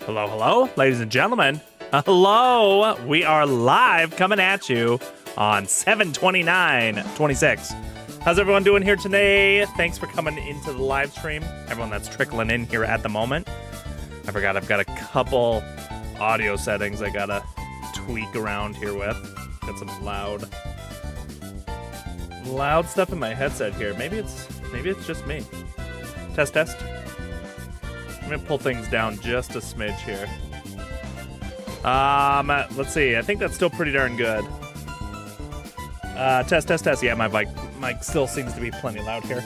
Hello, hello, ladies and gentlemen. Hello, we are live coming at you on 7/29/26. How's everyone doing here today? Thanks for coming into the live stream. Everyone that's trickling in here at the moment. I forgot I've got a couple audio settings I gotta tweak around here with. Got some loud stuff in my headset here. Maybe it's just me. Test. I'm gonna pull things down just a smidge here. Let's see. I think that's still pretty darn good. Test. Yeah, my mic still seems to be plenty loud here.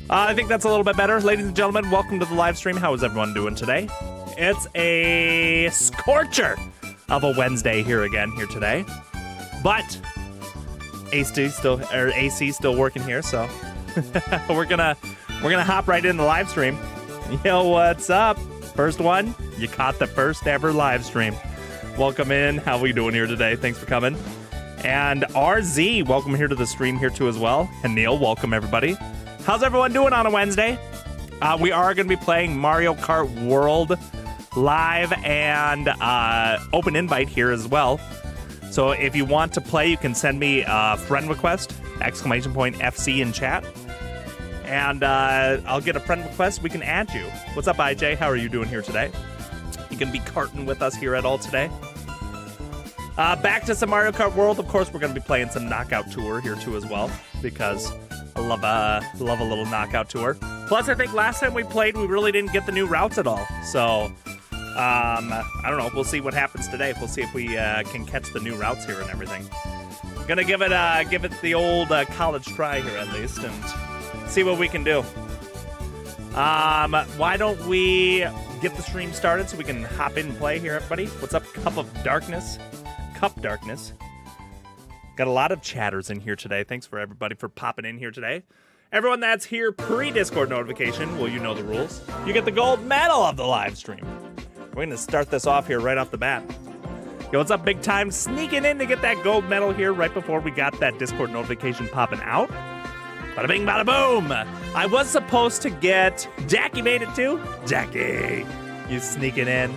I think that's a little bit better. Ladies and gentlemen, welcome to the live stream. How is everyone doing today? It's a scorcher of a Wednesday here today. But AC still working here, so we're gonna hop right in the live stream. Yo, what's up? First one, you caught the first ever live stream. Welcome in. How we doing here today? Thanks for coming. And RZ, welcome here to the stream here too as well. And Neil, welcome everybody. How's everyone doing on a Wednesday? We are going to be playing Mario Kart World live and open invite here as well. So if you want to play, you can send me a friend request, !FC in chat. And I'll get a friend request. We can add you. What's up, IJ? How are you doing here today? You can be karting with us here at all today. Back to some Mario Kart World. Of course, we're going to be playing some Knockout Tour here too as well, because I love a little Knockout Tour. Plus, I think last time we played, we really didn't get the new routes at all. So, I don't know. We'll see what happens today. We'll see if we can catch the new routes here and everything. Gonna give it the old college try here at least, and see what we can do. Why don't we get the stream started so we can hop in and play here, everybody? What's up, Cup Darkness? Got a lot of chatters in here today. Thanks for everybody for popping in here today. Everyone that's here pre-Discord notification, well, you know the rules. You get the gold medal of the live stream. We're going to start this off here right off the bat. Yo, what's up, big time? Sneaking in to get that gold medal here right before we got that Discord notification popping out. Bada bing, bada boom. I was supposed to get... Jackie made it too? Jackie, you sneaking in.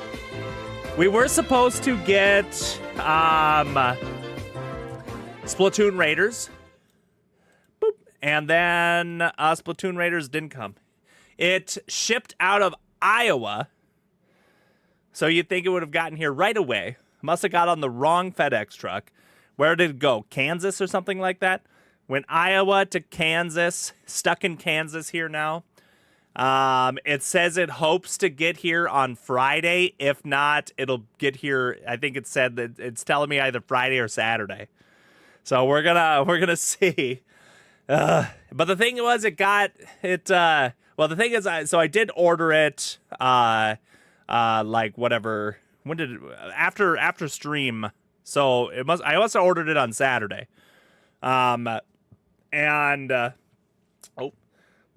We were supposed to get Splatoon Raiders. Boop. And then Splatoon Raiders didn't come. It shipped out of Iowa. So you'd think it would have gotten here right away. Must have got on the wrong FedEx truck. Where did it go? Kansas or something like that? Went Iowa to Kansas, stuck in Kansas here now. It says it hopes to get here on Friday. If not, it'll get here. I think it said that it's telling me either Friday or Saturday. So we're gonna see. But the thing was, it got it. Well, the thing is, I did order it. Like whatever. When did it, after stream? So I must have ordered it on Saturday. We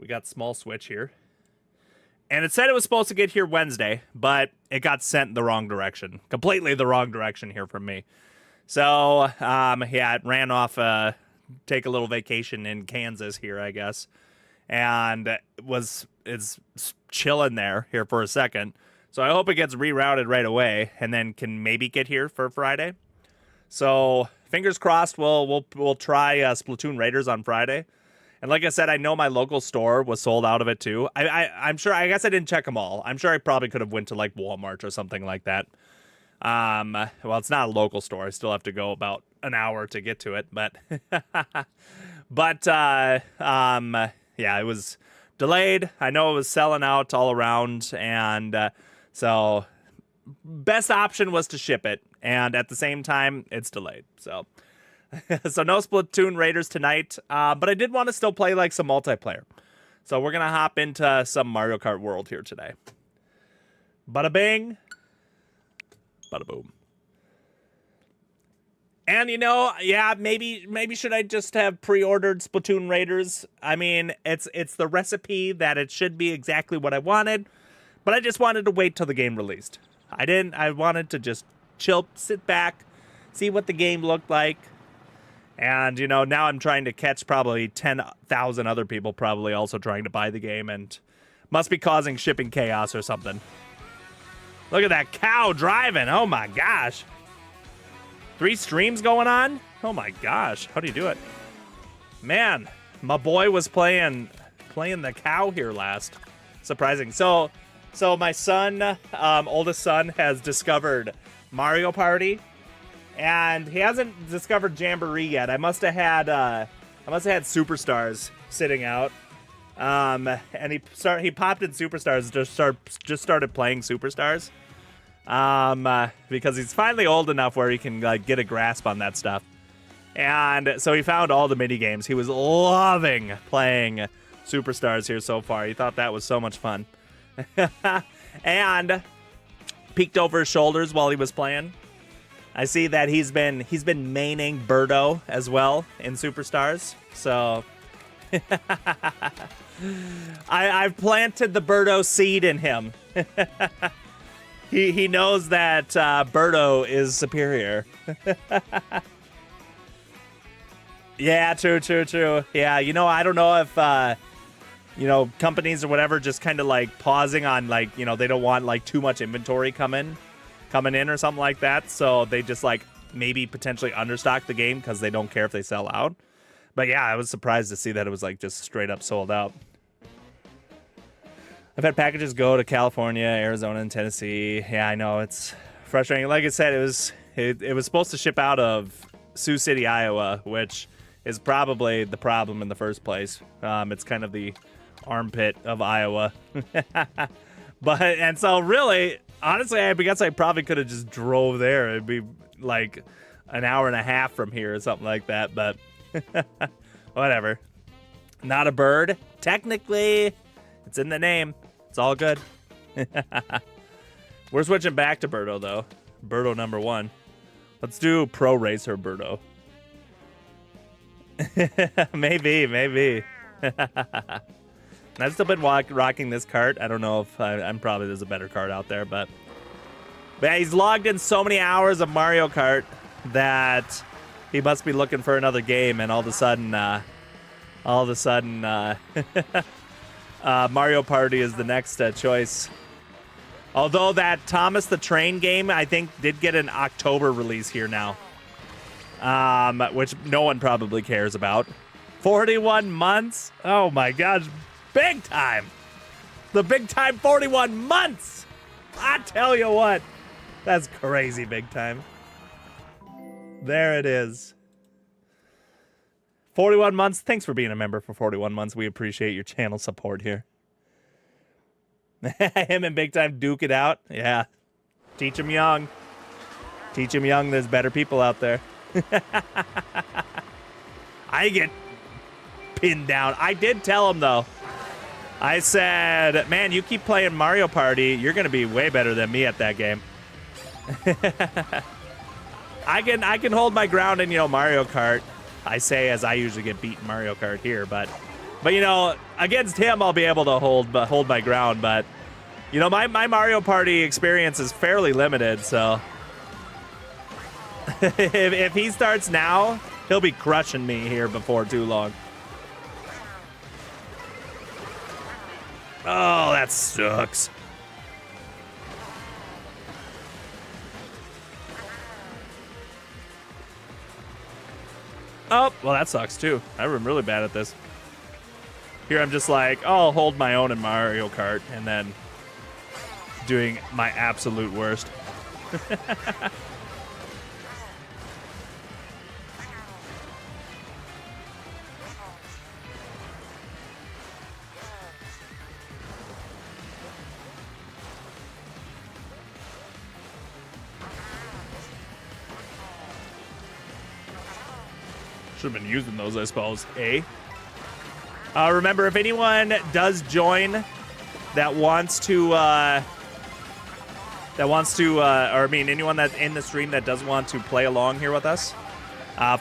got small switch here. And it said it was supposed to get here Wednesday, but it got sent the wrong direction. Completely the wrong direction here from me. So, yeah, it ran off, take a little vacation in Kansas here, I guess. And it's chilling there here for a second. So I hope it gets rerouted right away and then can maybe get here for Friday. So fingers crossed, we'll try Splatoon Raiders on Friday. And like I said, I know my local store was sold out of it too. I'm sure. I guess I didn't check them all. I'm sure I probably could have went to like Walmart or something like that. Well, it's not a local store. I still have to go about an hour to get to it. But yeah, it was delayed. I know it was selling out all around, and so best option was to ship it. And at the same time, it's delayed. So no Splatoon Raiders tonight. But I did want to still play like some multiplayer. So we're going to hop into some Mario Kart World here today. Bada bing. Bada boom. And you know, yeah, maybe should I just have pre-ordered Splatoon Raiders? I mean, it's the recipe that it should be exactly what I wanted. But I just wanted to wait till the game released. I wanted to just chill, sit back, see what the game looked like. And, you know, now I'm trying to catch probably 10,000 other people probably also trying to buy the game and must be causing shipping chaos or something. Look at that cow driving. Oh my gosh. 3 streams going on? Oh my gosh. How do you do it? Man, my boy was playing the cow here last. Surprising. So my son, oldest son, has discovered Mario Party, and he hasn't discovered Jamboree yet. I must have had Superstars sitting out, and he popped in Superstars, just started playing Superstars, because he's finally old enough where he can like get a grasp on that stuff. And so he found all the mini games. He was loving playing Superstars here so far. He thought that was so much fun. And peeked over his shoulders while he was playing. I see that he's been maining Birdo as well in Superstars. So I've planted the Birdo seed in him. He knows that Birdo is superior. Yeah, true. Yeah, I don't know if, companies or whatever just kind of like pausing on like, they don't want like too much inventory coming in or something like that. So they just like maybe potentially understock the game because they don't care if they sell out. But yeah, I was surprised to see that it was like just straight up sold out. I've had packages go to California, Arizona, and Tennessee. Yeah, I know, it's frustrating. Like I said, it was supposed to ship out of Sioux City, Iowa, which is probably the problem in the first place. It's kind of the armpit of Iowa. And so really, honestly, I guess I probably could have just drove there. It'd be like an hour and a half from here or something like that, but whatever. Not a bird. Technically, it's in the name. It's all good. We're switching back to Birdo, though. Birdo number 1. Let's do Pro Racer Birdo. maybe. I've still been rocking this cart. I don't know if I'm probably there's a better cart out there, but yeah, he's logged in so many hours of Mario Kart that he must be looking for another game, and all of a sudden, Mario Party is the next choice. Although that Thomas the Train game, I think, did get an October release here now. Which no one probably cares about. 41 months? Oh my gosh, big time! The big time 41 months! I tell you what, that's crazy big time. There it is. 41 months. Thanks for being a member for 41 months. We appreciate your channel support here. Him and Big Time duke it out. Yeah. Teach him young. Teach him young. There's better people out there. I get pinned down. I did tell him, though. I said, man, you keep playing Mario Party, you're going to be way better than me at that game. I can hold my ground in, Mario Kart. I say as I usually get beat in Mario Kart here, but against him I'll be able to hold my ground, but my Mario Party experience is fairly limited, so if he starts now, he'll be crushing me here before too long. Oh, that sucks. Oh, well, that sucks too. I'm really bad at this. Here I'm just like, I'll hold my own in Mario Kart, and then doing my absolute worst. Should have been using those, I suppose. Remember, if anyone does join that wants to, anyone that's in the stream that does want to play along here with us,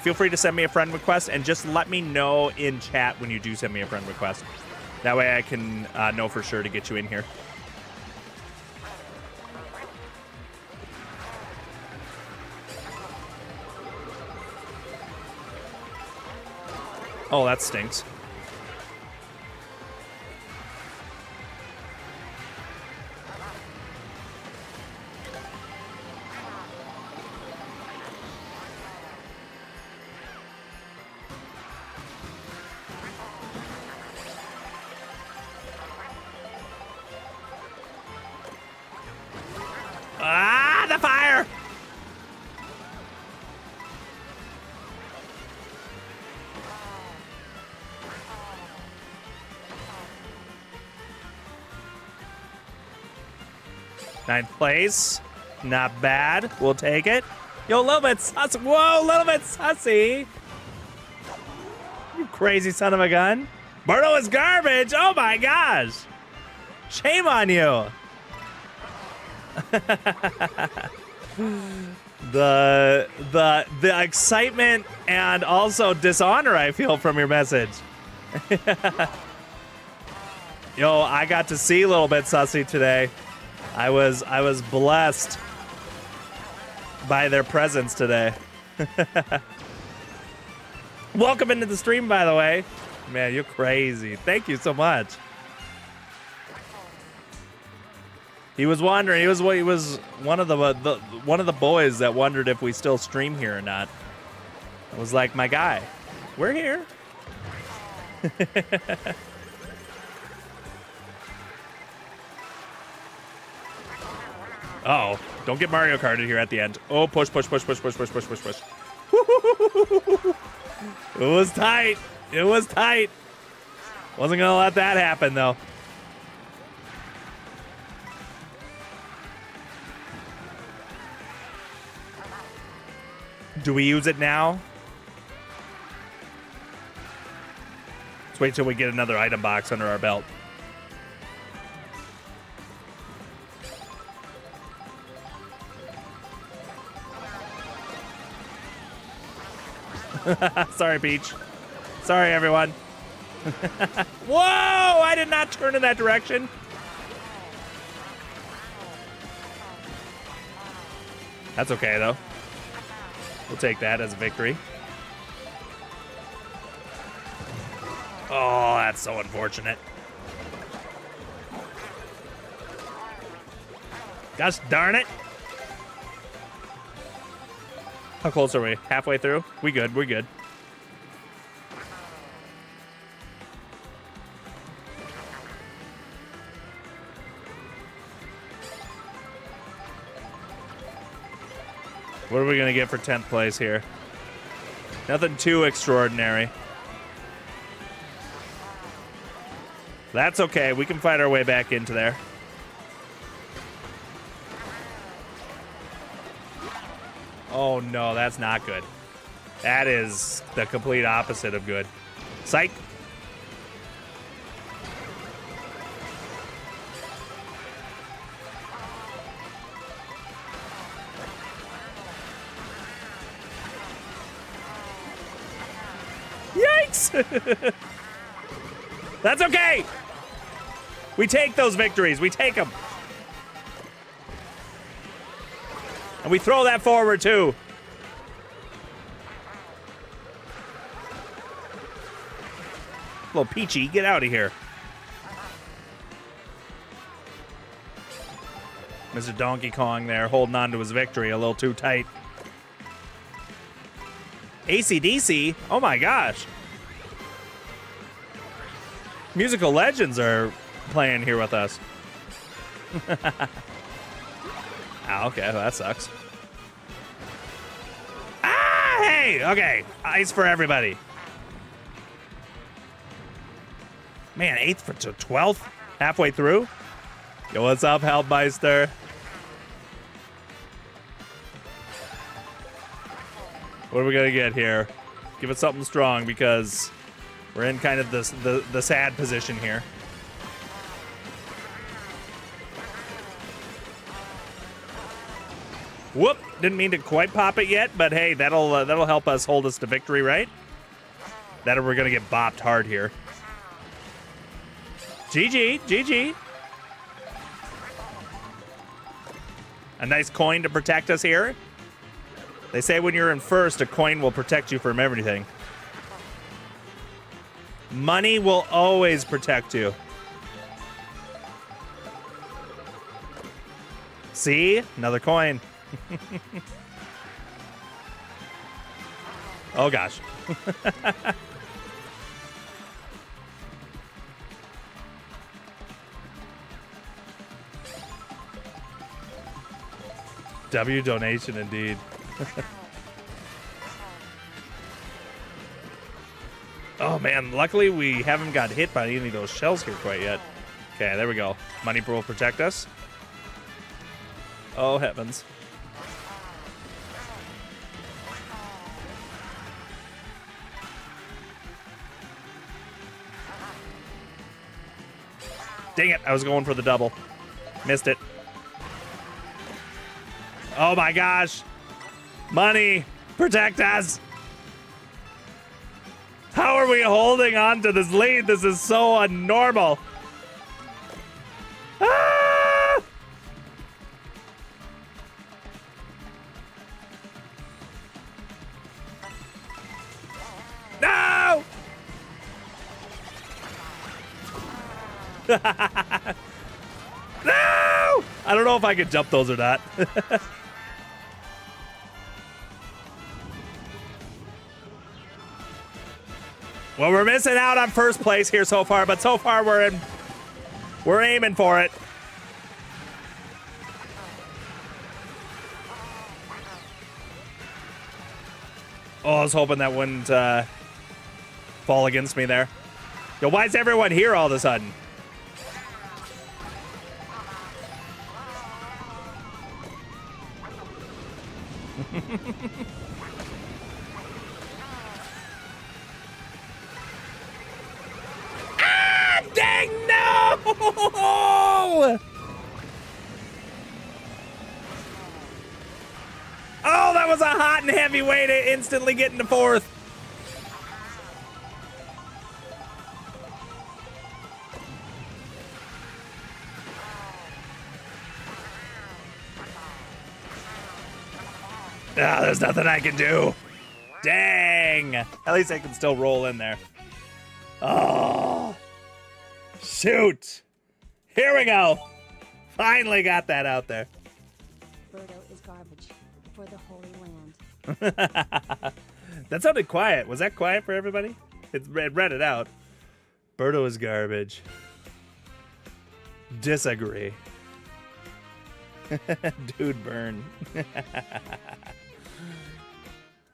feel free to send me a friend request and just let me know in chat when you do send me a friend request. That way I can know for sure to get you in here. Oh, that stinks. Ninth place. Not bad. We'll take it. Yo, a little bit sus. Whoa, a little bit sussy. You crazy son of a gun. Birdo is garbage. Oh my gosh. Shame on you. the excitement and also dishonor I feel from your message. Yo, I got to see a little bit sussy today. I was blessed by their presence today. Welcome into the stream, by the way. Man, you're crazy. Thank you so much. He was wondering. He was one of the boys that wondered if we still stream here or not. I was like, my guy, we're here. Uh-oh, don't get Mario Karted here at the end. Oh, push. It was tight. It was tight. Wasn't gonna let that happen though. Do we use it now? Let's wait till we get another item box under our belt. Sorry, Peach. Sorry, everyone. Whoa! I did not turn in that direction. That's okay, though. We'll take that as a victory. Oh, that's so unfortunate. Gosh darn it. How close are we? Halfway through? We good, we're good. What are we gonna get for 10th place here? Nothing too extraordinary. That's okay, we can fight our way back into there. Oh no, that's not good. That is the complete opposite of good. Psych. Yikes! That's okay! We take those victories, we take them. And we throw that forward, too. Little Peachy, get out of here. Mr. Donkey Kong there, holding on to his victory a little too tight. AC/DC? Oh my gosh. Musical legends are playing here with us. Oh, okay, well, that sucks. Ah, hey, okay. Ice for everybody. Man, 8th to 12th? Halfway through? Yo, what's up, Heldmeister? What are we gonna get here? Give it something strong because we're in kind of the sad position here. Whoop! Didn't mean to quite pop it yet, but hey, that'll help us hold us to victory, right? That we're gonna get bopped hard here. GG, GG. A nice coin to protect us here. They say when you're in first, a coin will protect you from everything. Money will always protect you. See? Another coin. Oh gosh. W donation indeed. Oh man, luckily we haven't got hit by any of those shells here quite yet. Okay, there we go. Money will protect us. Oh, heavens. Dang it, I was going for the double. Missed it. Oh my gosh. Money, protect us. How are we holding on to this lead? This is so unnormal. Ah! No! No! I don't know if I can jump those or not. Well, we're missing out on first place here so far, but so far we're aiming for it. Oh, I was hoping that wouldn't fall against me there. Yo, why is everyone here all of a sudden? Ah, dang, no! Oh, that was a hot and heavy way to instantly get into fourth. Ah, there's nothing I can do. Dang. At least I can still roll in there. Oh. Shoot. Here we go. Finally got that out there. Birdo is garbage for the Holy Land. That sounded quiet. Was that quiet for everybody? It read it out. Birdo is garbage. Disagree. Dude, burn.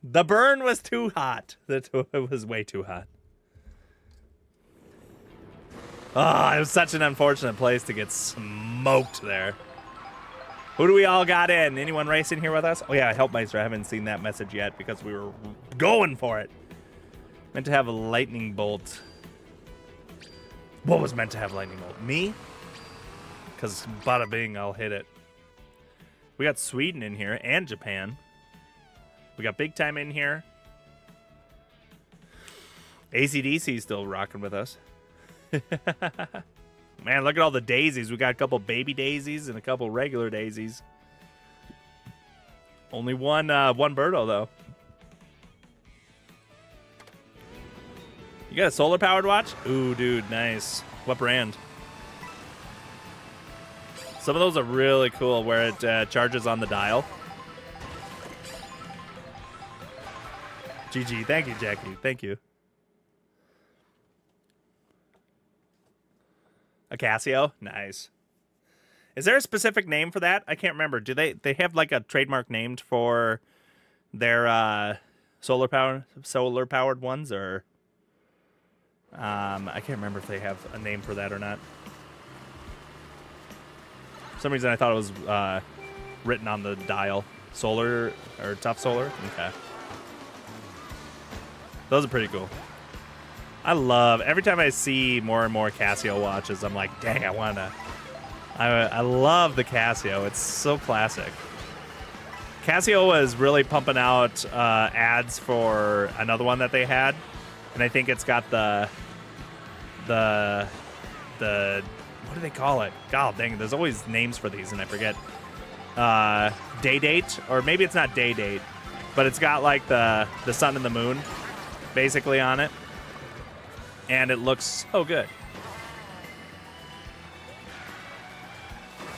The burn was too hot. It was way too hot. Oh, it was such an unfortunate place to get smoked there. Who do we all got in? Anyone racing here with us? Oh yeah, Helpmeister. I haven't seen that message yet because we were going for it. Meant to have a lightning bolt. What was meant to have lightning bolt? Me? Because bada bing, I'll hit it. We got Sweden in here and Japan. We got Big Time in here. AC/DC still rocking with us. Man, look at all the daisies. We got a couple baby daisies and a couple regular daisies. Only one Birdo, though. You got a solar powered watch? Ooh, dude, nice. What brand? Some of those are really cool where it charges on the dial. GG. Thank you, Jackie. Thank you. A Casio? Nice. Is there a specific name for that? I can't remember. Do they have like a trademark named for their solar powered ones, or I can't remember if they have a name for that or not. For some reason I thought it was written on the dial. Solar or Tough Solar? Okay. Those are pretty cool. I love, every time I see more and more Casio watches, I'm like, dang, I love the Casio. It's so classic. Casio was really pumping out ads for another one that they had, and I think it's got the what do they call it? God dang, there's always names for these, and I forget. Day Date, or maybe it's not Day Date, but it's got like the sun and the moon basically on it, and it looks so good.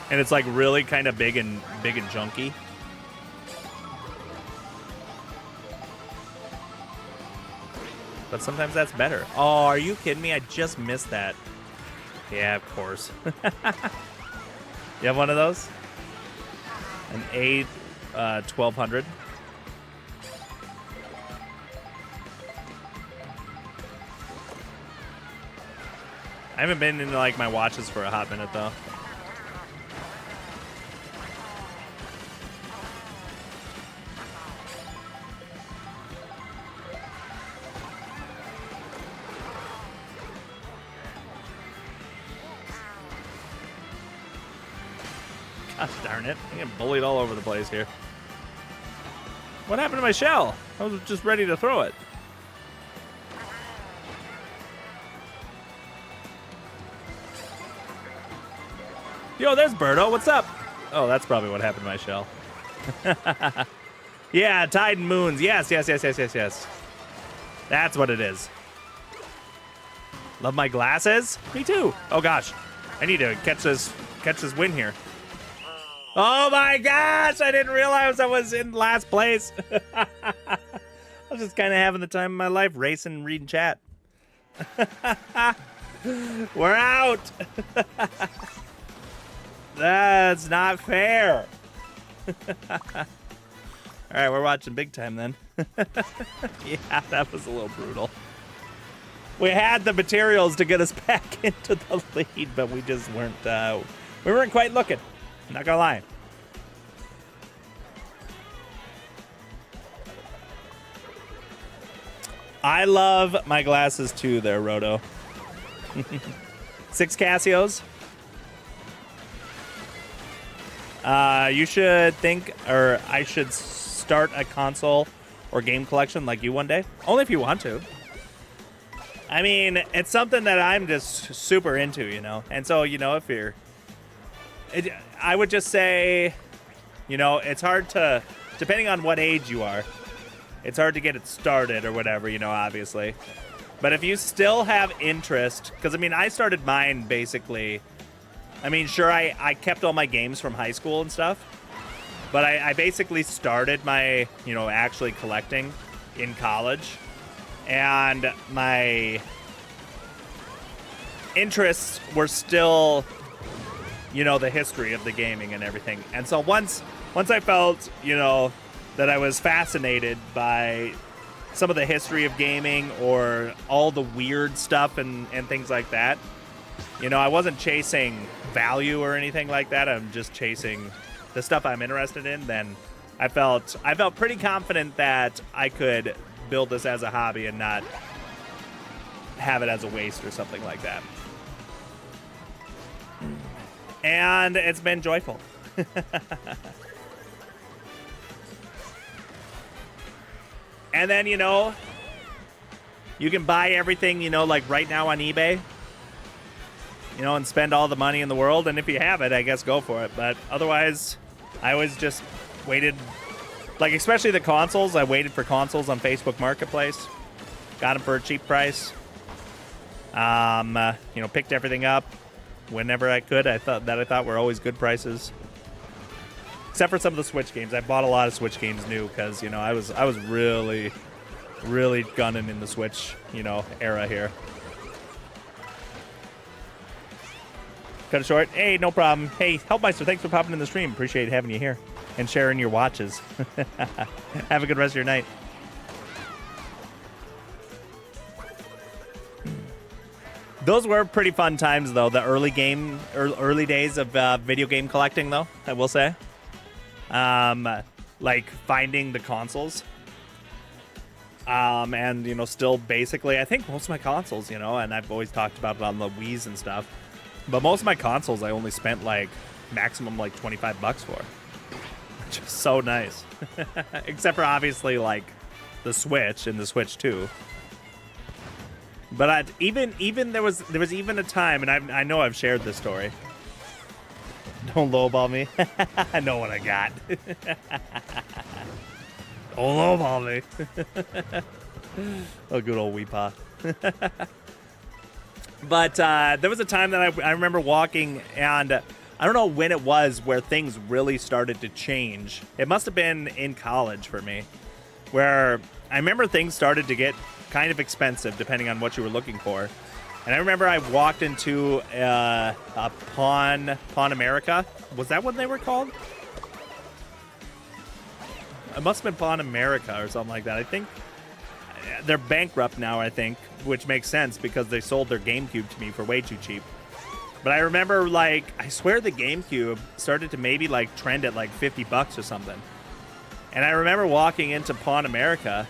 And it's like really kind of big and chunky. But sometimes that's better. Oh, are you kidding me? I just missed that. Yeah, of course. You have one of those? An A1200. I haven't been into like my watches for a hot minute though. Darn it. I'm getting bullied all over the place here. What happened to my shell? I was just ready to throw it. Yo, there's Birdo. What's up? Oh, that's probably what happened to my shell. Yeah, tide and moons. Yes. That's what it is. Love my glasses? Me too. Oh gosh. I need to catch this win here. Oh my gosh, I didn't realize I was in last place. I was just kind of having the time of my life, racing and reading chat. We're out. That's not fair. All right, we're watching big time then. Yeah, that was a little brutal. We had the materials to get us back into the lead, but we just weren't quite looking. Not gonna lie. I love my glasses too there, Roto. 6 Casios. You should think, or I should start a console or game collection like you one day. Only if you want to. I mean, it's something that I'm just super into, you know? And so, you know, if you're... I would just say, you know, it's hard to... Depending on what age you are, it's hard to get it started or whatever, you know, obviously. But if you still have interest... Because, I mean, I started mine basically... I mean, sure, I kept all my games from high school and stuff. But I basically started my, you know, actually collecting in college. And my interests were still, you know, the history of the gaming and everything. And so once I felt, you know, that I was fascinated by some of the history of gaming or all the weird stuff and things like that, you know, I wasn't chasing value or anything like that. I'm just chasing the stuff I'm interested in. Then I felt pretty confident that I could build this as a hobby and not have it as a waste or something like that. And it's been joyful. And then, you know, you can buy everything, you know, like right now on eBay, you know, and spend all the money in the world. And if you have it, I guess go for it. But otherwise, I always just waited. Like, especially the consoles, I waited for consoles on Facebook Marketplace. Got them for a cheap price. You know, picked everything up whenever I could. I thought were always good prices. Except for some of the Switch games. I bought a lot of Switch games new because, you know, I was really, really gunning in the Switch, you know, era here. Cut it short. Hey, no problem. Hey, Helpmeister, thanks for popping in the stream. Appreciate having you here and sharing your watches. Have a good rest of your night. Those were pretty fun times, though. The early days of video game collecting, though, I will say. Like finding the consoles. And, you know, still basically, I think most of my consoles, you know, and I've always talked about it on the Wii's and stuff. But most of my consoles I only spent like maximum like $25 for. Which is so nice. Except for obviously like the Switch and the Switch 2. But even there was even a time, and I know I've shared this story. Don't lowball me. I know what I got. Don't lowball me. Oh, good old Weepaw. But there was a time that I remember walking, and I don't know when it was where things really started to change. It must have been in college for me, where I remember things started to get kind of expensive depending on what you were looking for. And I remember I walked into a Pawn America. Was that what they were called? It must have been Pawn America or something like that. I think they're bankrupt now, I think, which makes sense because they sold their GameCube to me for way too cheap. But I remember, like, I swear the GameCube started to maybe, like, trend at, like, $50 or something. And I remember walking into Pawn America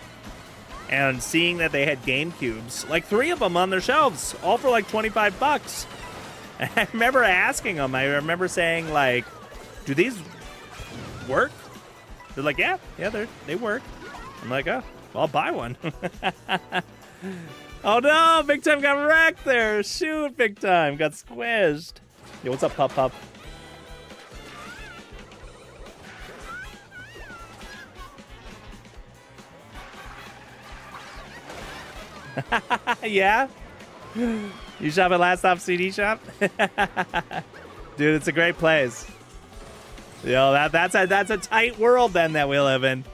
and seeing that they had GameCubes, like 3 of them on their shelves, all for like $25. And I remember asking them, I remember saying like, do these work? They're like, yeah, they work. I'm like, oh, well, I'll buy one. Oh no, Big Time got wrecked there. Shoot, Big Time got squished. Yo, what's up, Pup Pup? Yeah? You shop at Last Stop CD Shop? Dude, it's a great place. Yo, that's a tight world then that we live in.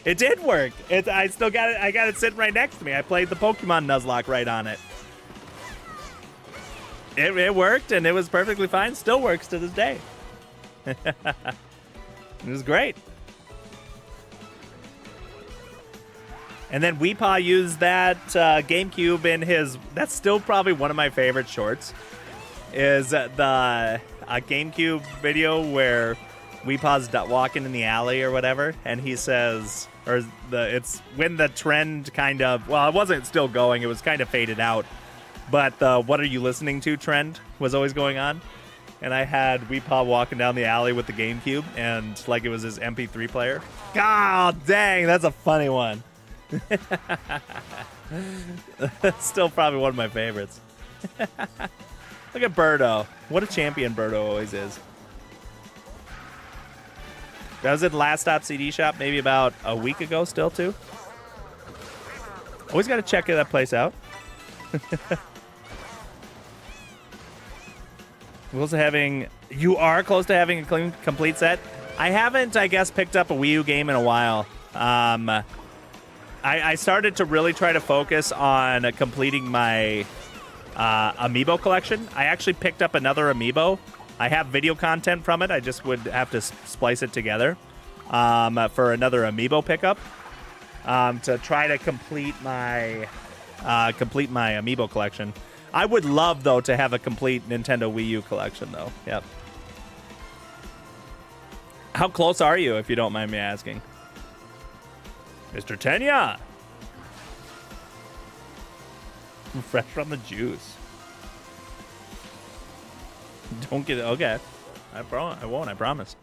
It did work. I still got it. I got it sitting right next to me. I played the Pokemon Nuzlocke right on it. It worked and it was perfectly fine. Still works to this day. It was great. And then Weepaw used that GameCube in his... That's still probably one of my favorite shorts. Is the GameCube video where Weepaw's walking in the alley or whatever, and he says... Or it's when the trend kind of... Well, it wasn't still going. It was kind of faded out. But the what are you listening to trend was always going on. And I had Weepaw walking down the alley with the GameCube, and like it was his MP3 player. God dang, that's a funny one. That's still probably one of my favorites. Look at Birdo. What a champion Birdo always is. That was at Last Stop CD Shop maybe about a week ago still, too. Always got to check that place out. You are close to having a complete set. I haven't, I guess, picked up a Wii U game in a while. I started to really try to focus on completing my amiibo collection. I actually picked up another amiibo. I have video content from it. I just would have to splice it together for another amiibo pickup to try to complete my amiibo collection. I would love, though, to have a complete Nintendo Wii U collection, though. Yep. How close are you, if you don't mind me asking? Mr. Tenya! Fresh from the juice. Don't get it. Okay. I won't, I promise.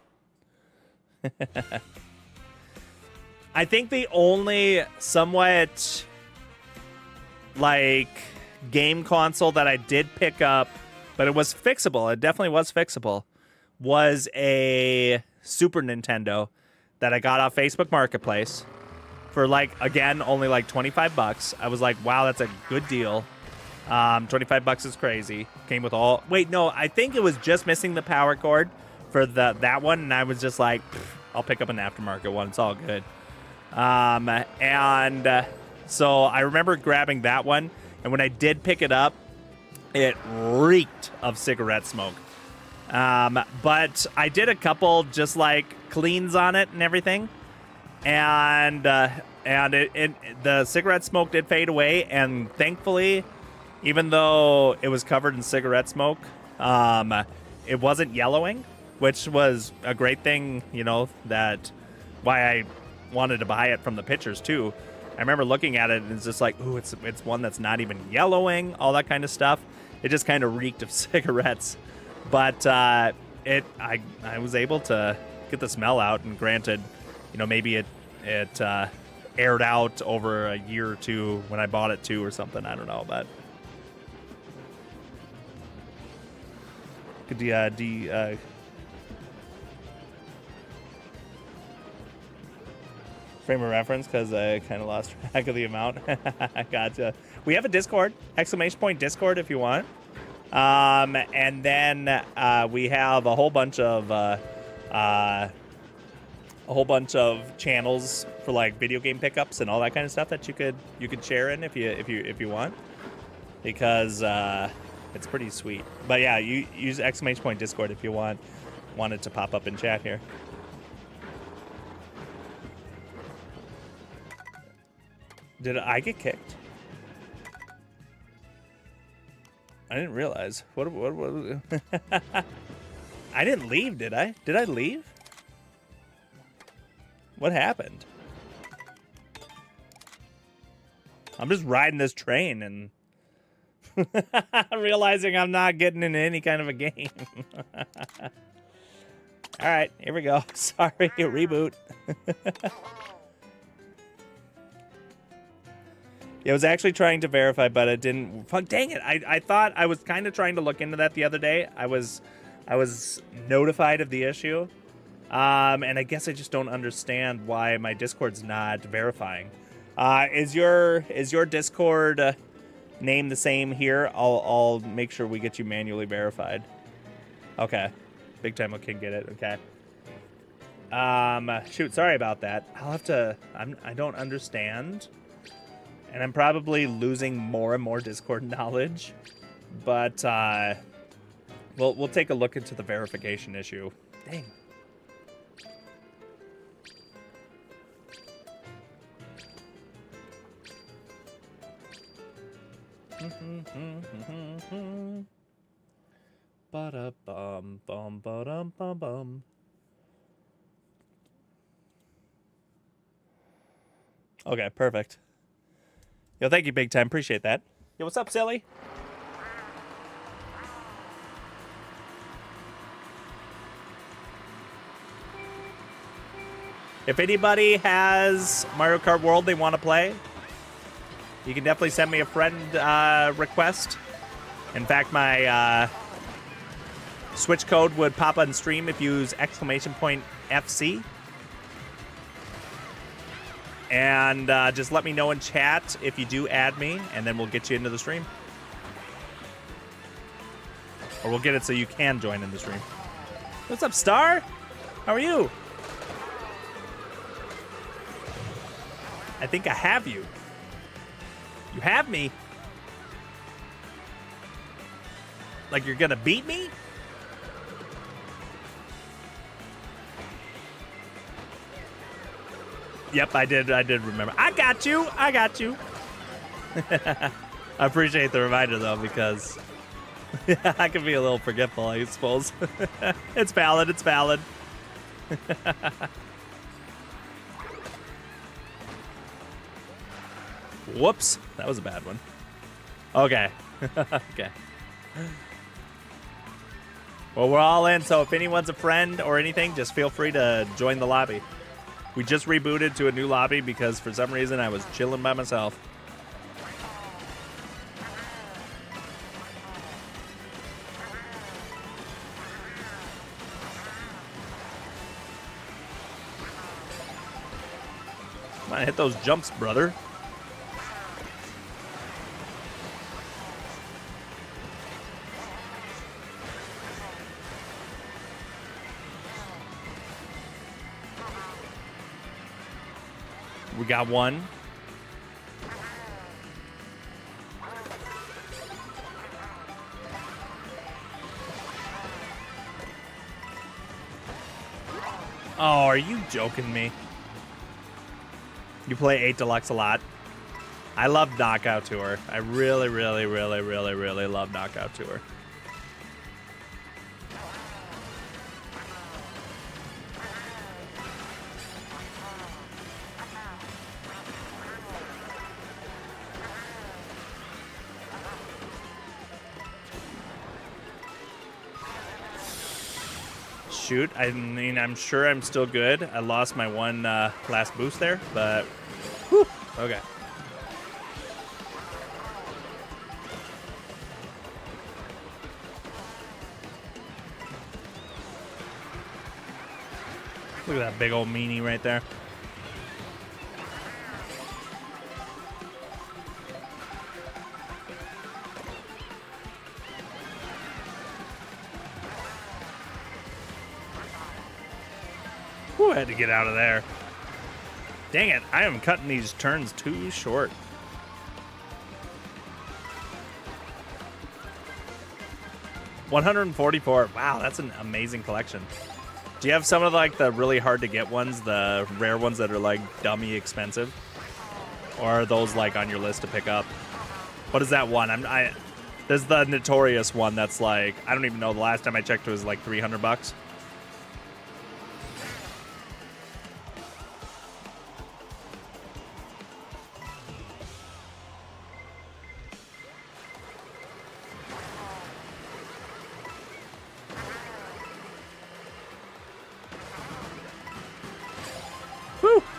I think the only somewhat, like, game console that I did pick up, but it was fixable. It definitely was fixable. Was a Super Nintendo that I got off Facebook Marketplace for, like, again, only like $25. I was like, wow, that's a good deal. $25 is crazy. Came with all... Wait, no, I think it was just missing the power cord for that one, and I was just like, I'll pick up an aftermarket one. It's all good. So I remember grabbing that one, and when I did pick it up, it reeked of cigarette smoke. But I did a couple just like cleans on it and everything, and the cigarette smoke did fade away, and thankfully, even though it was covered in cigarette smoke, it wasn't yellowing, which was a great thing, you know, that why I wanted to buy it from the pictures too. I remember looking at it and it's just like, ooh, it's one that's not even yellowing, all that kind of stuff. It just kind of reeked of cigarettes. But I was able to get the smell out, and granted, you know, maybe it aired out over a year or two when I bought it too or something. I don't know, but could frame of reference because I kind of lost track of the amount. I gotcha. We have a Discord, !Discord if you want. And then we have a whole bunch of channels for like video game pickups and all that kind of stuff that you could share in if you want, because it's pretty sweet. But yeah, you use !Discord if you want it to pop up in chat here. Did I get kicked? I didn't realize. What I didn't leave, did I? Did I leave? What happened? I'm just riding this train and Realizing I'm not getting into any kind of a game. All right, here we go. Sorry, reboot. Yeah, I was actually trying to verify, but it didn't. Fuck, dang it! I thought I was kind of trying to look into that the other day. I was notified of the issue, and I guess I just don't understand why my Discord's not verifying. Is your Discord name the same here? I'll make sure we get you manually verified. Okay. Big time can get it. Okay. Shoot, sorry about that. I'll have to. I don't understand, and I'm probably losing more and more Discord knowledge. But we'll take a look into the verification issue. Dang. Ba-da-bum, bum, ba-dum, bum, bum. Okay, perfect. Yo, thank you, big time. Appreciate that. Yo, what's up, silly? If anybody has Mario Kart World they want to play, you can definitely send me a friend request. In fact, my Switch code would pop on stream if you use !FC. And just let me know in chat if you do add me, and then we'll get you into the stream. Or we'll get it so you can join in the stream. What's up, Star? How are you? I think I have you. You have me? Like you're gonna beat me? Yep, I did remember. I got you. I appreciate the reminder, though, because I can be a little forgetful, I suppose. It's valid. Whoops. That was a bad one. Okay. Okay. Well, we're all in, so if anyone's a friend or anything, just feel free to join the lobby. We just rebooted to a new lobby because for some reason I was chilling by myself. Come on, hit those jumps, brother. We got one. Oh, are you joking me? You play 8 Deluxe a lot? I love Knockout Tour. I really love Knockout Tour. Shoot, I mean, I'm sure I'm still good. I lost my one last boost there, but whew, okay. Look at that big old meanie right there. Whew, I had to get out of there. Dang it, I am cutting these turns too short. $144. Wow, that's an amazing collection. Do you have some of like the really hard to get ones, the rare ones that are like dummy expensive? Or are those like on your list to pick up? What is that one? There's the Notorious one that's like, I don't even know, the last time I checked it was like $300.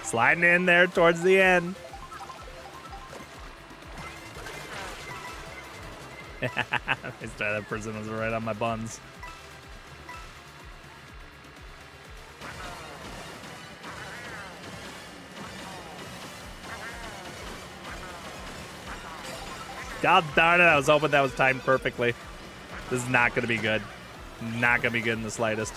Sliding in there towards the end. That person was right on my buns. God darn it, I was hoping that was timed perfectly. This is not going to be good. Not going to be good in the slightest.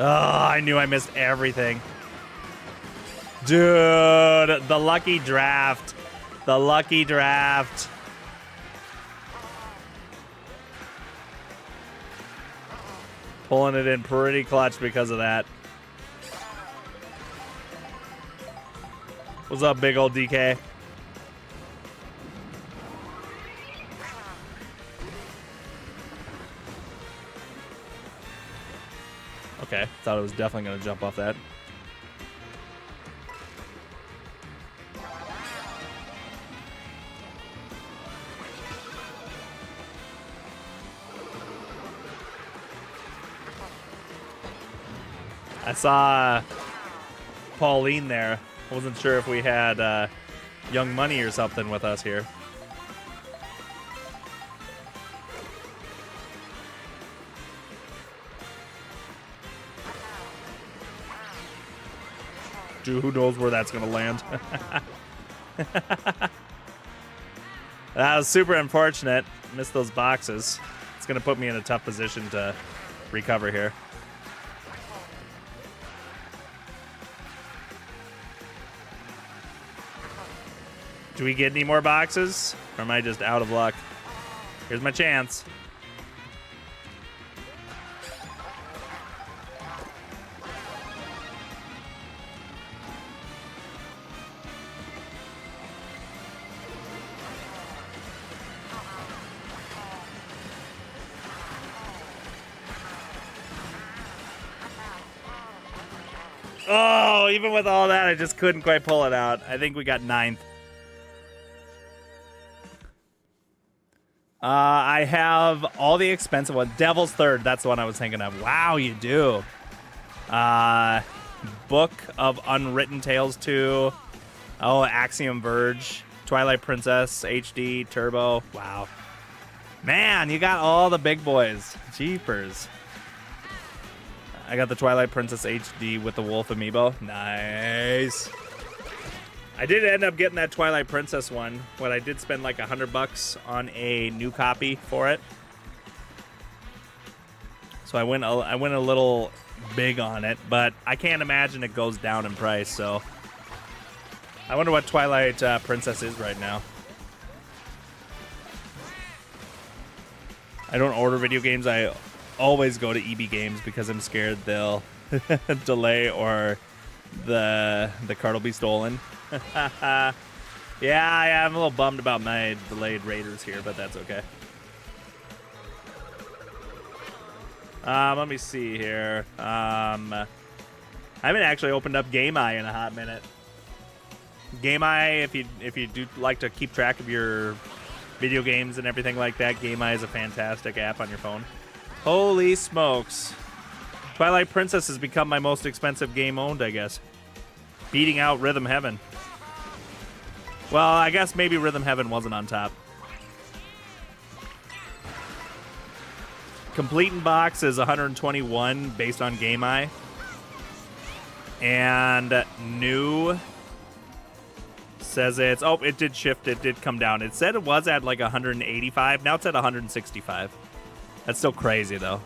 Oh, I knew I missed everything. Dude, the lucky draft. The lucky draft. Pulling it in pretty clutch because of that. What's up, big old DK? Okay, thought it was definitely going to jump off that. I saw Pauline there. I wasn't sure if we had Young Money or something with us here. Dude, who knows where that's going to land. That was super unfortunate. Missed those boxes. It's going to put me in a tough position to recover here. Do we get any more boxes? Or am I just out of luck? Here's my chance. Oh, even with all that, I just couldn't quite pull it out. I think we got 9th. I have all the expensive ones. Devil's Third, that's the one I was thinking of. Wow, you do. Book of Unwritten Tales 2. Oh, Axiom Verge. Twilight Princess, HD, Turbo. Wow. Man, you got all the big boys. Jeepers. I got the Twilight Princess HD with the Wolf amiibo. Nice. I did end up getting that Twilight Princess one, but I did spend like $100 on a new copy for it. So I went a little big on it, but I can't imagine it goes down in price. So I wonder what Twilight Princess is right now. I don't order video games. I always go to EB Games because I'm scared they'll delay or the card will be stolen. Yeah, I'm a little bummed about my delayed Raiders here, but that's okay. Let me see here. I haven't actually opened up GameEye in a hot minute. GameEye, if you do like to keep track of your video games and everything like that, GameEye is a fantastic app on your phone. Holy smokes. Twilight Princess has become my most expensive game owned, I guess. Beating out Rhythm Heaven. Well, I guess maybe Rhythm Heaven wasn't on top. Complete in box is 121 based on GameEye. And new says it's... Oh, it did shift. It did come down. It said it was at like 185. Now it's at 165. That's still crazy, though.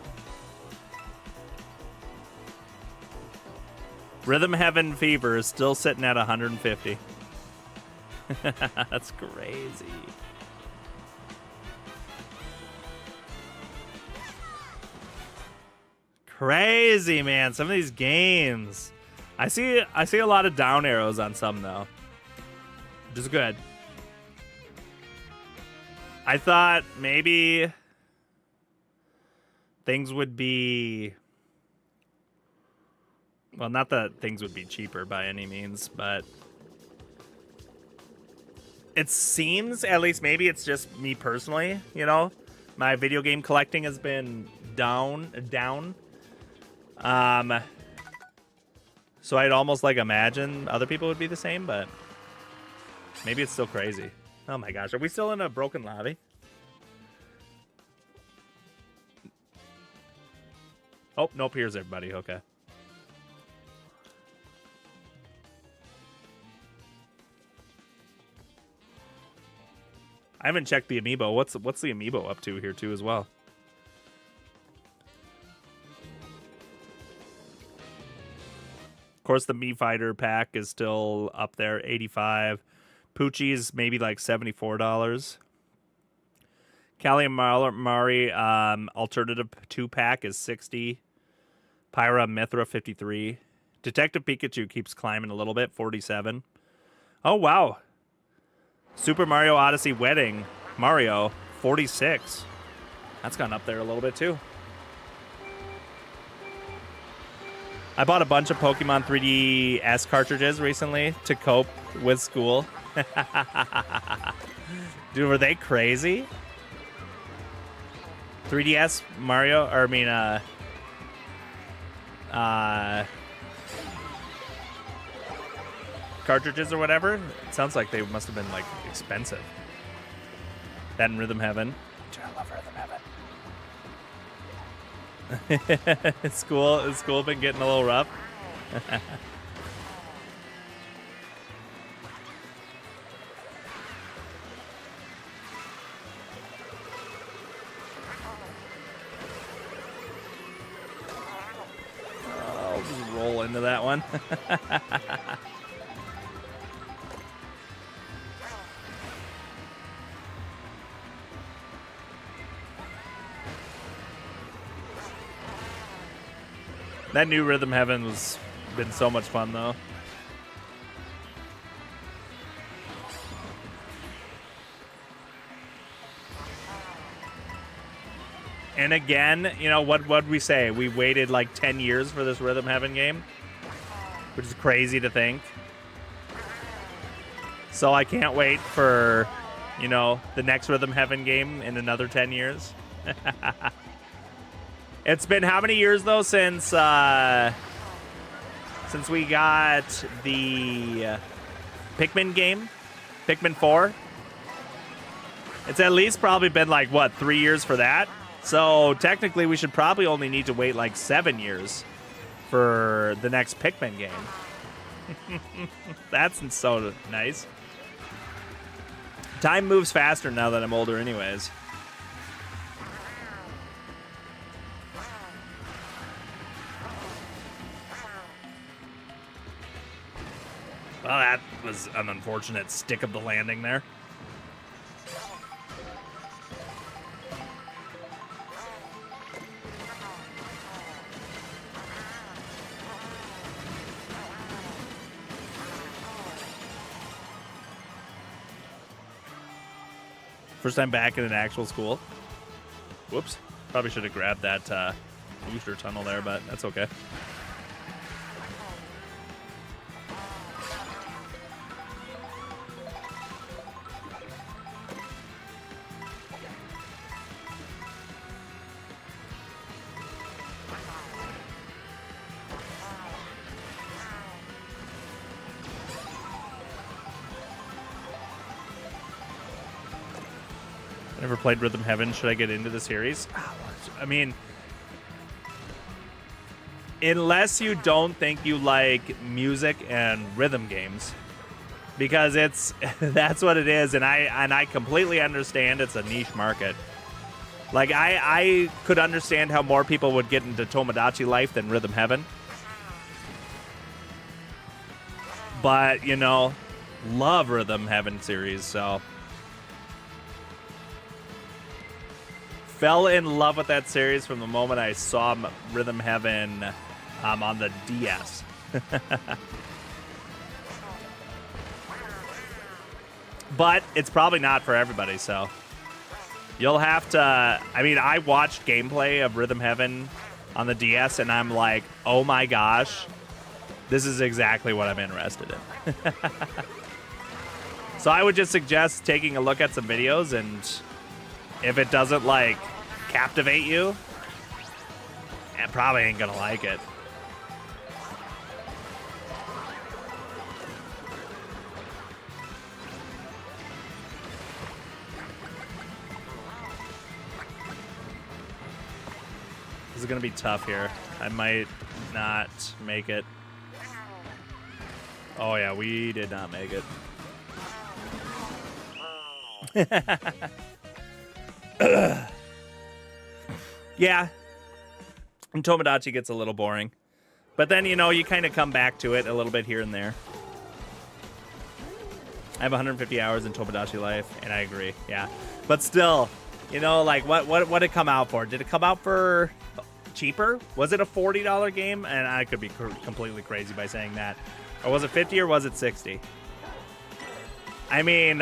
Rhythm Heaven Fever is still sitting at 150. That's crazy. Crazy, man. Some of these games. I see a lot of down arrows on some, though. Which is good. I thought maybe things would be... Well, not that things would be cheaper by any means, but it seems, at least maybe it's just me personally, you know, my video game collecting has been down. So I'd almost like imagine other people would be the same, but maybe it's still crazy. Oh my gosh, are we still in a broken lobby? Oh, nope, here's everybody, okay. I haven't checked the amiibo. What's the amiibo up to here too as well? Of course, the Mii Fighter pack is still up there, 85. Poochie's maybe like $74. ᴿᵉᵜᵃᵃᵉ alternative 2 pack is 60. ᴕᵉᵜᵃ 53. Detective Pikachu keeps climbing a little bit, 47. Oh wow. Super Mario Odyssey Wedding Mario 46. That's gone up there a little bit too. I bought a bunch of Pokemon 3DS cartridges recently to cope with school. Dude, were they crazy? 3DS Mario, or I mean, cartridges or whatever. It sounds like they must have been like expensive. That and ᴿᵉᵃᵃ. Dude, I love ᴿᵉᵃᵃ. School been getting a little rough. I'll just roll into that one. That new ᴿᵉᵃᵃ was been so much fun though. And again, you know, what'd we say? We waited like 10 years for this ᴿᵉᵃᵃ game, which is crazy to think. So I can't wait for, you know, the next ᴿᵉᵃᵃ game in another 10 years. It's been how many years though since we got the Pikmin game, Pikmin 4? It's at least probably been like what, 3 years for that. So technically, we should probably only need to wait like 7 years for the next Pikmin game. That's so nice. Time moves faster now that I'm older, anyways. Well, that was an unfortunate stick of the landing there. First time back in an actual school. Whoops. Probably should have grabbed that booster tunnel there, but that's okay. Never played ᴿᵉᵃᵃ. Should I get into the series? I mean, unless you don't think you like music and rhythm games, because that's what it is, and I completely understand it's a niche market. Like I could understand how more people would get into Tomodachi Life than ᴿᵉᵃᵃ. But, you know, love ᴿᵉᵃᵃ series, so fell in love with that series from the moment I saw ᴿᵉᵃᵃ on the DS. But it's probably not for everybody, so you'll have to... I mean, I watched gameplay of ᴿᵉᵃᵃ on the DS, and I'm like, oh my gosh, this is exactly what I'm interested in. So I would just suggest taking a look at some videos, and if it doesn't, like, captivate you, it probably ain't gonna like it. This is gonna be tough here. I might not make it. Oh yeah, we did not make it. Yeah. And Tomodachi gets a little boring. But then, you know, you kind of come back to it a little bit here and there. I have 150 hours in Tomodachi life, and I agree, yeah. But still, you know, like, what did it come out for? Did it come out for cheaper? Was it a $40 game? And I could be completely crazy by saying that. Or was it 50 or was it 60? I mean,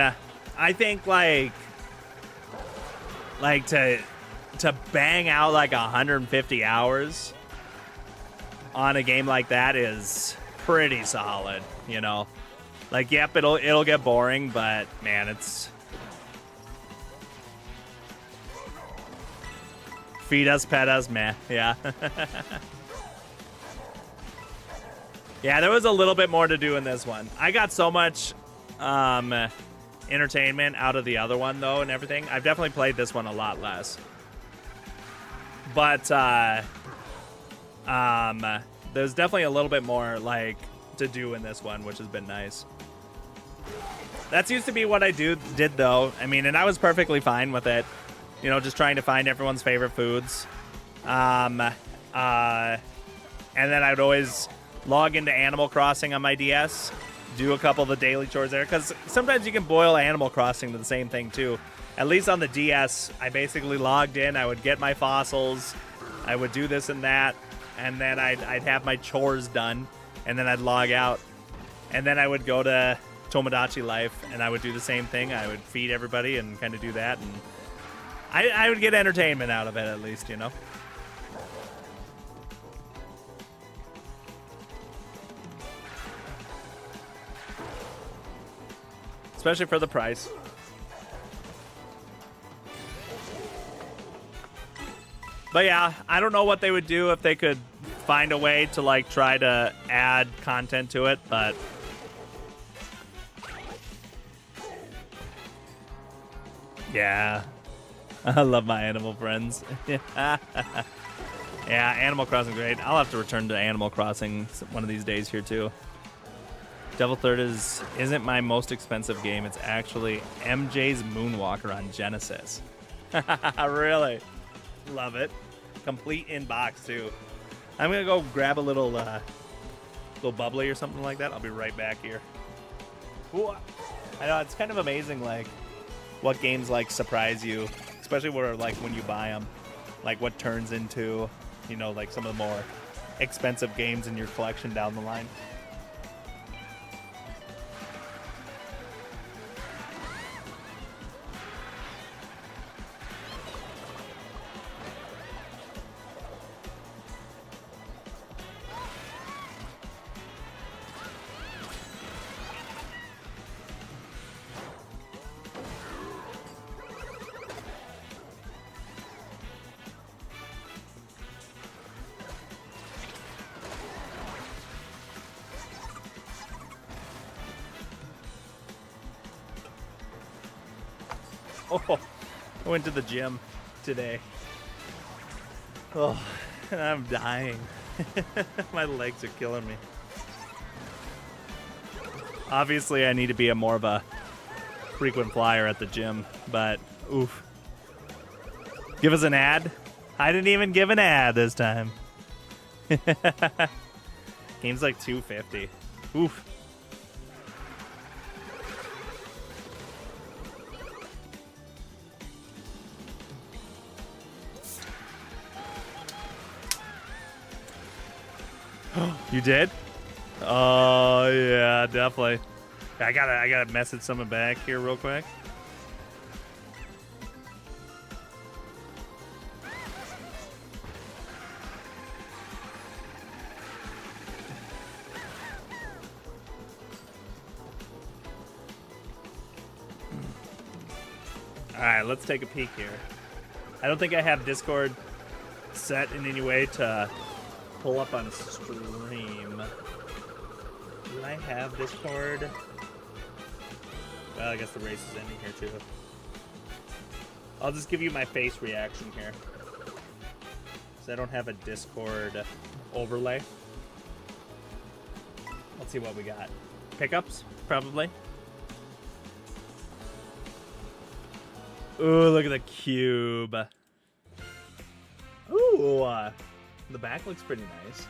I think, like to bang out like 150 hours on a game like that is pretty solid, you know. Like, yep, it'll get boring, but man, it's feed us, pet us, meh, yeah. Yeah, there was a little bit more to do in this one. I got so much entertainment out of the other one, though, and everything. I've definitely played this one a lot less. But there's definitely a little bit more, like, to do in this one, which has been nice. That used to be what I did, though. I mean, and I was perfectly fine with it. You know, just trying to find everyone's favorite foods. And then I would always log into Animal Crossing on my DS, do a couple of the daily chores there, because sometimes you can boil Animal Crossing to the same thing too. At least on the DS, I basically logged in, I would get my fossils, I would do this and that, and then I'd have my chores done, and then I'd log out, and then I would go to Tomodachi Life, and I would do the same thing. I would feed everybody and kind of do that, and I would get entertainment out of it, at least, you know. Especially for the price. But yeah, I don't know what they would do if they could find a way to, like, try to add content to it, but yeah. I love my animal friends. Yeah, Animal Crossing great. I'll have to return to Animal Crossing one of these days here too. Devil Third isn't my most expensive game. It's actually MJ's Moonwalker on Genesis. Really? Love it. Complete in box too. I'm gonna go grab a little bubbly or something like that. I'll be right back here. Ooh, I know, it's kind of amazing, like, what games, like, surprise you, especially where, like, when you buy them, like, what turns into, you know, like, some of the more expensive games in your collection down the line. Oh, I went to the gym today. Oh, I'm dying. My legs are killing me. Obviously, I need to be more of a frequent flyer at the gym, but oof. Give us an ad? I didn't even give an ad this time. Game's like $2.50. Oof. You did? Oh yeah, definitely. I gotta message someone back here real quick. right, let's take a peek here. I don't think I have Discord set in any way to pull up on stream. Do I have Discord? Well, I guess the race is ending here too. I'll just give you my face reaction here. So I don't have a Discord overlay. Let's see what we got. Pickups, probably. Ooh, look at the cube. Ooh, the back looks pretty nice.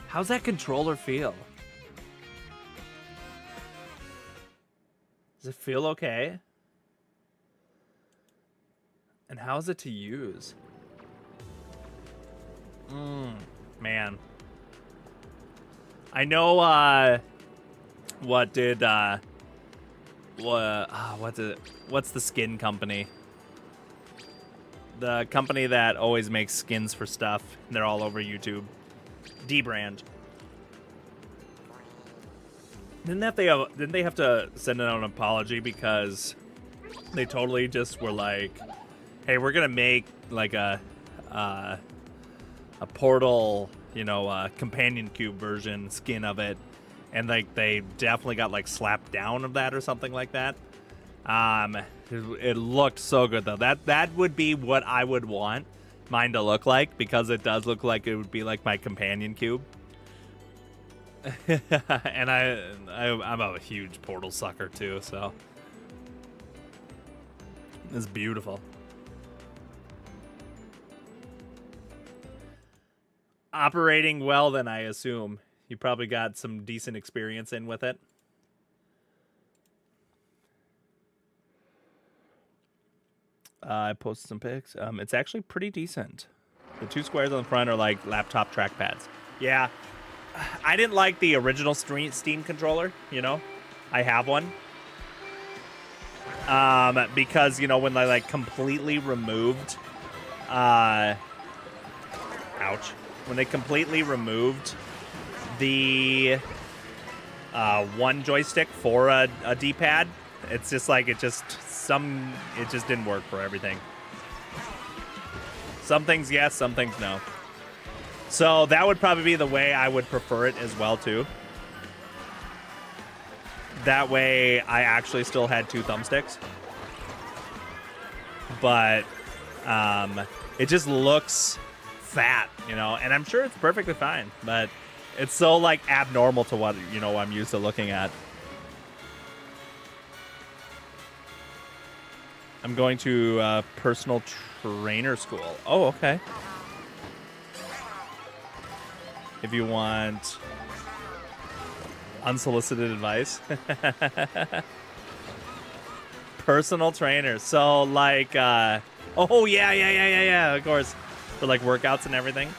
How's that controller feel? Does it feel okay? And how is it to use? Man. I know, what's the skin company? The company that always makes skins for stuff. They're all over YouTube. D-Brand. Didn't they have to send out an apology because they totally just were like, hey, we're gonna make like a Portal, you know, companion cube version skin of it, and like they definitely got like slapped down of that or something like that. It looked so good though. That would be what I would want mine to look like, because it does look like it would be like my companion cube. And I'm a huge Portal sucker too, so it's beautiful. Operating well, then, I assume. You probably got some decent experience in with it. I posted some pics. It's actually pretty decent. The two squares on the front are like laptop trackpads. Yeah. I didn't like the original Steam controller, you know? I have one. Because, you know, when they like completely removed... ouch. When they completely removed the one joystick for a D-pad, it's just like it just didn't work for everything. Some things yes, some things no. So that would probably be the way I would prefer it as well too. That way I actually still had two thumbsticks. But it just looks fat, you know, and I'm sure it's perfectly fine, but it's so like abnormal to what, you know, I'm used to looking at. I'm going to personal trainer school. Oh, okay. If you want unsolicited advice. Personal trainer. So like oh yeah, of course. For like workouts and everything.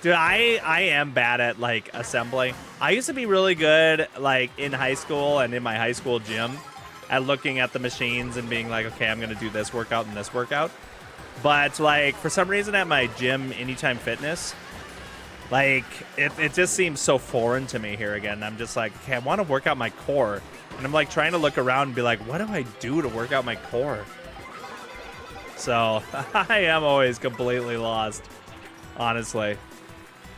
Dude, I am bad at like assembling. I used to be really good like in high school and in my high school gym at looking at the machines and being like, okay, I'm gonna do this workout and this workout. But like for some reason at my gym, Anytime Fitness, like it just seems so foreign to me here again. I'm just like, okay, I want to work out my core. And I'm like trying to look around and be like, what do I do to work out my core? So I am always completely lost, honestly.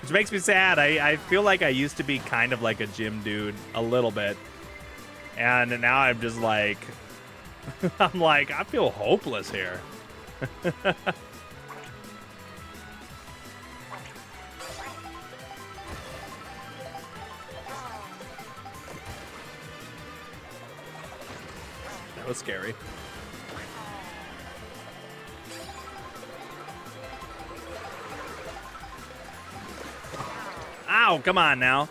Which makes me sad. I feel like I used to be kind of like a gym dude a little bit. And now I'm just like, I'm like, I feel hopeless here. That was scary. Ow, come on now.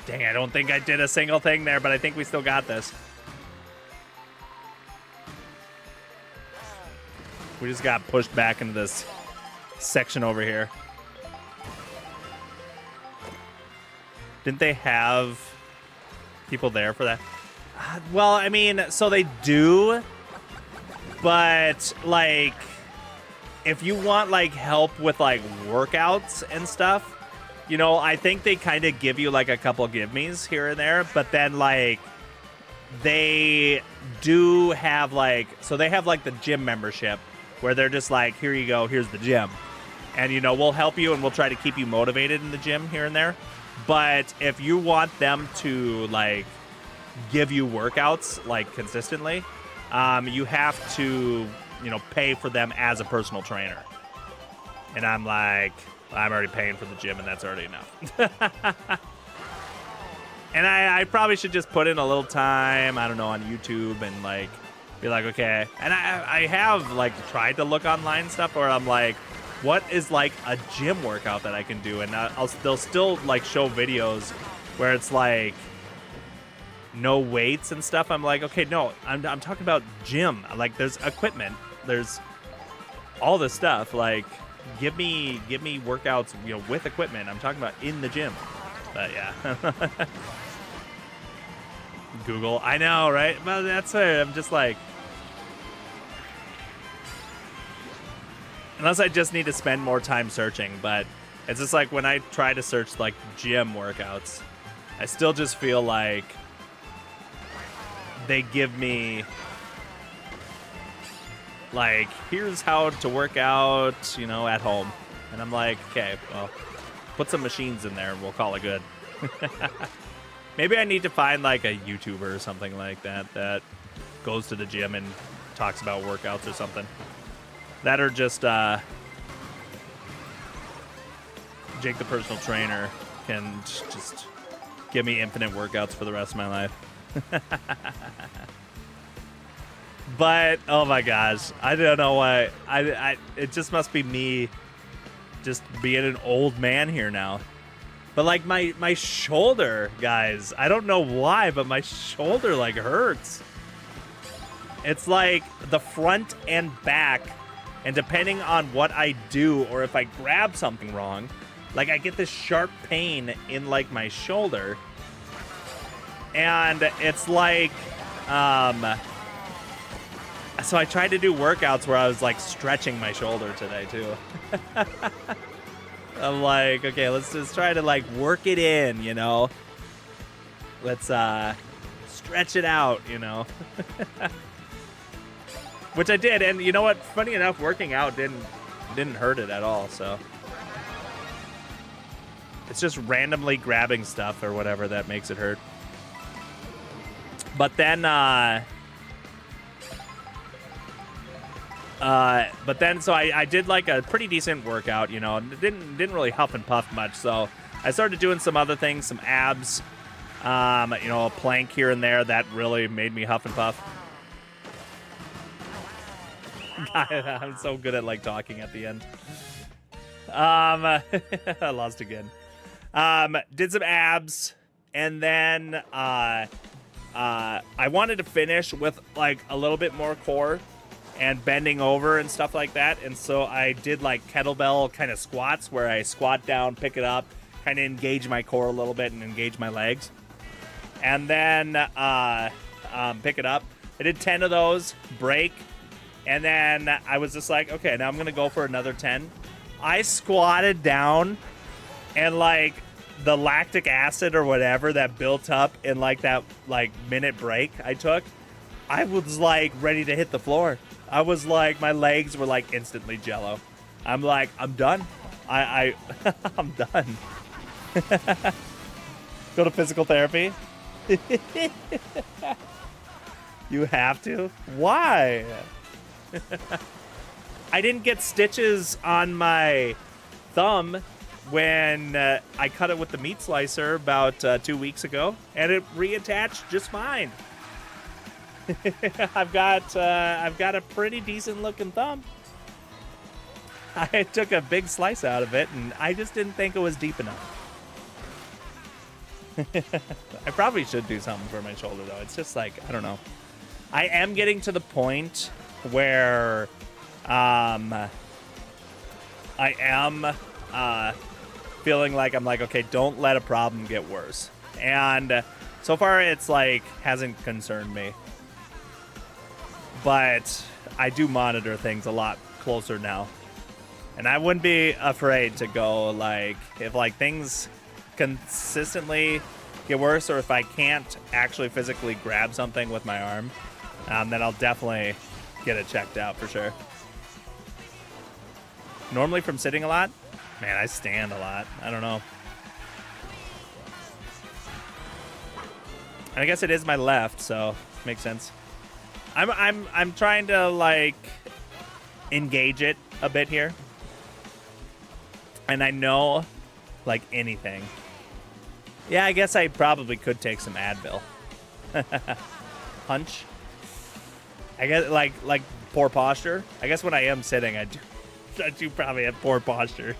Dang, I don't think I did a single thing there, but I think we still got this. We just got pushed back into this section over here. Didn't they have people there for that? Well, I mean, so they do, but like if you want like help with like workouts and stuff, you know, I think they kind of give you like a couple give-me's here and there, but then like they do have like, so they have like the gym membership where they're just like, here you go, here's the gym. And, you know, we'll help you and we'll try to keep you motivated in the gym here and there. But if you want them to like give you workouts like consistently, you have to, you know, pay for them as a personal trainer. And I'm like, I'm already paying for the gym and that's already enough. And I probably should just put in a little time, I don't know, on YouTube and like be like, okay. And I have like tried to look online stuff where I'm like, what is like a gym workout that I can do? And they'll still like show videos where it's like no weights and stuff. I'm like, okay, no, I'm talking about gym. Like there's equipment, there's all this stuff. Like give me workouts, you know, with equipment. I'm talking about in the gym. But yeah. Google, I know, right? Well, that's it. I'm just like, unless I just need to spend more time searching, but it's just like when I try to search like gym workouts, I still just feel like they give me like, here's how to work out, you know, at home. And I'm like, okay, well, put some machines in there and we'll call it good. Maybe I need to find like a YouTuber or something like that that goes to the gym and talks about workouts or something. That or just Jake the personal trainer can just give me infinite workouts for the rest of my life. But oh my gosh, I don't know why. It just must be me just being an old man here now. But like my shoulder, guys, I don't know why, but my shoulder like hurts. It's like the front and back, and depending on what I do or if I grab something wrong, like I get this sharp pain in like my shoulder. And it's like, so I tried to do workouts where I was like stretching my shoulder today too. I'm like, okay, let's just try to like work it in, you know. Let's stretch it out, you know. Which I did, and you know what? Funny enough, working out didn't hurt it at all, so. It's just randomly grabbing stuff or whatever that makes it hurt. But then so I did like a pretty decent workout, you know, and didn't really huff and puff much. So I started doing some other things, some abs, you know, a plank here and there that really made me huff and puff. I'm so good at like talking at the end. I lost again. Did some abs, and then I wanted to finish with like a little bit more core and bending over and stuff like that. And so I did like kettlebell kind of squats where I squat down, pick it up, kind of engage my core a little bit and engage my legs. And then pick it up. I did 10 of those, break. And then I was just like, okay, now I'm going to go for another 10. I squatted down, and like the lactic acid or whatever that built up in like that like minute break I took, I was like ready to hit the floor. I was like, my legs were like instantly jello. I'm like, I'm done. I'm done. Go to physical therapy. You have to? Why? I didn't get stitches on my thumb when I cut it with the meat slicer about 2 weeks ago, and it reattached just fine. I've got a pretty decent looking thumb. I took a big slice out of it, and I just didn't think it was deep enough. I probably should do something for my shoulder, though. It's just like, I don't know. I am getting to the point where I am feeling like I'm like, okay, don't let a problem get worse. And so far, it's like hasn't concerned me. But I do monitor things a lot closer now. And I wouldn't be afraid to go, like, if, like, things consistently get worse, or if I can't actually physically grab something with my arm, then I'll definitely get it checked out for sure. Normally from sitting a lot, man, I stand a lot. I don't know. And I guess it is my left, so makes sense. I'm trying to, like, engage it a bit here. And I know, like, anything. Yeah, I guess I probably could take some Advil. Punch. I guess, like poor posture. I guess when I am sitting, I do probably have poor posture.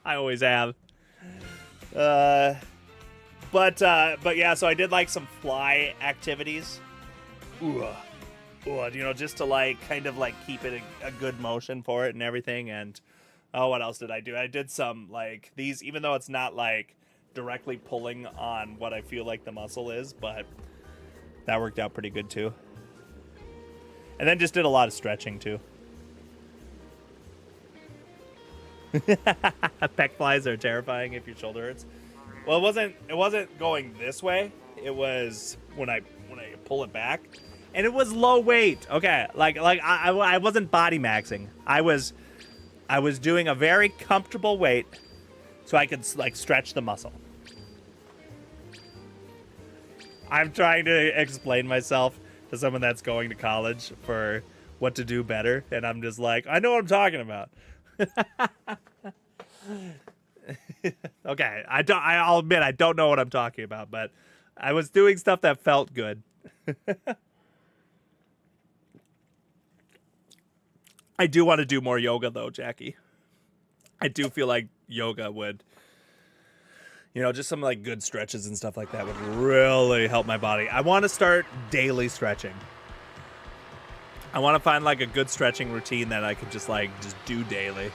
I always have. But yeah, so I did, like, some fly activities. Ooh, you know, just to, like, kind of, like, keep it a good motion for it and everything. And oh, what else did I do? I did some, like, these, even though it's not, like, directly pulling on what I feel like the muscle is, but that worked out pretty good too. And then just did a lot of stretching too. Pec flies are terrifying if your shoulder hurts. Well, it wasn't going this way. It was when I pull it back, and it was low weight. Okay, like I wasn't body maxing. I was doing a very comfortable weight, so I could, like, stretch the muscle. I'm trying to explain myself to someone that's going to college for what to do better, and I'm just like, I know what I'm talking about. Okay, I'll admit I don't know what I'm talking about, but I was doing stuff that felt good. I do want to do more yoga though, Jackie. I do feel like yoga would, you know, just some, like, good stretches and stuff like that would really help my body. I want to start daily stretching. I want to find, like, a good stretching routine that I could just do daily.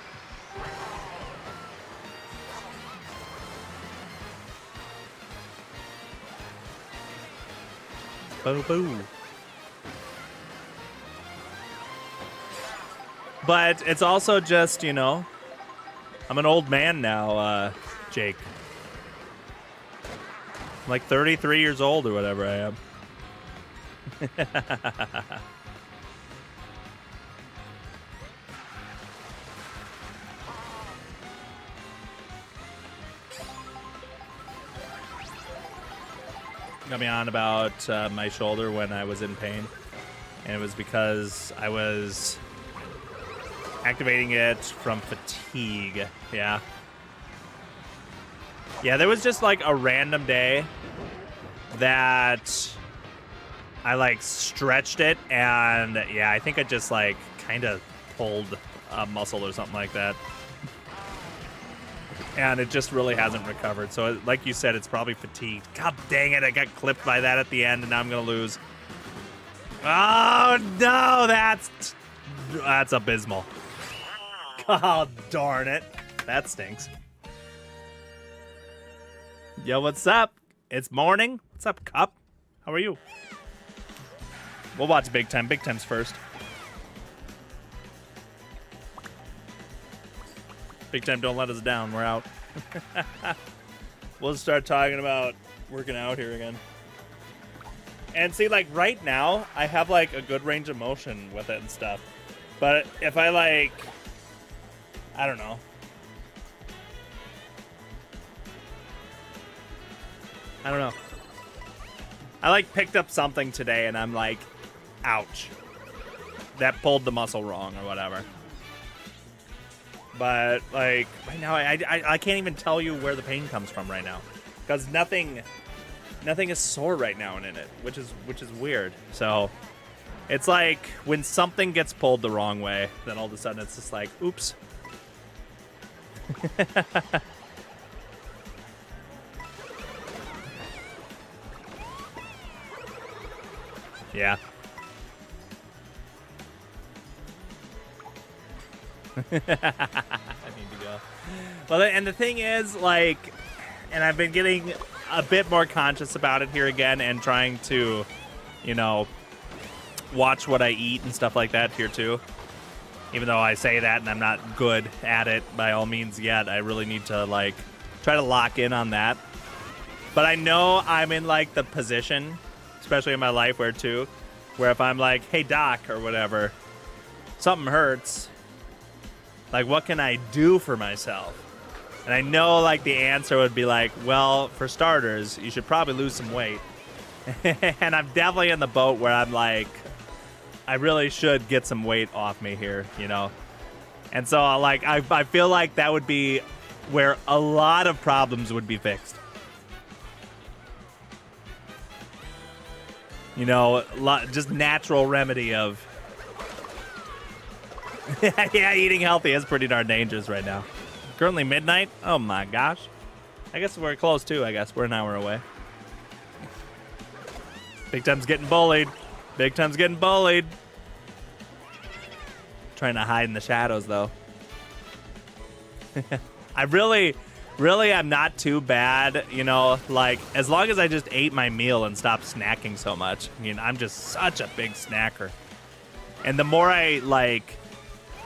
Boo boo. But it's also just, you know, I'm an old man now, Jake. I'm like 33 years old or whatever I am. Got me on about my shoulder when I was in pain. And it was because I was activating it from fatigue. Yeah. Yeah, there was just, like, a random day that I, like, stretched it, and yeah, I think I just, like, kind of pulled a muscle or something like that. And it just really hasn't recovered. So, like you said, it's probably fatigued. God dang it, I got clipped by that at the end, and now I'm going to lose. Oh, no, that's abysmal. Oh, darn it. That stinks. Yo, what's up? It's morning. What's up, Cup? How are you? We'll watch Big Time. Big Time's first. Big Time, don't let us down. We're out. We'll start talking about working out here again. And see, like, right now, I have, like, a good range of motion with it and stuff. But if I, like, I don't know. I don't know. I, like, picked up something today, and I'm like, ouch. That pulled the muscle wrong or whatever. But, like, right now, I can't even tell you where the pain comes from right now. Because nothing is sore right now in it, which is weird. So, it's like, when something gets pulled the wrong way, then all of a sudden it's just like, oops. Yeah. I need to go. Well, and the thing is, like, and I've been getting a bit more conscious about it here again and trying to, you know, watch what I eat and stuff like that here too. Even though I say that and I'm not good at it by all means yet, I really need to like try to lock in on that. But I know I'm in like the position, especially in my life where if I'm like, hey doc or whatever, something hurts, like what can I do for myself? And I know like the answer would be like, well, for starters, you should probably lose some weight. And I'm definitely in the boat where I'm like, I really should get some weight off me here, you know? And so like, I feel like that would be where a lot of problems would be fixed. You know, just natural remedy of... yeah, eating healthy is pretty darn dangerous right now. Currently midnight? Oh my gosh. I guess we're close too, I guess. We're an hour away. Big Time's getting bullied. Big Time's getting bullied. Trying to hide in the shadows, though. I really am not too bad, you know, like, as long as I just ate my meal and stopped snacking so much. I mean, I'm just such a big snacker. And the more I, like,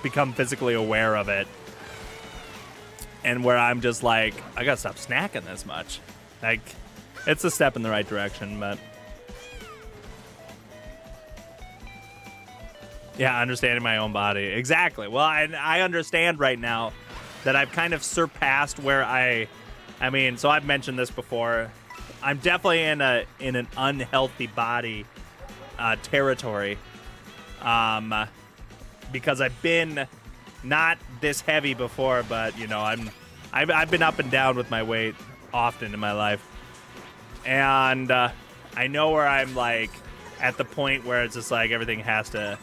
become physically aware of it, and where I'm just like, I gotta stop snacking this much. Like, it's a step in the right direction, but... yeah, understanding my own body. Exactly. Well, I understand right now that I've kind of surpassed where I mean, so I've mentioned this before. I'm definitely in an unhealthy body territory. Because I've been not this heavy before, but you know, I've been up and down with my weight often in my life. And I know where I'm like at the point where it's just like everything has to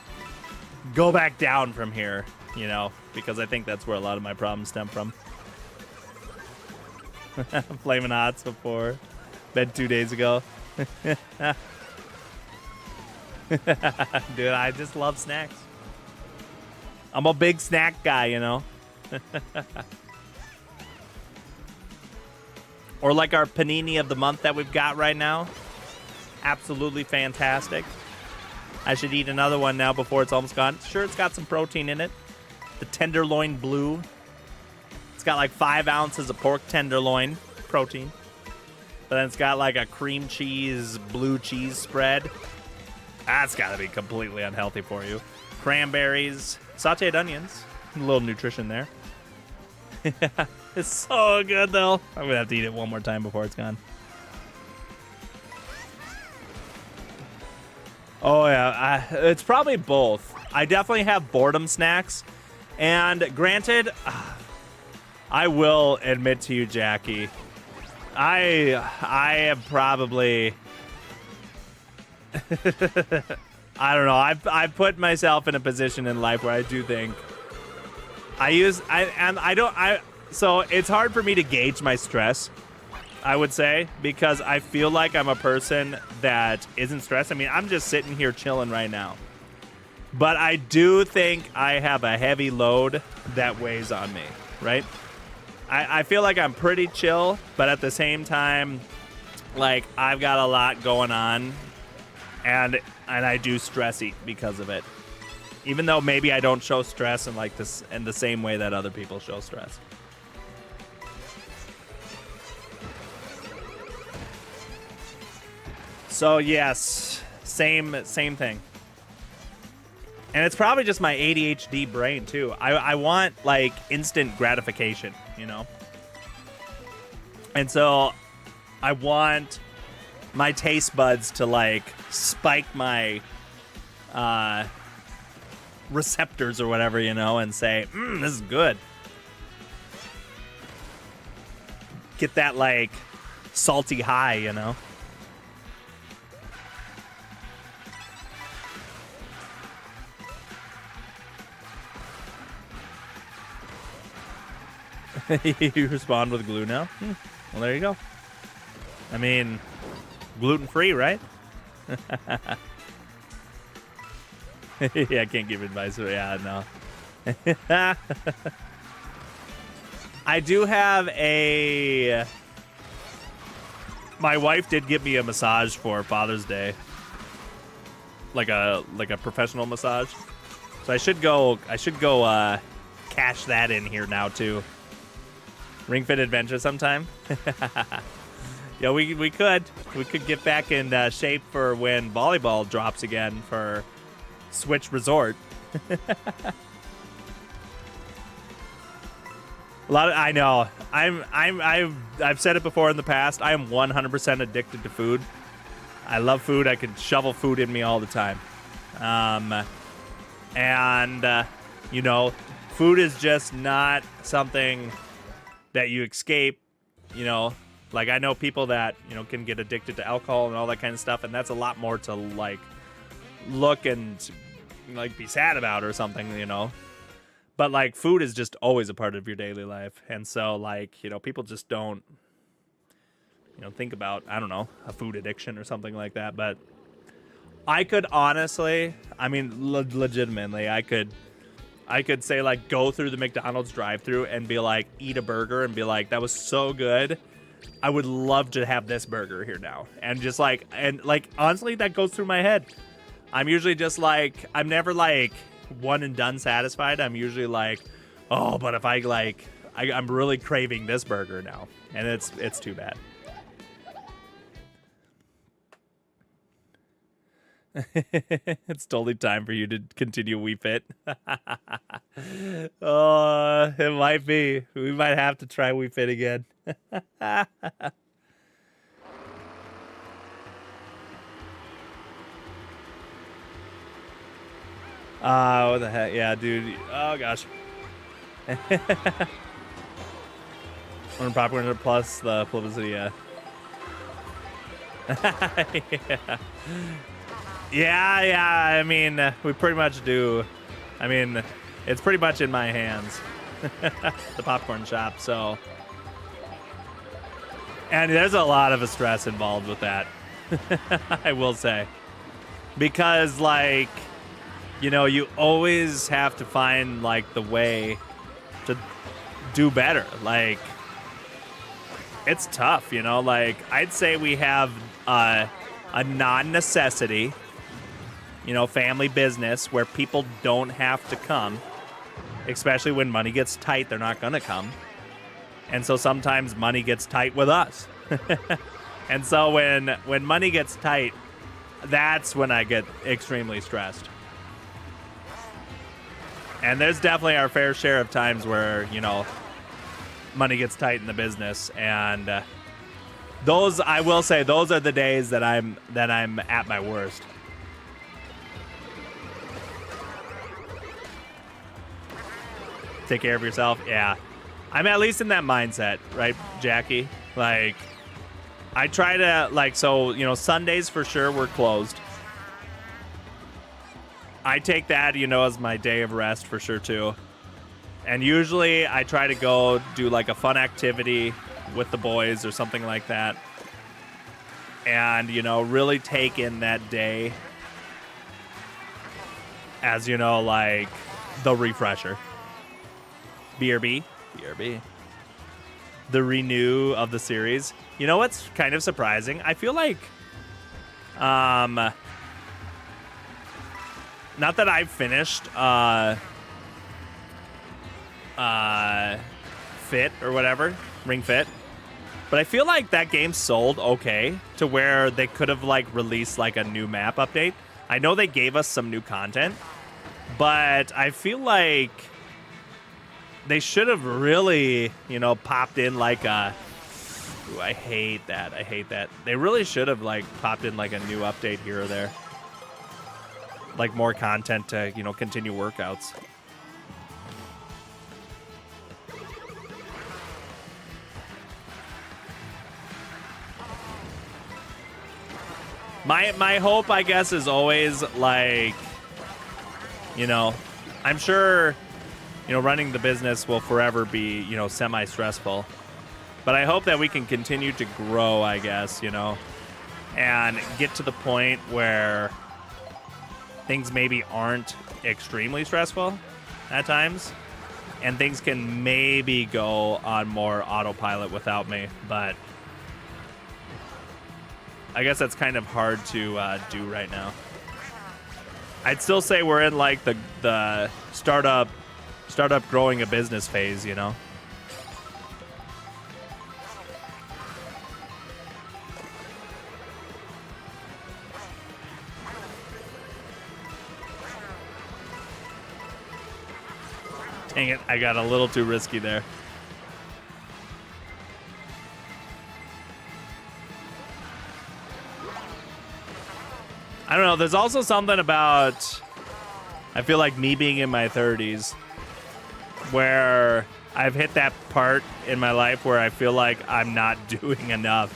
go back down from here, you know, because I think that's where a lot of my problems stem from. Flaming Hots before bed 2 days ago. Dude, I just love snacks. I'm a big snack guy, you know. Or like our panini of the month that we've got right now. Absolutely fantastic. I should eat another one now before it's almost gone. Sure, it's got some protein in it. The tenderloin blue. It's got like 5 ounces of pork tenderloin protein. But then it's got like a cream cheese, blue cheese spread. That's got to be completely unhealthy for you. Cranberries, sauteed onions. A little nutrition there. It's so good, though. I'm going to have to eat it one more time before it's gone. Oh, yeah. It's probably both. I definitely have boredom snacks. And granted, I will admit to you, Jackie, I am probably... I don't know. I've put myself in a position in life where I do think so it's hard for me to gauge my stress, I would say, because I feel like I'm a person that isn't stressed. I mean, I'm just sitting here chilling right now. But I do think I have a heavy load that weighs on me, right? I feel like I'm pretty chill, but at the same time, like, I've got a lot going on, and I do stress eat because of it. Even though maybe I don't show stress in like this in the same way that other people show stress. So yes, same thing. And it's probably just my ADHD brain too. I want like instant gratification, you know? And so I want my taste buds to like spike my receptors or whatever, you know, and say, this is good. Get that like salty high, you know? You respond with glue now? Well, there you go. I mean, gluten-free, right? Yeah, I can't give advice. Yeah, no. I do have a... My wife did give me a massage for Father's Day. Like a professional massage. So I should go cash that in here now too. Ring Fit Adventure sometime. Yeah, we could get back in shape for when volleyball drops again for Switch Resort. I know. I've said it before in the past. I am 100% addicted to food. I love food. I could shovel food in me all the time. You know, food is just not something that you escape, you know. Like, I know people that, you know, can get addicted to alcohol and all that kind of stuff, and that's a lot more to, like, look and, like, be sad about or something, you know. But, like, food is just always a part of your daily life. And so, like, you know, people just don't, you know, think about, I don't know, a food addiction or something like that. But I could honestly, I mean, legitimately, I could say, like, go through the McDonald's drive-thru and be like, eat a burger and be like, that was so good. I would love to have this burger here now. And just like, honestly, that goes through my head. I'm usually just like, I'm never like one and done satisfied. I'm usually like, oh, but if I like, I'm really craving this burger now. And it's too bad. It's totally time for you to continue Wii Fit. Oh, it might be. We might have to try Wii Fit again. What the heck? Yeah, dude. Oh, gosh. One popcorn plus the publicity, yeah. Yeah, I mean, we pretty much do. I mean, it's pretty much in my hands. The popcorn shop, so. And there's a lot of stress involved with that. I will say. Because, like, you know, you always have to find, like, the way to do better. Like, it's tough, you know? Like, I'd say we have a non-necessity, you know, family business where people don't have to come. Especially when money gets tight, they're not going to come. And so sometimes money gets tight with us. And so when money gets tight, that's when I get extremely stressed. And there's definitely our fair share of times where, you know, money gets tight in the business. And those, I will say, those are the days that I'm at my worst. Take care of yourself. Yeah. I'm at least in that mindset, right, Jackie? Like, I try to, like, so, you know, Sundays for sure we're closed. I take that, you know, as my day of rest for sure, too. And usually I try to go do, like, a fun activity with the boys or something like that. And, you know, really take in that day as, you know, like, the refresher. BRB. The renew of the series. You know what's kind of surprising? I feel like, not that I've finished, Fit or whatever, Ring Fit, but I feel like that game sold okay to where they could have, like, released, like, a new map update. I know they gave us some new content, but I feel like they should have really, you know, popped in like a... Ooh, I hate that. They really should have, like, popped in, like, a new update here or there. Like, more content to, you know, continue workouts. My hope, I guess, is always, like, you know, I'm sure... You know, running the business will forever be, you know, semi-stressful. But I hope that we can continue to grow, I guess, you know, and get to the point where things maybe aren't extremely stressful at times. And things can maybe go on more autopilot without me. But I guess that's kind of hard to do right now. I'd still say we're in like the startup growing a business phase, you know. Dang it, I got a little too risky there. I don't know, there's also something about, I feel like me being in my 30s, where I've hit that part in my life where I feel like I'm not doing enough.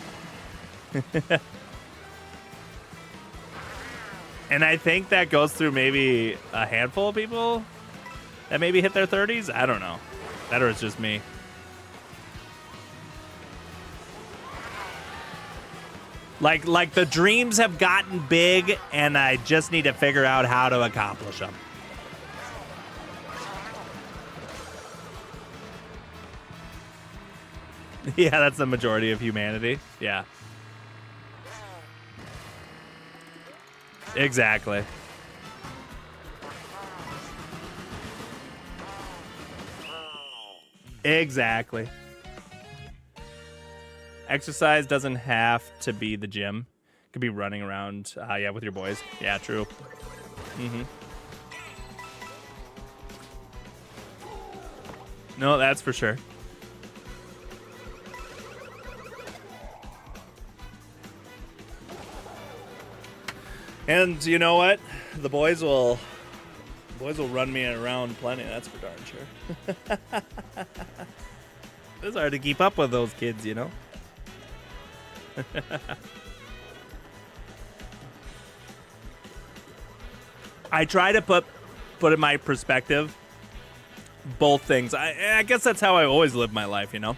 And I think that goes through maybe a handful of people that maybe hit their 30s. I don't know. That or it's just me. Like the dreams have gotten big and I just need to figure out how to accomplish them. Yeah, that's the majority of humanity. Yeah. Exactly. Exactly. Exercise doesn't have to be the gym. It could be running around, yeah, with your boys. Yeah, true. Mm-hmm. No, that's for sure. And you know what? The boys will run me around plenty. That's for darn sure. It's hard to keep up with those kids, you know. I try to put in my perspective both things. I guess that's how I always live my life, you know.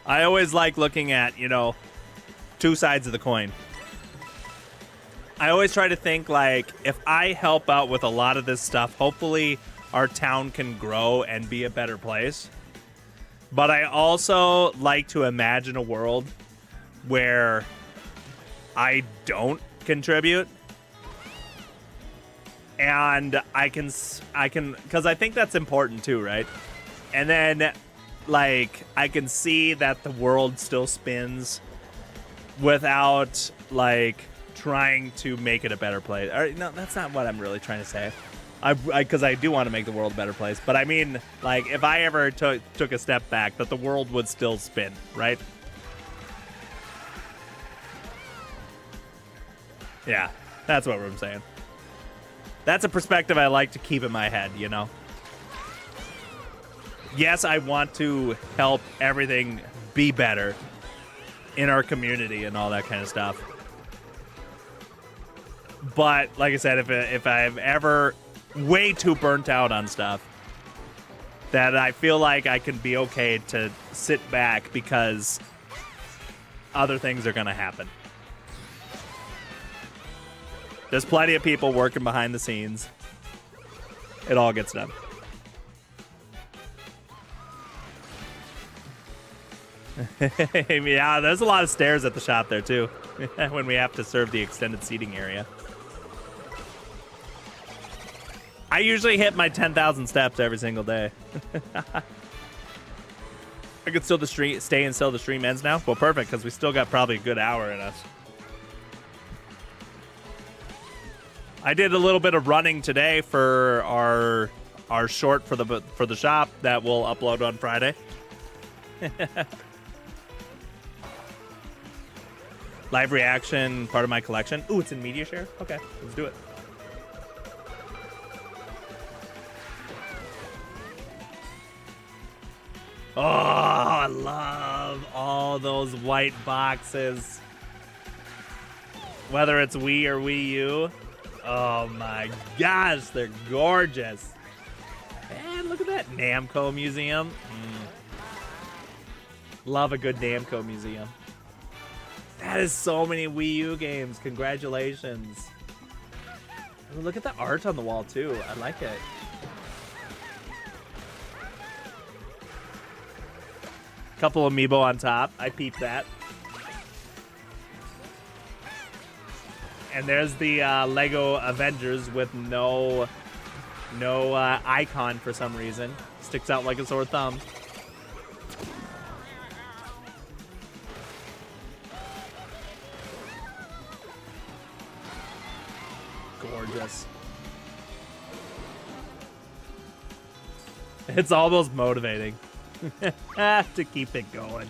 I always like looking at, you know, two sides of the coin. I always try to think, like, if I help out with a lot of this stuff, hopefully our town can grow and be a better place. But I also like to imagine a world where I don't contribute. And I can, because I think that's important too, right? And then, like, I can see that the world still spins without, like, trying to make it a better place. Or, no, that's not what I'm really trying to say. Because I do want to make the world a better place. But I mean, like, if I ever took a step back, that the world would still spin, right? Yeah, that's what I'm saying. That's a perspective I like to keep in my head, you know? Yes, I want to help everything be better in our community and all that kind of stuff. But, like I said, if I'm ever way too burnt out on stuff, that I feel like I can be okay to sit back because other things are going to happen. There's plenty of people working behind the scenes. It all gets done. Yeah, there's a lot of stairs at the shop there, too, when we have to serve the extended seating area. I usually hit my 10,000 steps every single day. I could still stay until the stream ends now? Well, perfect, because we still got probably a good hour in us. I did a little bit of running today for our short for the shop that we'll upload on Friday. Live reaction, part of my collection. Ooh, it's in media share? Okay, let's do it. Oh, I love all those white boxes. Whether it's Wii or Wii U. Oh my gosh, they're gorgeous. And look at that Namco museum. Love a good Namco museum. That is so many Wii U games. Congratulations. Ooh, look at the art on the wall too. I like it. Couple amiibo on top. I peeped that. And there's the Lego Avengers with no icon for some reason. Sticks out like a sore thumb. Gorgeous. It's almost motivating to keep it going.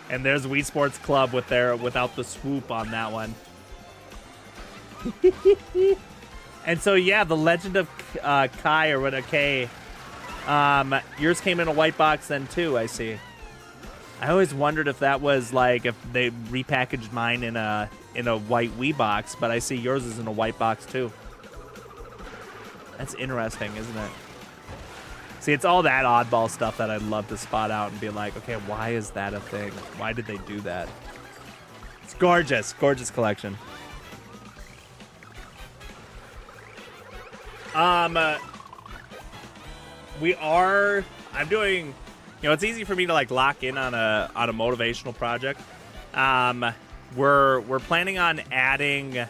And there's Wii Sports Club without the swoop on that one. And so yeah, the Legend of Kai or what? Okay, yours came in a white box then too. I see. I always wondered if that was like if they repackaged mine in a white Wii box, but I see yours is in a white box too. That's interesting, isn't it? See, it's all that oddball stuff that I'd love to spot out and be like, okay, why is that a thing? Why did they do that? It's gorgeous, gorgeous collection. I'm doing, you know, it's easy for me to like lock in on a motivational project. We're planning on adding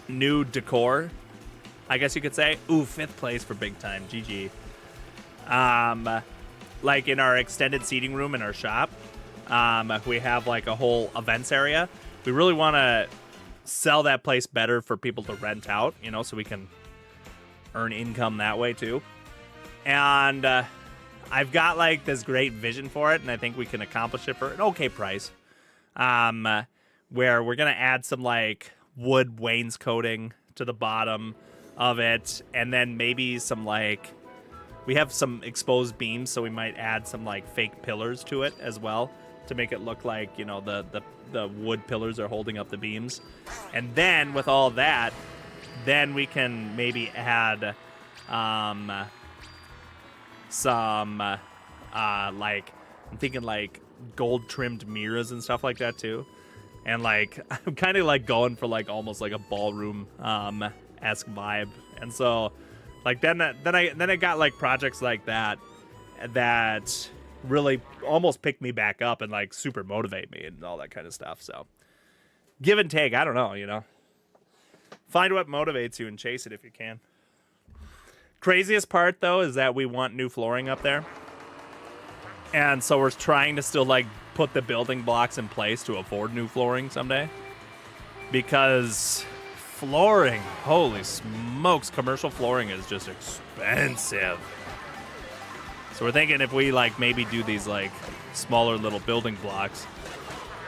new decor, I guess you could say. Ooh, 5th place for big time. GG. Like in our extended seating room in our shop, we have like a whole events area. We really want to sell that place better for people to rent out, you know, so we can earn income that way too. And I've got like this great vision for it, and I think we can accomplish it for an okay price. Where we're gonna add some like wood wainscoting to the bottom of it, and then maybe some like, we have some exposed beams, so we might add some like fake pillars to it as well to make it look like, you know, the wood pillars are holding up the beams. And then with all that, then we can maybe add some like, I'm thinking like gold trimmed mirrors and stuff like that too. And like, I'm kind of like going for like almost like a ballroom esque vibe. And so like then I got like projects like that really almost pick me back up and like super motivate me and all that kind of stuff. So give and take, I don't know, you know, find what motivates you and chase it if you can. Craziest part though is that we want new flooring up there, and so we're trying to still like put the building blocks in place to afford new flooring someday, because flooring, holy smokes, commercial flooring is just expensive. So we're thinking if we like maybe do these like smaller little building blocks,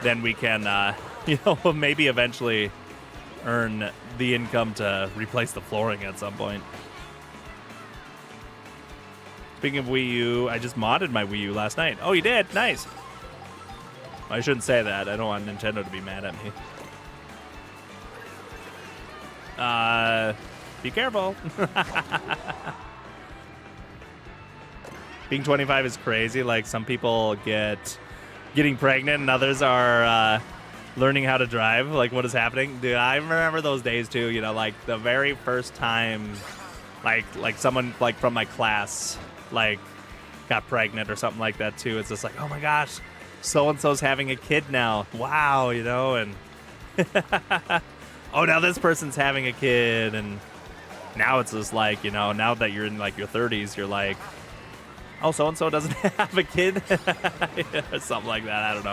then we can, you know, maybe eventually earn the income to replace the flooring at some point. Speaking of Wii U, I just modded my Wii U last night. Oh, you did? Nice. I shouldn't say that. I don't want Nintendo to be mad at me. Be careful. Being 25 is crazy. Like, some people getting pregnant and others are learning how to drive. Like, what is happening? Dude, I remember those days too, you know, like the very first time like someone like from my class like got pregnant or something like that too. It's just like, oh my gosh, so-and-so's having a kid now. Wow, you know, and oh, now this person's having a kid, and now it's just like, you know, now that you're in like your 30s, you're like, oh, so-and-so doesn't have a kid? Or something like that, I don't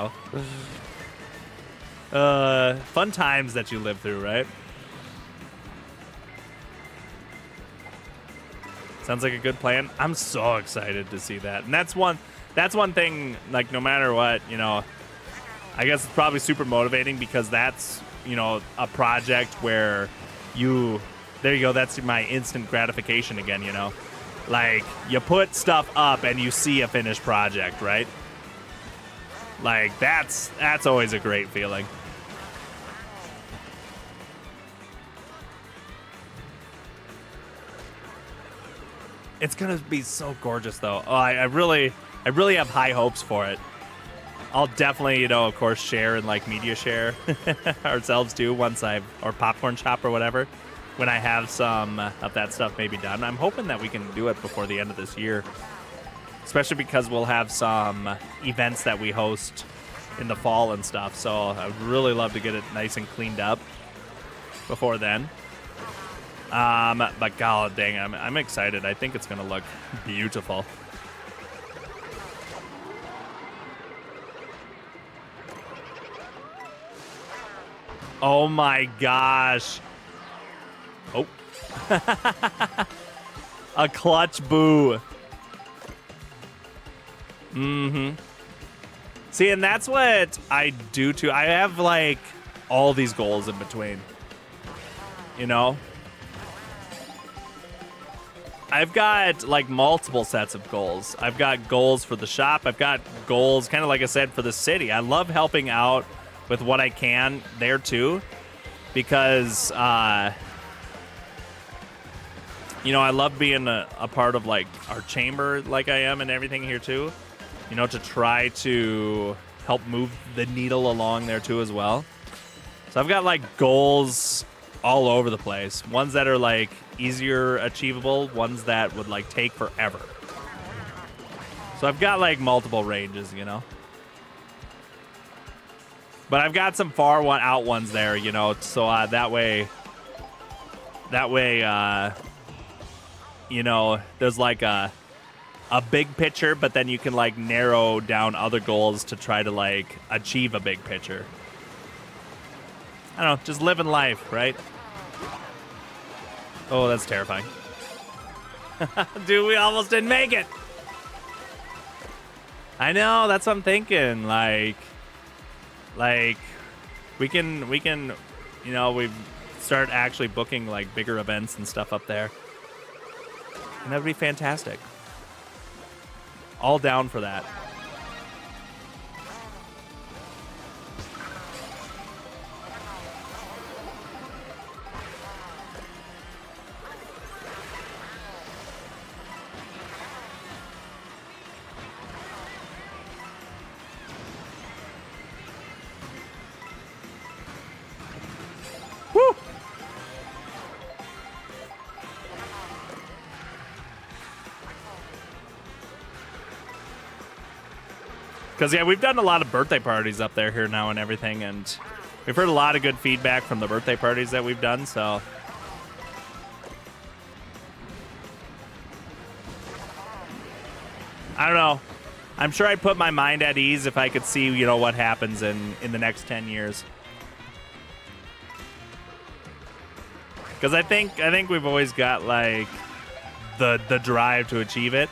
know. Fun times that you live through, right? Sounds like a good plan. I'm so excited to see that. And that's one thing, like, no matter what, you know, I guess it's probably super motivating because that's, you know, a project where there you go, that's my instant gratification again, you know. Like, you put stuff up and you see a finished project, right? Like, that's always a great feeling. It's gonna be so gorgeous, though. Oh, I really have high hopes for it. I'll definitely, you know, of course, share and like media share ourselves too or popcorn shop or whatever, when I have some of that stuff maybe done. I'm hoping that we can do it before the end of this year, especially because we'll have some events that we host in the fall and stuff. So I would really love to get it nice and cleaned up before then. But god dang, I'm excited. I think it's gonna look beautiful. Oh my gosh. Oh. A clutch boo. Mm-hmm. See, and that's what I do too. I have like all these goals in between. You know? I've got like multiple sets of goals. I've got goals for the shop. I've got goals, kind of like I said, for the city. I love helping out with what I can there too, because you know, I love being a part of like our chamber, like I am, and everything here too. You know, to try to help move the needle along there too as well. So I've got like goals all over the place. Ones that are like easier achievable, ones that would like take forever. So I've got like multiple ranges, you know. But I've got some far out ones there, you know, so that way, you know, there's like a big picture, but then you can like narrow down other goals to try to like achieve a big picture. I don't know, just living life, right? Oh, that's terrifying. Dude, we almost didn't make it. I know, that's what I'm thinking. Like we can, you know, we start actually booking like bigger events and stuff up there. And that would be fantastic. All down for that. Woo! Because, yeah, we've done a lot of birthday parties up there here now and everything, and we've heard a lot of good feedback from the birthday parties that we've done, so. I don't know. I'm sure I'd put my mind at ease if I could see, you know, what happens in the next 10 years. Because I think we've always got, like, the drive to achieve it.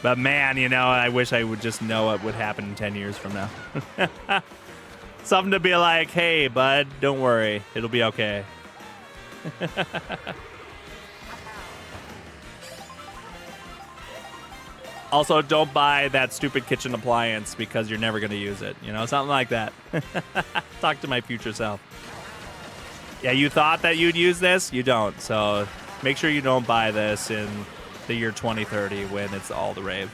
But, man, you know, I wish I would just know what would happen in 10 years from now. Something to be like, hey, bud, don't worry. It'll be okay. Also, don't buy that stupid kitchen appliance because you're never going to use it. You know, something like that. Talk to my future self. Yeah, you thought that you'd use this? You don't. So make sure you don't buy this in the year 2030 when it's all the rave.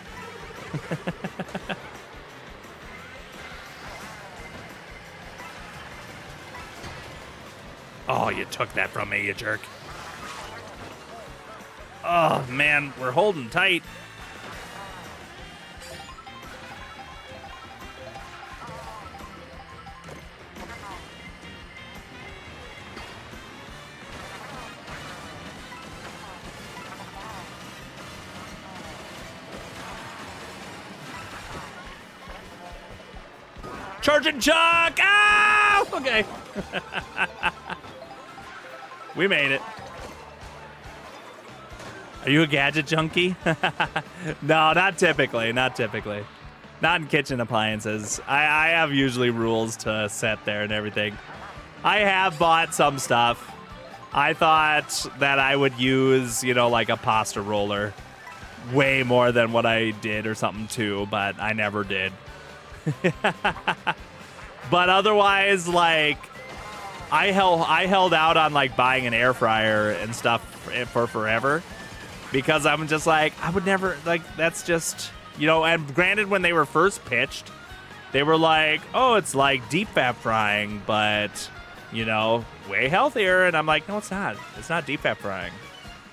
Oh, you took that from me, you jerk. Oh, man, we're holding tight. Charging Chuck! Ah! Okay. We made it. Are you a gadget junkie? No, not typically. Not typically. Not in kitchen appliances. I have usually rules to set there and everything. I have bought some stuff. I thought that I would use, you know, like a pasta roller way more than what I did or something too, but I never did. But otherwise, like, I held out on like buying an air fryer and stuff for forever because I'm just like, I would never, like, that's just, you know. And granted, when they were first pitched, they were like, oh, it's like deep fat frying, but, you know, way healthier. And I'm like, no, it's not. It's not deep fat frying.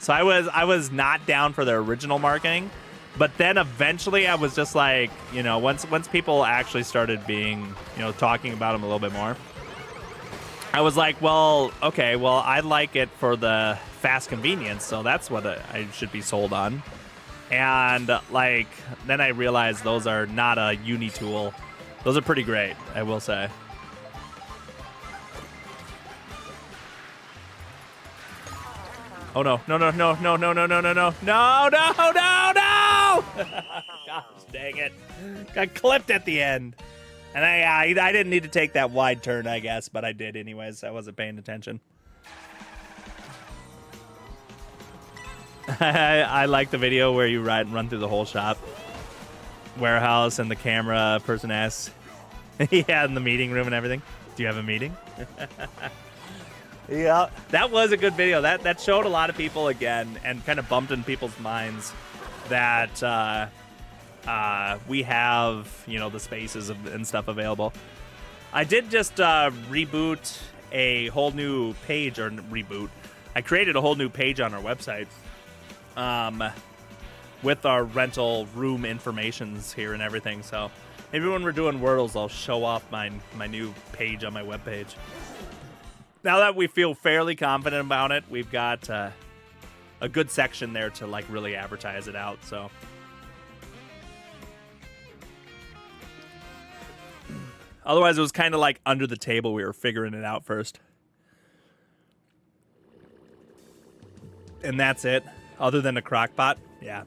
So I was not down for their original marketing. But then eventually I was just like, you know, once people actually started being, you know, talking about them a little bit more, I was like, well, okay, well, I like it for the fast convenience, so that's what I should be sold on. And like, then I realized those are not a uni tool. Those are pretty great, I will say. Oh no, no, no, no, no, no, no, no, no, no, no, no, no, no! Gosh dang it. Got clipped at the end. And I didn't need to take that wide turn, I guess, but I did anyways. I wasn't paying attention. I like the video where you run through the whole shop. Warehouse and the camera person asks. Yeah, in the meeting room and everything. Do you have a meeting? Yeah, that was a good video. That showed a lot of people again and kind of bumped in people's minds that we have, you know, the spaces and stuff available. I did just reboot a whole new page, or reboot. I created a whole new page on our website with our rental room informations here and everything. So maybe when we're doing Wordles, I'll show off my new page on my webpage. Now that we feel fairly confident about it, we've got a good section there to like really advertise it out. So otherwise, it was kind of like under the table. We were figuring it out first. And that's it. Other than a crock pot. Yeah.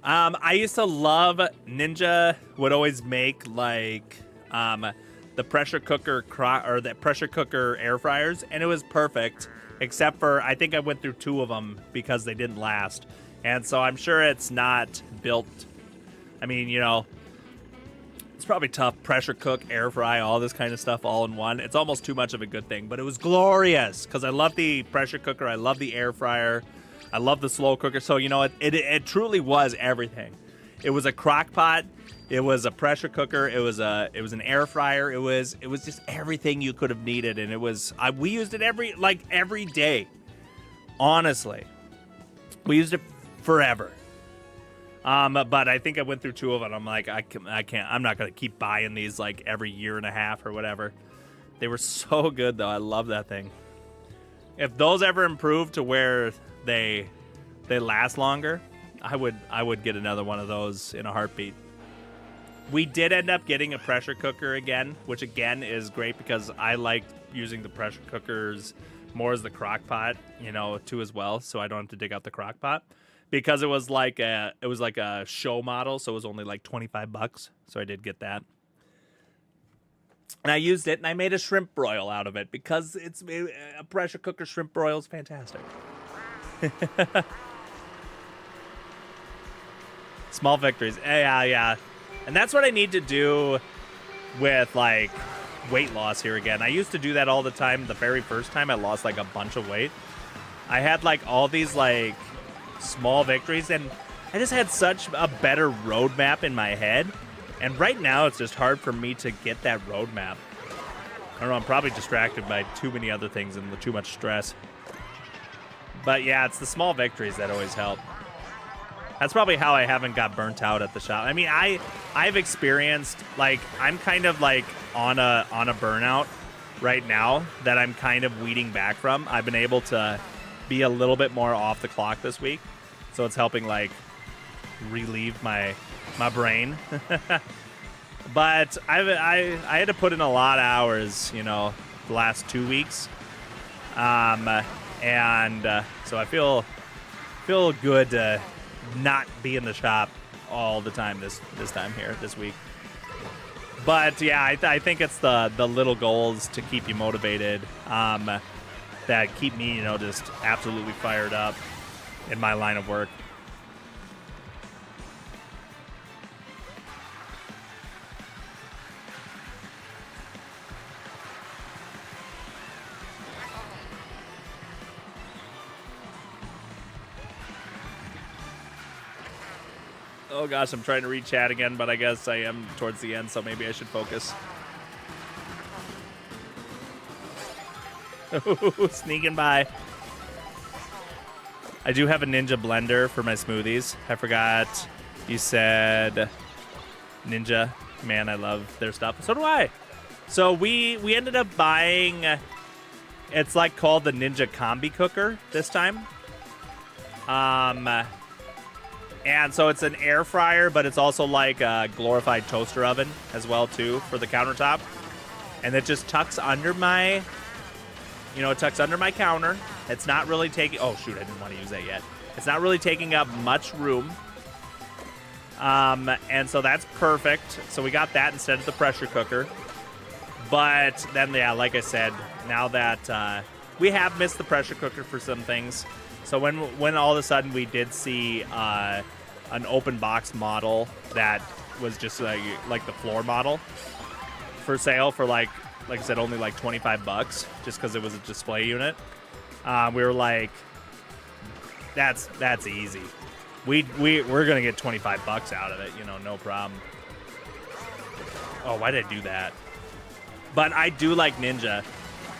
I used to love Ninja would always make like the pressure cooker the pressure cooker air fryers, and it was perfect, except for I think I went through 2 of them because they didn't last. And so I'm sure it's not built. I mean, you know, it's probably tough. Pressure cook, air fry, all this kind of stuff all in one. It's almost too much of a good thing, but it was glorious because I love the pressure cooker. I love the air fryer. I love the slow cooker. So, you know, it truly was everything. It was a crock pot. It was a pressure cooker. It was an air fryer. It was just everything you could have needed, and we used it every day. Honestly, we used it forever. But I think I went through 2 of them. I'm like, I can't. I'm not gonna keep buying these like every year and a half or whatever. They were so good though. I love that thing. If those ever improve to where they last longer, I would get another one of those in a heartbeat. We did end up getting a pressure cooker again, which again is great because I like using the pressure cookers more as the crock pot, you know, too as well, so I don't have to dig out the crock pot. Because it was like a show model, so it was only like $25, so I did get that. And I used it, and I made a shrimp broil out of it because it's a pressure cooker shrimp broil is fantastic. Small victories, yeah. And that's what I need to do with, like, weight loss here again. I used to do that all the time. The very first time I lost, like, a bunch of weight. I had, like, all these, like, small victories, and I just had such a better roadmap in my head. And right now, it's just hard for me to get that roadmap. I don't know, I'm probably distracted by too many other things and too much stress. But, yeah, it's the small victories that always help. That's probably how I haven't got burnt out at the shop. I mean, I've experienced, like, I'm kind of like on a burnout right now that I'm kind of weeding back from. I've been able to be a little bit more off the clock this week, so it's helping like relieve my brain. But I had to put in a lot of hours, you know, the last 2 weeks, and so I feel good to not be in the shop all the time this time here this week. But yeah, I think it's the little goals to keep you motivated that keep me, you know, just absolutely fired up in my line of work. Oh gosh, I'm trying to read chat again, but I guess I am towards the end, so maybe I should focus. Sneaking by. I do have a Ninja blender for my smoothies. I forgot you said Ninja. Man, I love their stuff. So do I. So we ended up buying, it's like called the Ninja Combi Cooker this time. And so it's an air fryer, but it's also like a glorified toaster oven as well too for the countertop. And it just tucks under my, it tucks under my counter. It's not really taking, oh shoot, I didn't want to use that yet. It's not really taking up much room. And so that's perfect. So we got that instead of the pressure cooker. But then, yeah, like I said, now that we have missed the pressure cooker for some things. So when all of a sudden we did see an open box model that was just like the floor model for sale for like I said, only like 25 bucks just because it was a display unit. We were like, that's easy. We're gonna get 25 bucks out of it, no problem. Oh, why did I do that? But I do like Ninja.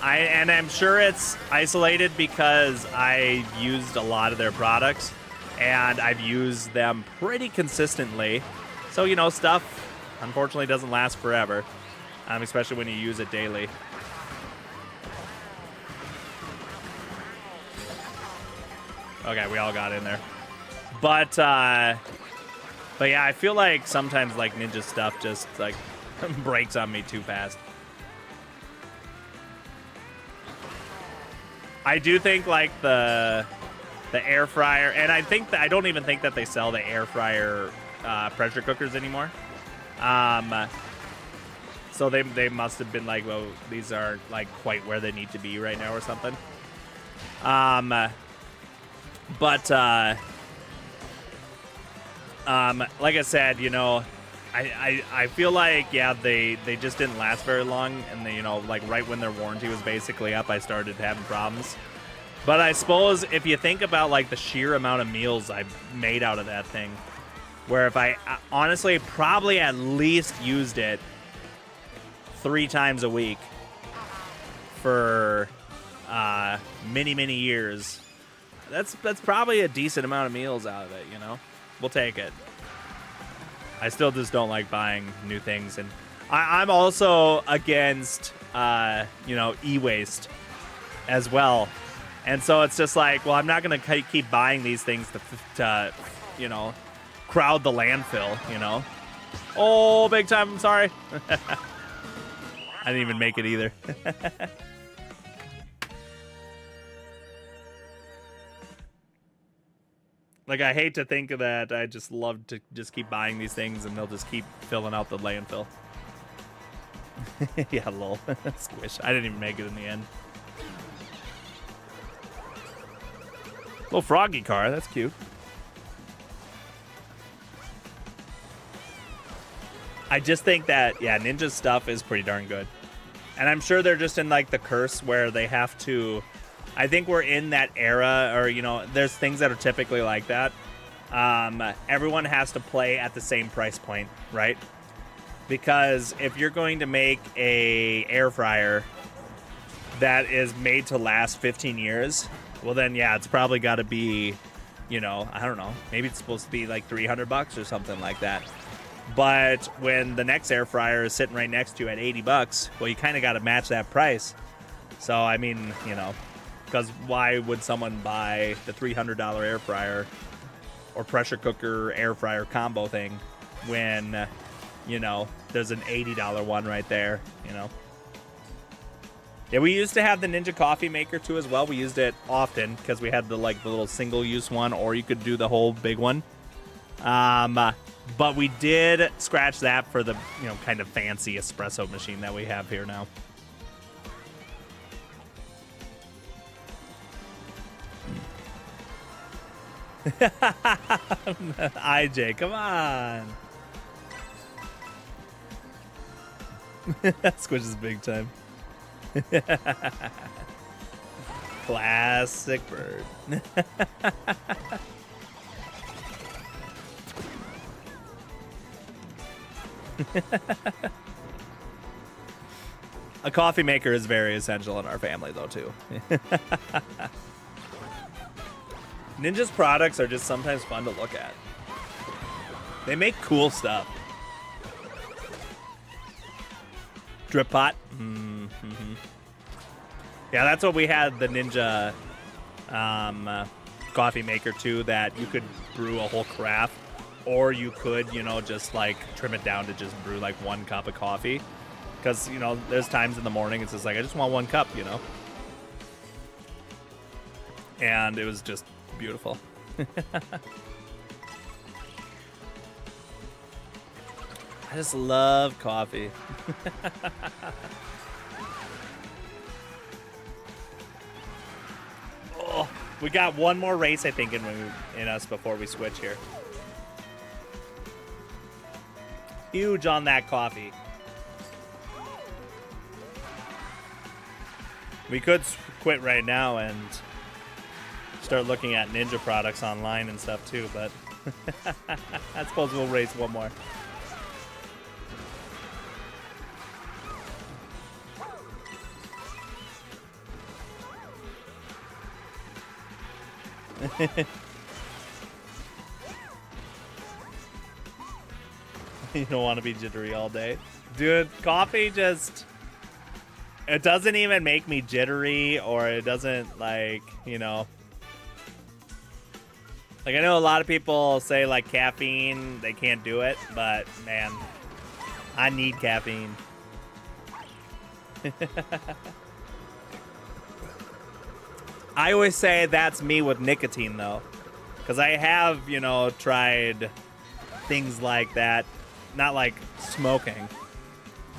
And I'm sure it's isolated because I used a lot of their products and I've used them pretty consistently. So, stuff unfortunately doesn't last forever, especially when you use it daily. Okay, we all got in there. But yeah, I feel like sometimes like Ninja stuff just like breaks on me too fast. I do think like the air fryer, and I don't even think that they sell the air fryer pressure cookers anymore. So they must have been like, well, these are like quite where they need to be right now or something. But like I said, I feel like, yeah, they just didn't last very long, and they, like right when their warranty was basically up, I started having problems. But I suppose if you think about like the sheer amount of meals I've made out of that thing, where if I honestly probably at least used it 3 times a week for many years, that's probably a decent amount of meals out of it, We'll take it. I still just don't like buying new things, and I'm also against, e-waste as well. And so it's just like, well, I'm not going to keep buying these things to crowd the landfill, Oh, big time, I'm sorry. I didn't even make it either. Like, I hate to think of that. I just love to just keep buying these things, and they'll just keep filling out the landfill. Yeah, lol. Squish. I didn't even make it in the end. Little froggy car. That's cute. I just think that, yeah, Ninja's stuff is pretty darn good. And I'm sure they're just in, like, the curse where they have to... I think we're in that era, or, there's things that are typically like that. Everyone has to play at the same price point, right? Because if you're going to make a air fryer that is made to last 15 years, well then, yeah, it's probably got to be, I don't know, maybe it's supposed to be like 300 bucks or something like that. But when the next air fryer is sitting right next to you at 80 bucks, well, you kind of got to match that price. So, I mean, because why would someone buy the $300 air fryer or pressure cooker air fryer combo thing when, there's an $80 one right there, Yeah, we used to have the Ninja coffee maker too as well. We used it often because we had the little single-use one, or you could do the whole big one. But we did scratch that for the, kind of fancy espresso machine that we have here now. IJ, come on. Squish is big time. Classic bird. A coffee maker is very essential in our family, though, too. Ninja's products are just sometimes fun to look at. They make cool stuff. Drip pot. Mm-hmm. Yeah, that's what we had, the Ninja coffee maker too, that you could brew a whole carafe, or you could, you know, just like trim it down to just brew like 1 cup of coffee. Because, you know, there's times in the morning it's just like, I just want 1 cup, you know. And it was just beautiful. I just love coffee. Oh, we got one more race, I think, in us before we switch here. Huge on that coffee. We could quit right now and start looking at Ninja products online and stuff too, but I suppose we'll race one more. You don't want to be jittery all day. Dude, coffee just... It doesn't even make me jittery, or it doesn't, like, you know... Like, I know a lot of people say, like, caffeine, they can't do it, but, man, I need caffeine. I always say that's me with nicotine, though. Because I have, you know, tried things like that. Not like smoking.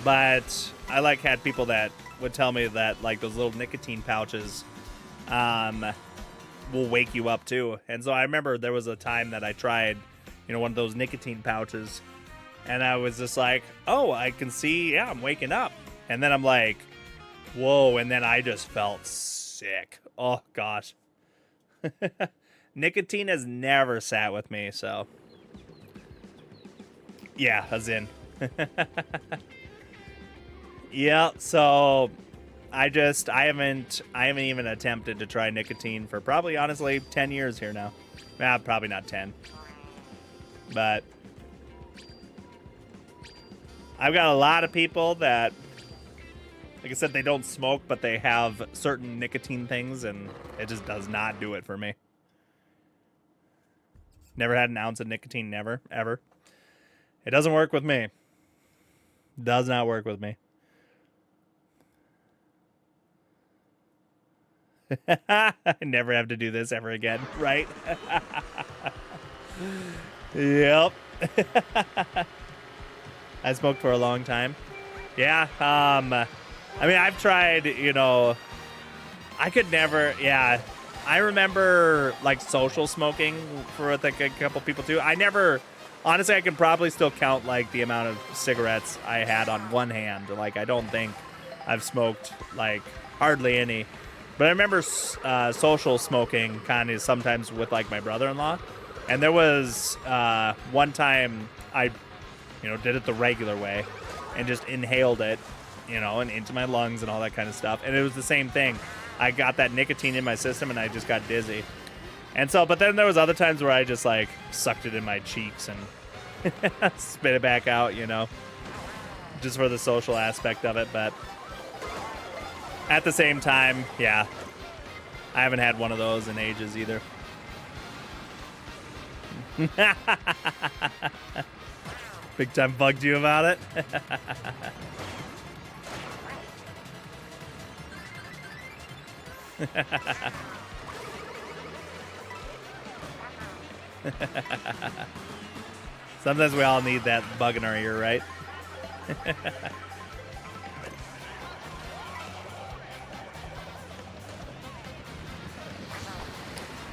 But I, like, had people that would tell me that, like, those little nicotine pouches will wake you up, too. And so I remember there was a time that I tried, you know, one of those nicotine pouches. And I was just like, oh, I can see, yeah, I'm waking up. And then I'm like, whoa. And then I just felt sick. Oh, gosh. Nicotine has never sat with me, so. Yeah, as in. Yeah, so I haven't even attempted to try nicotine for probably, honestly, 10 years here now. Probably not 10. But I've got a lot of people that, like I said, they don't smoke, but they have certain nicotine things, and it just does not do it for me. Never had an ounce of nicotine, never, ever. It doesn't work with me. Does not work with me. I never have to do this ever again, right? Yep. I smoked for a long time. Yeah, I mean, I've tried, you know, I could never, yeah. I remember, like, social smoking for, like, a couple people, too. I never, honestly, I can probably still count, like, the amount of cigarettes I had on one hand. Like, I don't think I've smoked, like, hardly any. But I remember social smoking kind of sometimes with, like, my brother-in-law. And there was one time I, you know, did it the regular way and just inhaled it, you know, and into my lungs and all that kind of stuff. And it was the same thing. I got that nicotine in my system and I just got dizzy. And so, but then there was other times where I just, like, sucked it in my cheeks and spit it back out, you know, just for the social aspect of it. But at the same time, yeah, I haven't had one of those in ages either. Big time bugged you about it? Sometimes we all need that bug in our ear, right?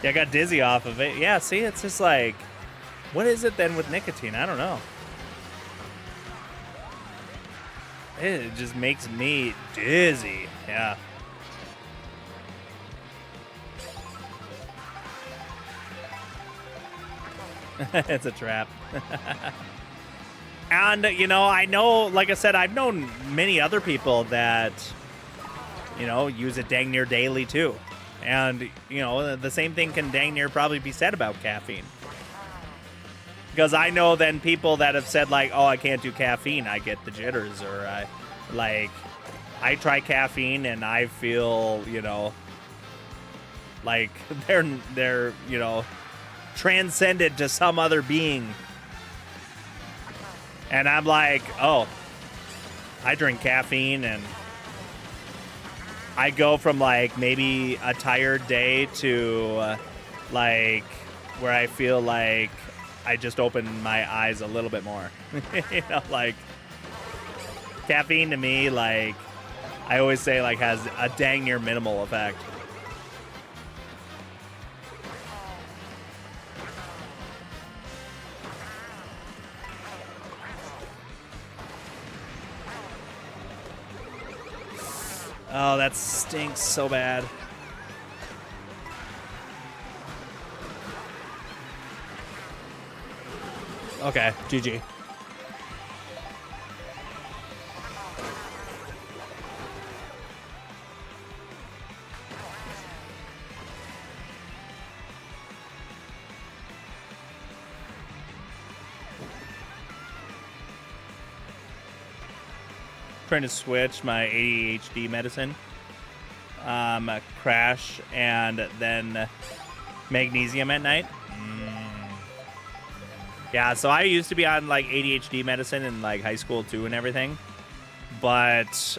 Yeah, I got dizzy off of it. Yeah, see, it's just like, what is it then with nicotine? I don't know. It just makes me dizzy. Yeah. It's a trap. And, you know, I know, like I said, I've known many other people that, you know, use it dang near daily too. And, you know, the same thing can dang near probably be said about caffeine. Because I know then people that have said, like, oh, I can't do caffeine, I get the jitters, or I try caffeine and I feel, you know, like they're, you know, transcended to some other being. And I'm like, oh, I drink caffeine and I go from like maybe a tired day to like where I feel like I just open my eyes a little bit more. You know, like caffeine to me, like I always say, like has a dang near minimal effect. Oh, that stinks so bad. Okay, GG. Trying to switch my ADHD medicine, crash, and then magnesium at night. Yeah, so I used to be on like ADHD medicine in like high school too and everything, but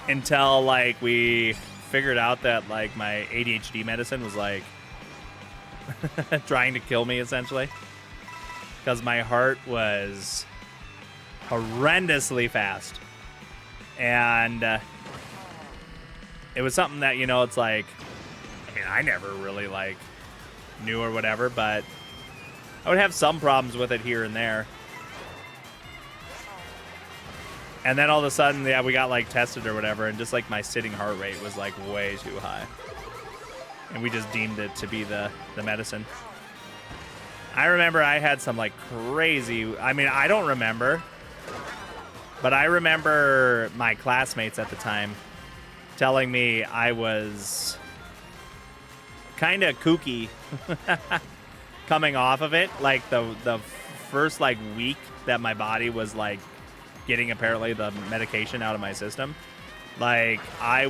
until like we figured out that like my ADHD medicine was like trying to kill me essentially, because my heart was horrendously fast, and it was something that, you know, it's like, I mean, I never really like knew or whatever, but I would have some problems with it here and there. And then all of a sudden, yeah, we got like tested or whatever, and just like my sitting heart rate was like way too high, and we just deemed it to be the medicine. I remember I had some like crazy, I mean, I don't remember, but I remember my classmates at the time telling me I was kind of kooky coming off of it. Like the first like week that my body was like getting apparently the medication out of my system, like I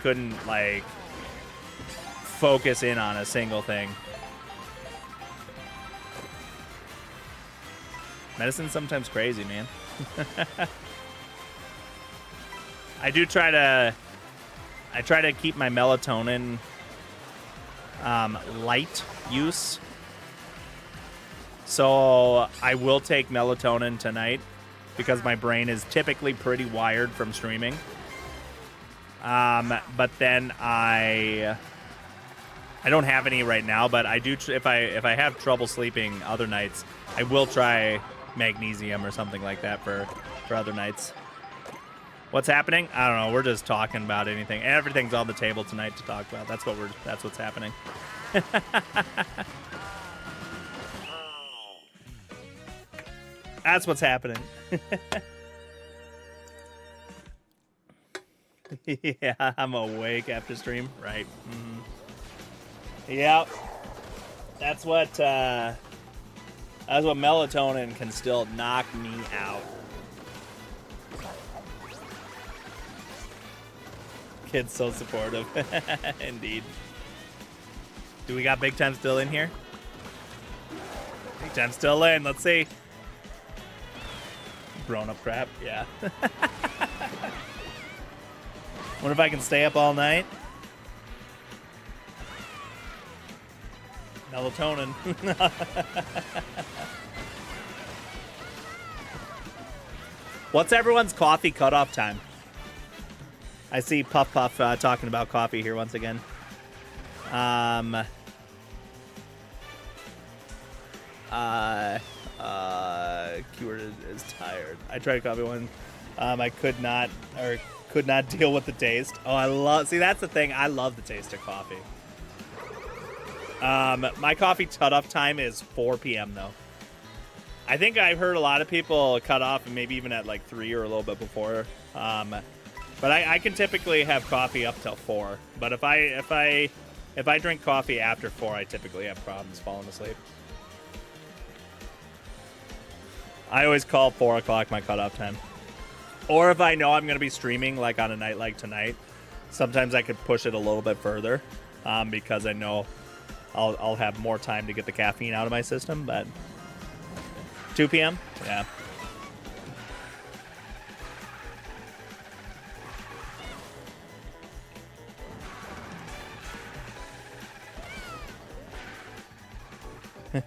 couldn't like focus in on a single thing. Medicine's sometimes crazy, man. I try to keep my melatonin light use. So I will take melatonin tonight because my brain is typically pretty wired from streaming. But then I don't have any right now, but I do if I have trouble sleeping other nights, I will try magnesium or something like that for other nights. What's happening? I don't know. We're just talking about anything. Everything's on the table tonight to talk about. That's what's happening. That's what's happening. Yeah, I'm awake after stream. Right. Mm-hmm. Yep. That's what melatonin can still knock me out. Kid's so supportive. Indeed. Do we got Big Time still in here? Big Time still in. Let's see. Grown up crap. Yeah. Wonder if I can stay up all night. Melatonin. What's everyone's coffee cutoff time? I see Puff Puff talking about coffee here once again. Keyword is tired. I tried coffee one. I could not deal with the taste. Oh, see, that's the thing. I love the taste of coffee. My coffee cutoff time is 4 p.m. though. I think I've heard a lot of people cut off, and maybe even at like 3 or a little bit before. But I can typically have coffee up till 4. But if I drink coffee after 4, I typically have problems falling asleep. I always call 4 o'clock my cutoff time. Or if I know I'm going to be streaming, like on a night like tonight, sometimes I could push it a little bit further because I know I'll have more time to get the caffeine out of my system. But 2 p.m.? Yeah.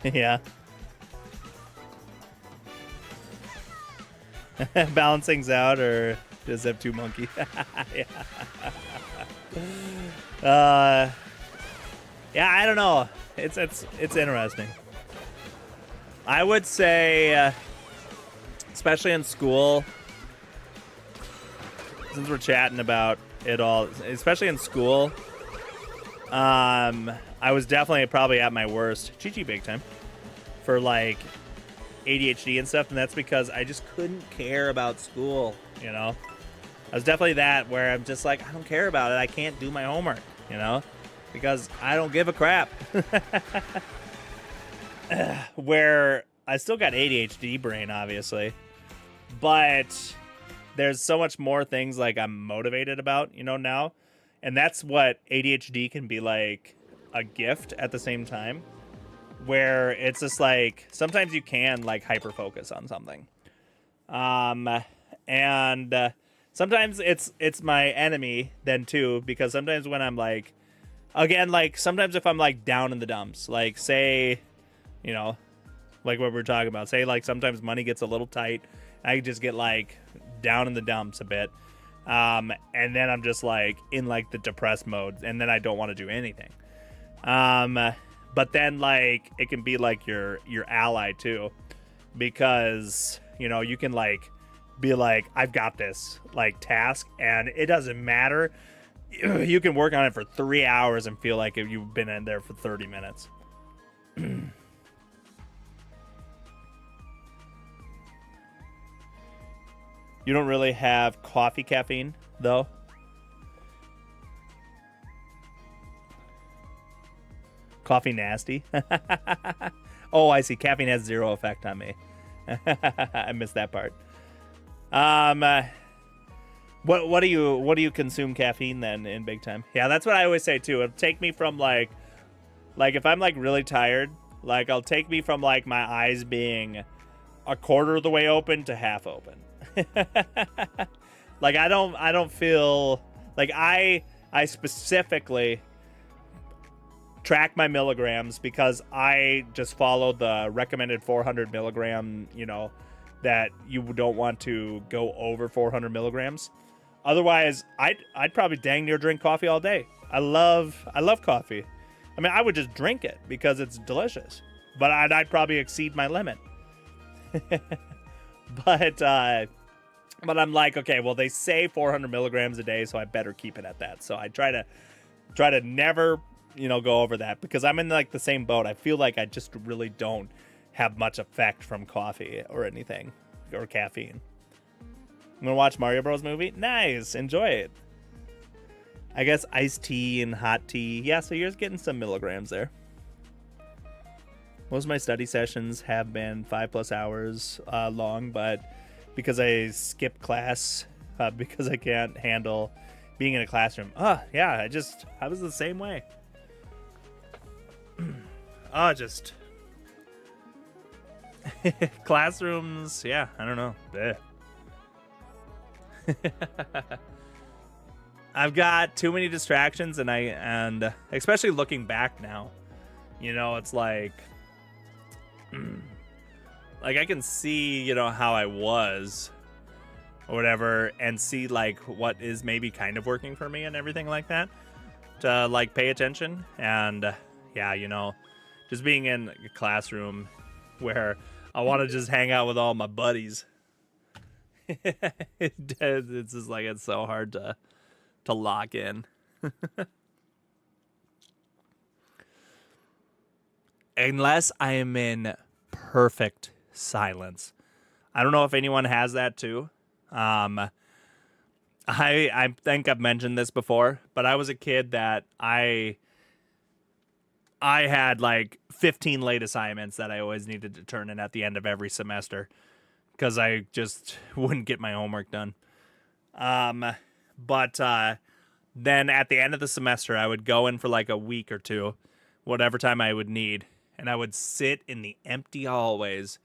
Yeah. Balance things out, or does have 2 monkey? Yeah. Yeah, I don't know. It's interesting. I would say, especially in school, since we're chatting about it all, especially in school, I was definitely probably at my worst, GG big time, for like ADHD and stuff, and that's because I just couldn't care about school, you know? I was definitely that, where I'm just like, I don't care about it, I can't do my homework, you know? Because I don't give a crap. Where I still got ADHD brain, obviously, but there's so much more things like I'm motivated about, you know, now. And that's what ADHD can be like, a gift at the same time, where it's just like sometimes you can like hyper focus on something, and sometimes it's my enemy then too, because sometimes when I'm like, again, like sometimes if I'm like down in the dumps, like say, you know, like what we're talking about, say like sometimes money gets a little tight, I just get like down in the dumps a bit, and then I'm just like in like the depressed mode, and then I don't want to do anything. But then like it can be like your ally too, because you know you can like be like, I've got this like task, and it doesn't matter, you can work on it for 3 hours and feel like you've been in there for 30 minutes. You don't really have coffee caffeine though? Coffee nasty? Oh, I see. Caffeine has 0 effect on me. I missed that part. What do you consume caffeine then in big time? Yeah, that's what I always say too. It'll take me from like if I'm like really tired, like I'll take me from like my eyes being a quarter of the way open to half open. Like I don't feel like I specifically track my milligrams because I just follow the recommended 400 milligram, you know, that you don't want to go over 400 milligrams. Otherwise, I'd probably dang near drink coffee all day. I love coffee. I mean, I would just drink it because it's delicious, but I'd probably exceed my limit. But I'm like, okay, well, they say 400 milligrams a day, so I better keep it at that. So I try to never, you know, go over that, because I'm in like the same boat. I feel like I just really don't have much effect from coffee or anything, or caffeine. I'm gonna watch Mario Bros. Movie. Nice, enjoy it. I guess iced tea and hot tea. Yeah, so you're getting some milligrams there. Most of my study sessions have been 5+ hours long, but because I skip class, because I can't handle being in a classroom. Yeah, I was the same way. Just classrooms. Yeah, I don't know. Blech. I've got too many distractions, and especially looking back now, you know, it's like I can see, you know, how I was or whatever, and see like what is maybe kind of working for me and everything like that, to like pay attention. And yeah, you know, just being in a classroom where I want to just hang out with all my buddies. It's just like, it's so hard to lock in. Unless I am in perfect silence. I don't know if anyone has that too. I I think I've mentioned this before, but I was a kid that I had like 15 late assignments that I always needed to turn in at the end of every semester because I just wouldn't get my homework done. But then at the end of the semester, I would go in for like a week or two, whatever time I would need, and I would sit in the empty hallways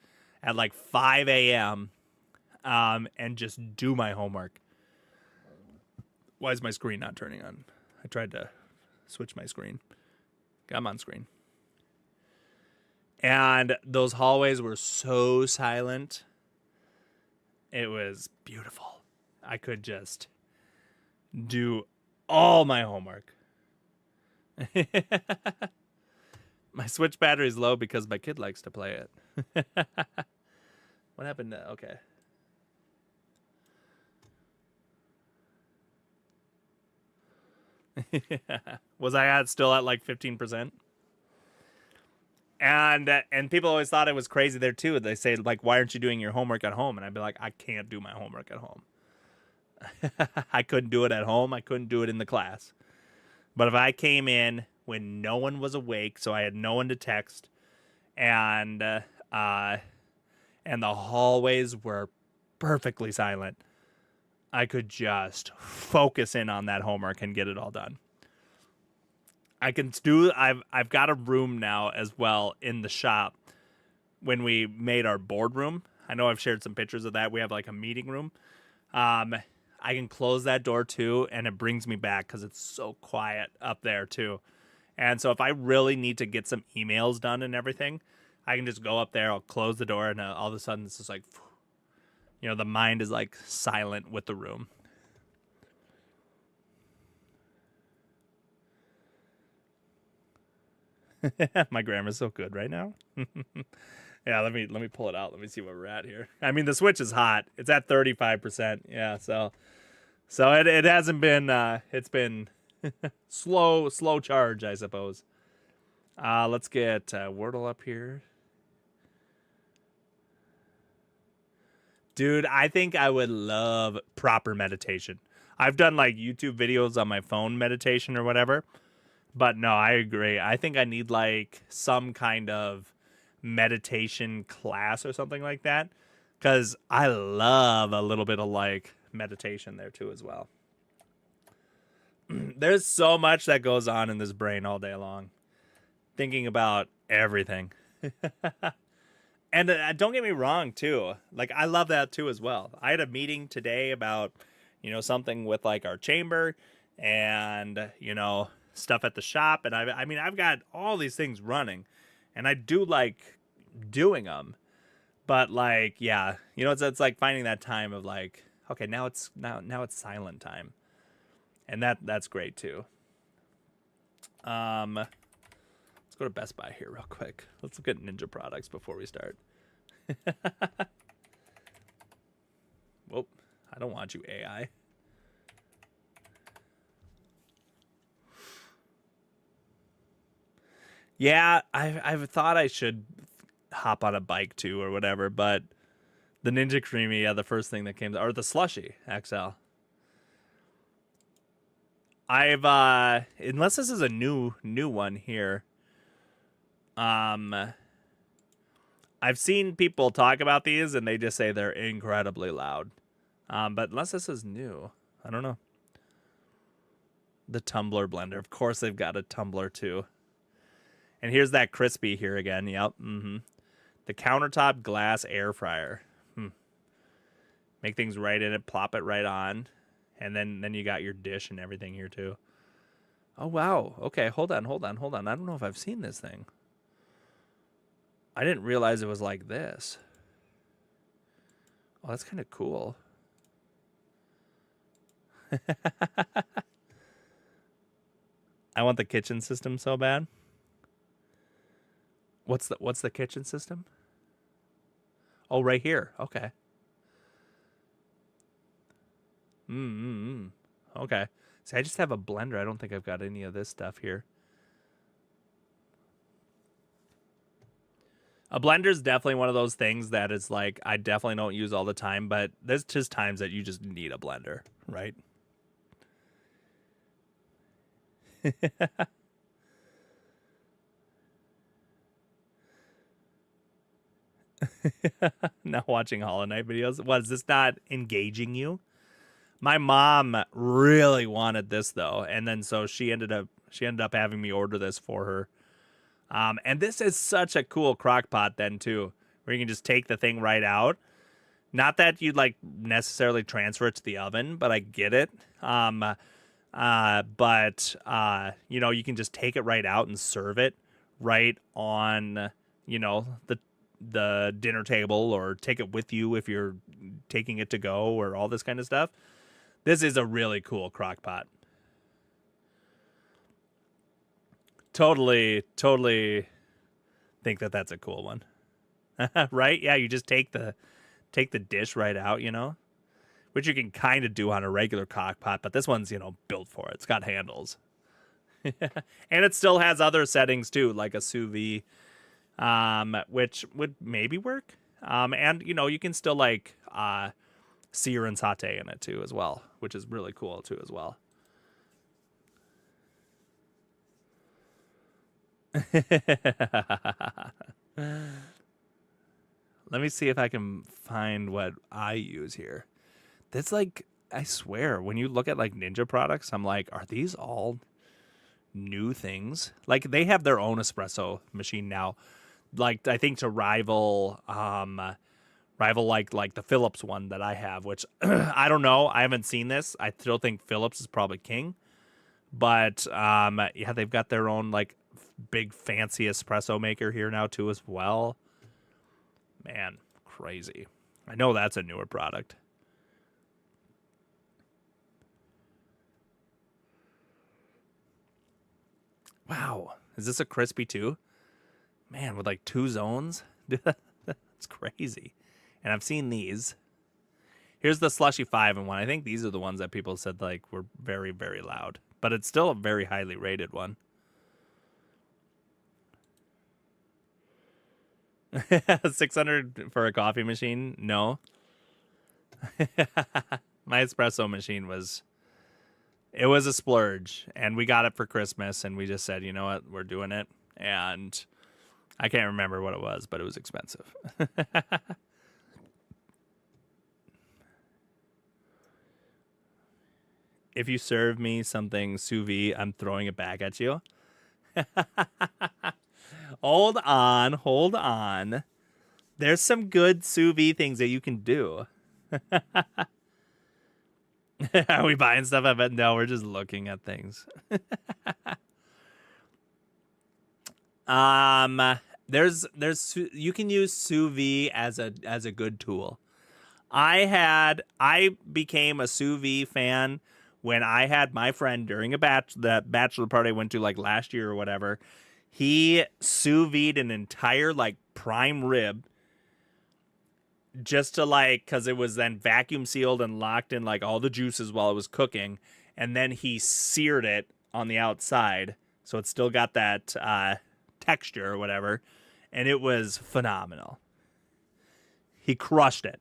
at like 5 a.m. And just do my homework. Why is my screen not turning on? I tried to switch my screen. I'm on screen. And those hallways were so silent. It was beautiful. I could just do all my homework. My Switch battery's low because my kid likes to play it. What happened to... Okay. Was I still at like 15%? And people always thought it was crazy there too. They say like, why aren't you doing your homework at home? And I'd be like, I can't do my homework at home. I couldn't do it at home. I couldn't do it in the class. But if I came in when no one was awake, so I had no one to text, and the hallways were perfectly silent, I could just focus in on that homework and get it all done. I've got a room now as well in the shop. When we made our boardroom, I know I've shared some pictures of that. We have like a meeting room. I can close that door too, and it brings me back because it's so quiet up there too. And so if I really need to get some emails done and everything, I can just go up there, I'll close the door, and all of a sudden it's just like, you know, the mind is like silent with the room. My grammar's so good right now. Yeah, let me pull it out. Let me see where we're at here. I mean, the Switch is hot. It's at 35%. Yeah, so it hasn't been it's been slow charge, I suppose. Let's get Wordle up here. Dude, I think I would love proper meditation. I've done like YouTube videos on my phone meditation or whatever. But no, I agree. I think I need like some kind of meditation class or something like that. Because I love a little bit of like meditation there too as well. There's so much that goes on in this brain all day long. Thinking about everything. And don't get me wrong too. Like I love that too as well. I had a meeting today about, you know, something with like our chamber and, you know, stuff at the shop. And I mean, I've got all these things running and I do like doing them. But like, yeah, you know, it's like finding that time of like, okay, now it's silent time. And that's great too. Let's go to Best Buy here real quick. Let's look at Ninja products before we start. Whoop, I don't want you, AI. Yeah, I've thought I should hop on a bike too or whatever, but the Ninja Creamy, yeah, the first thing that came, or the Slushy XL. Unless this is a new one here. I've seen people talk about these and they just say they're incredibly loud. But unless this is new, I don't know. The tumbler blender. Of course they've got a tumbler too. And here's that crispy here again. Yep. The countertop glass air fryer. Make things right in it, plop it right on. And then you got your dish and everything here too. Oh wow. Okay, hold on. I don't know if I've seen this thing. I didn't realize it was like this. Oh, that's kind of cool. I want the kitchen system so bad. What's the kitchen system? Oh, right here. Okay. Okay. See, I just have a blender. I don't think I've got any of this stuff here. A blender is definitely one of those things that is like, I definitely don't use all the time, but there's just times that you just need a blender, right? Not watching Hollow Knight videos. Was this not engaging you? My mom really wanted this though, and then so she ended up having me order this for her. And this is such a cool crock pot then too, where you can just take the thing right out. Not that you'd like necessarily transfer it to the oven, but I get it. But you know, you can just take it right out and serve it right on, you know, the dinner table, or take it with you if you're taking it to go, or all this kind of stuff. This is a really cool crock pot. Totally think that that's a cool one. Right? Yeah, you just take the dish right out, you know, which you can kind of do on a regular crock pot, but this one's, you know, built for it. It's got handles. And it still has other settings too, like a sous vide, which would maybe work. And you know, you can still like sear and saute in it too as well, which is really cool too as well. Let me see if I can find what I use here. That's like, I swear, when you look at like Ninja products, I'm like, are these all new things? Like, they have their own espresso machine now. Like, I think to rival like the Philips one that I have, which I don't know. I haven't seen this. I still think Philips is probably king. But yeah, they've got their own like big fancy espresso maker here now too as well. Man, crazy. I know that's a newer product. Wow. Is this a crispy too? Man, with like 2 zones? Dude, that's crazy. And I've seen these. Here's the Slushy 5-in-1. I think these are the ones that people said like were very, very loud. But it's still a very highly rated one. $600 for a coffee machine? No. My espresso machine was a splurge, and we got it for Christmas, and we just said, you know what, we're doing it. And I can't remember what it was, but it was expensive. If you serve me something sous vide, I'm throwing it back at you. Hold on. There's some good sous vide things that you can do. Are we buying stuff? I bet no, we're just looking at things. There's you can use sous vide as a good tool. I became a sous vide fan when I had my friend during that bachelor party I went to like last year or whatever. He sous vide an entire like prime rib just to like, because it was then vacuum sealed and locked in like all the juices while it was cooking. And then he seared it on the outside. So it still got that texture or whatever. And it was phenomenal. He crushed it.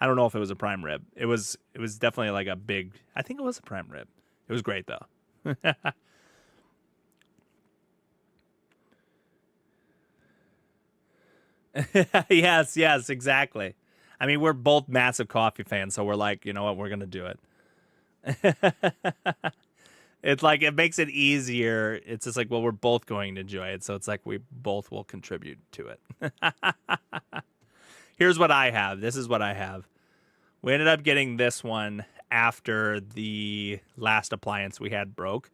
I don't know if it was a prime rib. It was definitely like a big, I think it was a prime rib. It was great though. Yes, exactly. I mean, we're both massive coffee fans, so we're like, you know what, we're going to do it. It's like, it makes it easier. It's just like, well, we're both going to enjoy it, so it's like we both will contribute to it. Here's what I have. This is what I have. We ended up getting this one after the last appliance we had broke.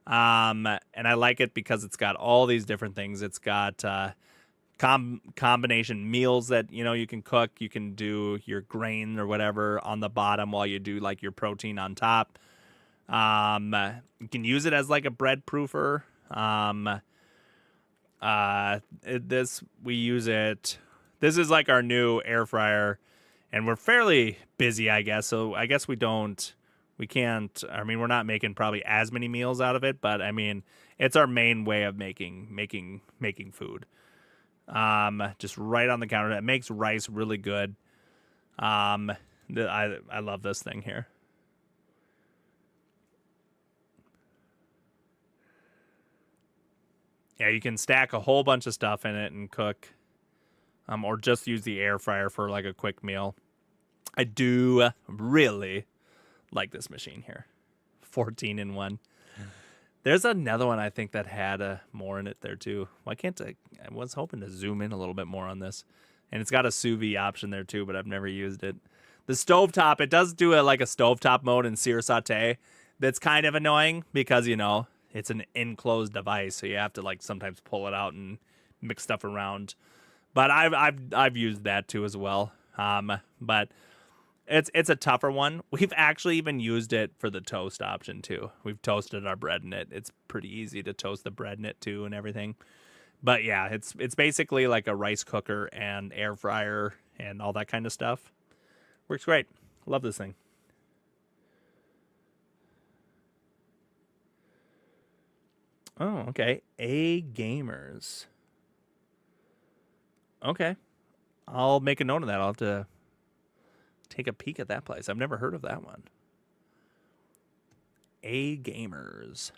And I like it because it's got all these different things. It's got combination meals that, you know, you can cook. You can do your grain or whatever on the bottom while you do like your protein on top. You can use it as like a bread proofer. We use it. This is like our new air fryer, and we're fairly busy, I guess. So I guess we can't. I mean, we're not making probably as many meals out of it, but I mean, it's our main way of making food. Just right on the counter. It makes rice really good. I love this thing here. Yeah, you can stack a whole bunch of stuff in it and cook. Or just use the air fryer for like a quick meal. I do really like this machine here. 14 in 1. There's another one I think that had more in it there too. Why can't I was hoping to zoom in a little bit more on this. And it's got a sous vide option there too, but I've never used it. The stovetop, it does do like a stovetop mode in sear saute. That's kind of annoying because, you know, it's an enclosed device, so you have to like sometimes pull it out and mix stuff around. But I've used that too as well. But it's a tougher one. We've actually even used it for the toast option too. We've toasted our bread in it. It's pretty easy to toast the bread in it too and everything. But yeah, it's basically like a rice cooker and air fryer and all that kind of stuff. Works great. Love this thing. Oh, okay. ᴿᵉᵃᵗᵒᵒᵒⁿ. Okay. I'll make a note of that. I'll have to take a peek at that place. I've never heard of that one. ᴿᵉᵃᵗᵒᵒᵁ.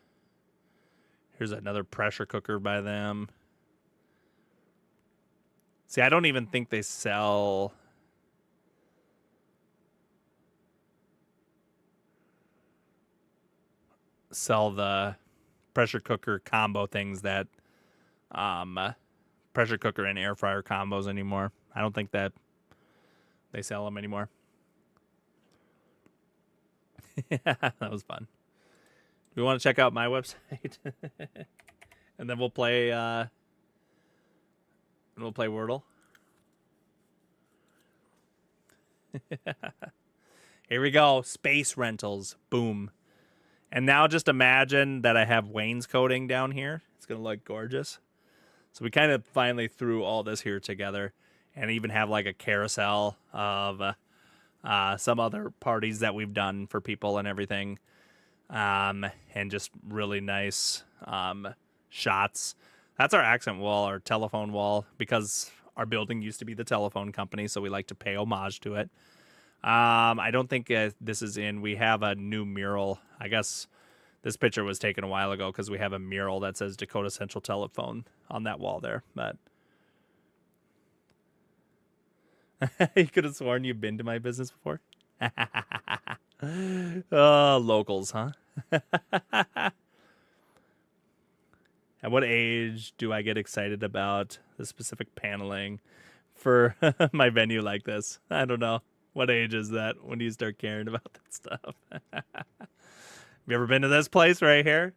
Here's another pressure cooker by them. See, I don't even think they sell the pressure cooker combo things that pressure cooker and air fryer combos anymore. I don't think that they sell them anymore. That was fun. Do we want to check out my website? And then we'll play Wordle. Here we go. Space rentals. Boom. And now just imagine that I have wainscoting down here. It's going to look gorgeous. So we kind of finally threw all this here together and even have like a carousel of some other parties that we've done for people and everything. And just really nice shots. That's our accent wall, our telephone wall, because our building used to be the telephone company, so we like to pay homage to it. I don't think this is in. We have a new mural. I guess this picture was taken a while ago because we have a mural that says Dakota Central Telephone on that wall there. But you could have sworn you've been to my business before. Oh, locals, huh? At what age do I get excited about the specific paneling for my venue like this? I don't know. What age is that when you start caring about that stuff? Have you ever been to this place right here?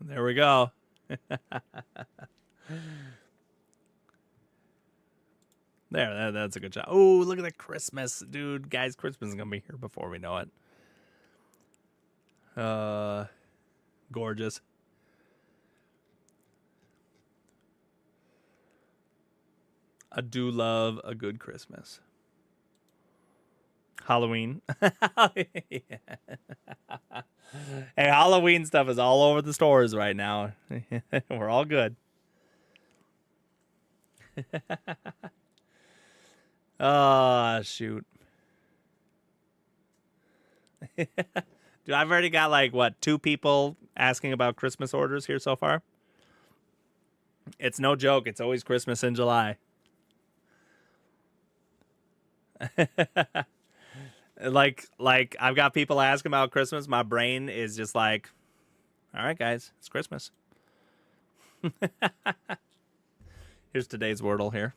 There we go. That's a good shot. Oh, look at that Christmas. Dude, guys, Christmas is going to be here before we know it. Gorgeous. I do love a good Christmas. Halloween. Hey, Halloween stuff is all over the stores right now. We're all good. Oh, shoot. Dude, I've already got like, what, 2 people asking about Christmas orders here so far? It's no joke. It's always Christmas in July. like I've got people asking about Christmas. My brain is just like, all right, guys, it's Christmas. Here's today's Wordle here.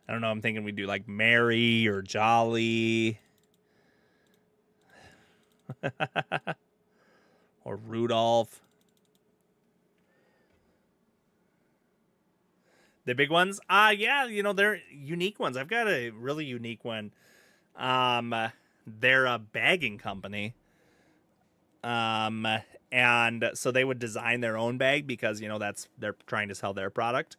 I don't know. I'm thinking we do like merry or jolly. Or Rudolph. The big ones? Yeah, you know, they're unique ones. I've got a really unique one. They're a bagging company. And so they would design their own bag because, you know, they're trying to sell their product.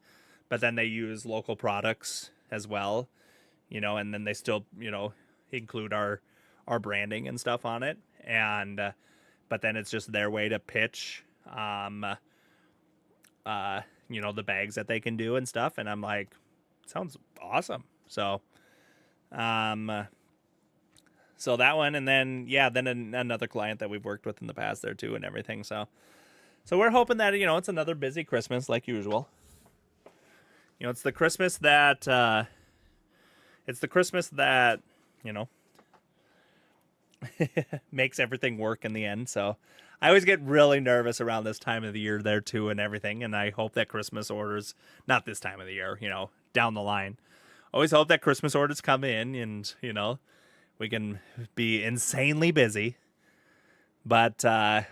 But then they use local products as well, you know, and then they still, you know, include our branding and stuff on it. And but then it's just their way to pitch you know, the bags that they can do and stuff. And I'm like, sounds awesome. So, so that one, and then another client that we've worked with in the past there too, and everything. So we're hoping that it's another busy Christmas like usual. It's the Christmas that makes everything work in the end. So I always get really nervous around this time of the year there too, and everything. And I hope that Christmas orders, not this time of the year, down the line. Always hope that Christmas orders come in, and we can be insanely busy. But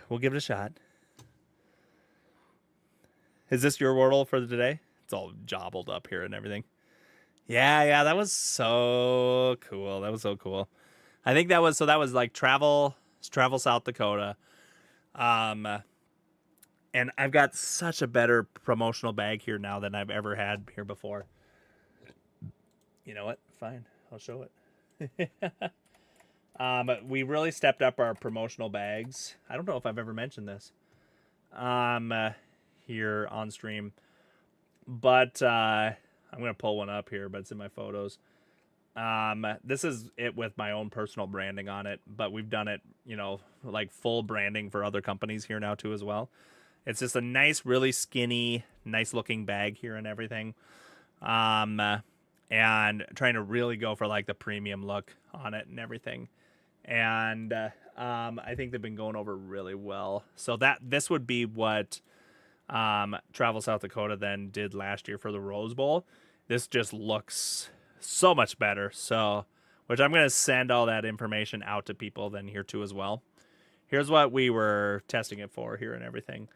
we'll give it a shot. Is this your wordle for today? It's all jobbled up here and everything. Yeah, that was so cool. That was so cool. I think that was like travel South Dakota. And I've got such a better promotional bag here now than I've ever had here before. You know what? Fine. I'll show it. We really stepped up our promotional bags. I don't know if I've ever mentioned this here on stream. But I'm going to pull one up here, but it's in my photos. This is it with my own personal branding on it, but we've done it, like full branding for other companies here now too as well. It's just a nice, really skinny, nice looking bag here and everything. And trying to really go for like the premium look on it and everything. And I think they've been going over really well. So this would be what Travel South Dakota then did last year for the Rose Bowl. This just looks so much better. So, which I'm going to send all that information out to people then here too as well. Here's what we were testing it for here and everything.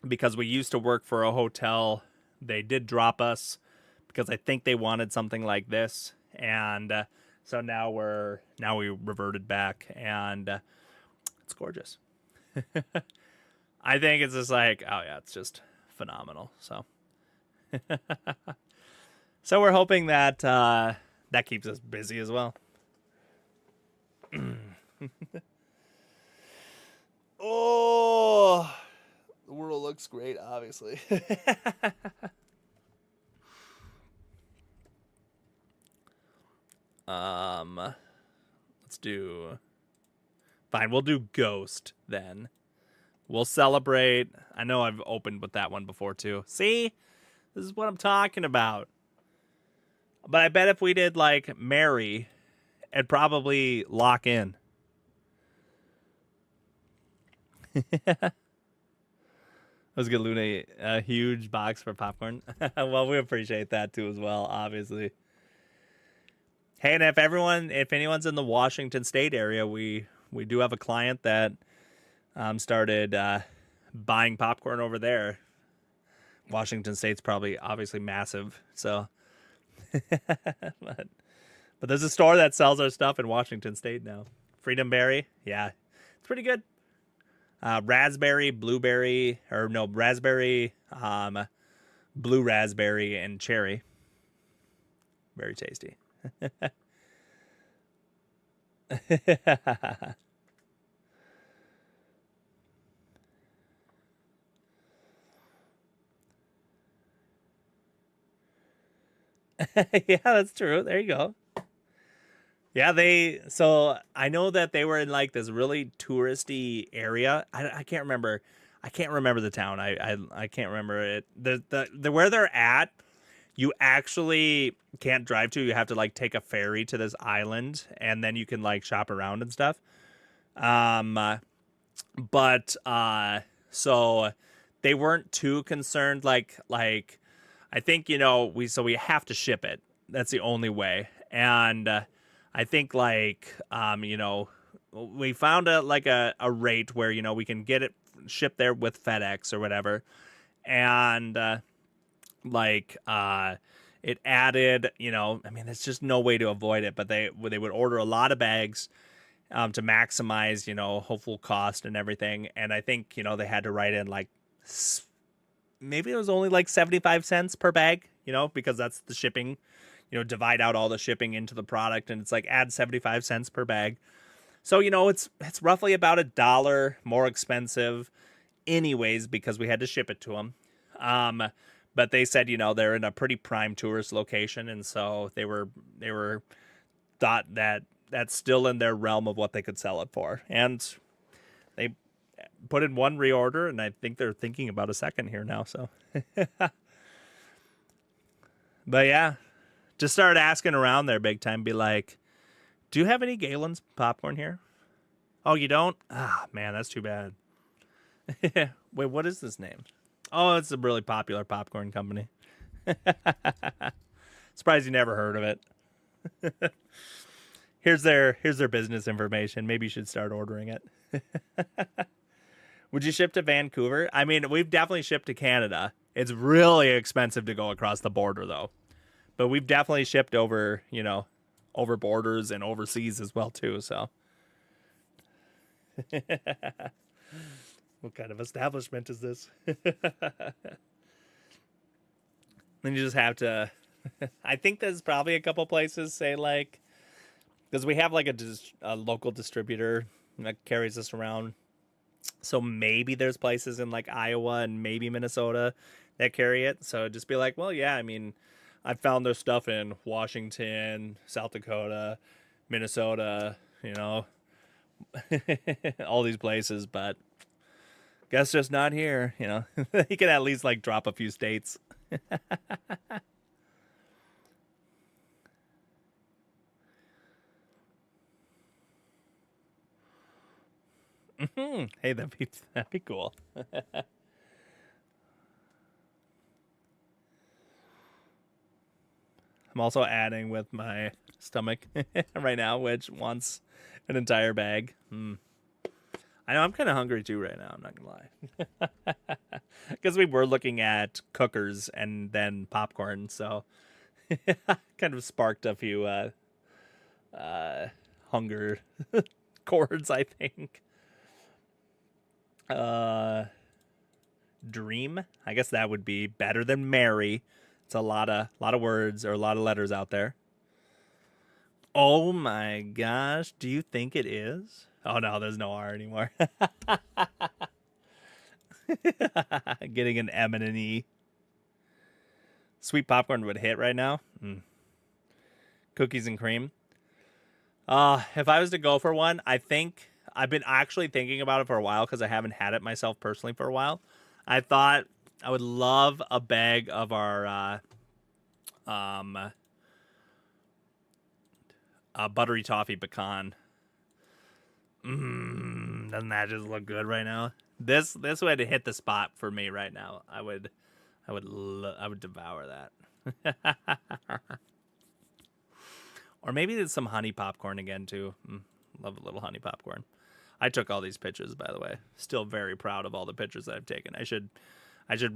Because we used to work for a hotel, they did drop us because I think they wanted something like this. And so now we reverted back, and it's gorgeous. I think it's just like, oh yeah, it's just phenomenal. So, so we're hoping that that keeps us busy as well. Oh, the world looks great, obviously. Let's do. Fine, we'll do Ghost then. We'll celebrate. I know I've opened with that one before too. See? This is what I'm talking about. But I bet if we did like Mary, it'd probably lock in. Let's get Luna a huge box for popcorn. Well, we appreciate that too as well, obviously. Hey, and if anyone's in the Washington State area, we do have a client that started buying popcorn over there. Washington State's probably obviously massive, so but there's a store that sells our stuff in Washington State now. Freedom Berry, yeah, it's pretty good. Raspberry, blueberry, raspberry, blue raspberry, and cherry. Very tasty. Yeah, that's true. There you go. Yeah, so I know that they were in like this really touristy area. I can't remember. I can't remember the town. I can't remember it. The where they're at, you actually can't drive to. You have to like take a ferry to this island, and then you can like shop around and stuff. So they weren't too concerned. Like I think we have to ship it. That's the only way. And I think we found a rate where we can get it shipped there with FedEx or whatever, and it added there's just no way to avoid it, but they would order a lot of bags to maximize hopeful cost and everything. And I think they had to write in like maybe it was only like 75 cents per bag, because that's the shipping. Divide out all the shipping into the product, and it's like add 75 cents per bag. So, it's roughly about $1 more expensive anyways, because we had to ship it to them. But they said, you know, they're in a pretty prime tourist location, and so they were thought that that's still in their realm of what they could sell it for. And they put in one reorder, and I think they're thinking about a second here now. So, but yeah, just start asking around there big time. Be like, do you have any Galen's popcorn here? Oh, you don't? Ah, man, that's too bad. Wait, what is this name? Oh, it's a really popular popcorn company. Surprised you never heard of it. Here's their business information. Maybe you should start ordering it. Would you ship to Vancouver? I mean, we've definitely shipped to Canada. It's really expensive to go across the border, though. But we've definitely shipped over, you know, over borders and overseas as well, too. So, what kind of establishment is this? Then you just have to. I think there's probably a couple places say like, because we have like a local distributor that carries us around. So maybe there's places in like Iowa and maybe Minnesota that carry it. So just be like, well, yeah, I mean, I found their stuff in Washington, South Dakota, Minnesota, you know, all these places, but guess just not here, you know. You can at least like drop a few states. Hey, that'd be cool. I'm also adding with my stomach right now, which wants an entire bag. I know I'm kind of hungry too right now. I'm not gonna lie, because we were looking at cookers and then popcorn, so kind of sparked a few hunger chords, I think. Dream. I guess that would be better than Mary. It's a lot of words or a lot of letters out there. Oh my gosh, do you think it is? Oh no, there's no R anymore. Getting an M and an E. Sweet popcorn would hit right now. Cookies and cream. If I was to go for one, I think I've been actually thinking about it for a while because I haven't had it myself personally for a while. I thought I would love a bag of our buttery toffee pecan. Doesn't that just look good right now? This would hit the spot for me right now. I would devour that. Or maybe there's some honey popcorn again too. Love a little honey popcorn. I took all these pictures, by the way. Still very proud of all the pictures that I've taken. I should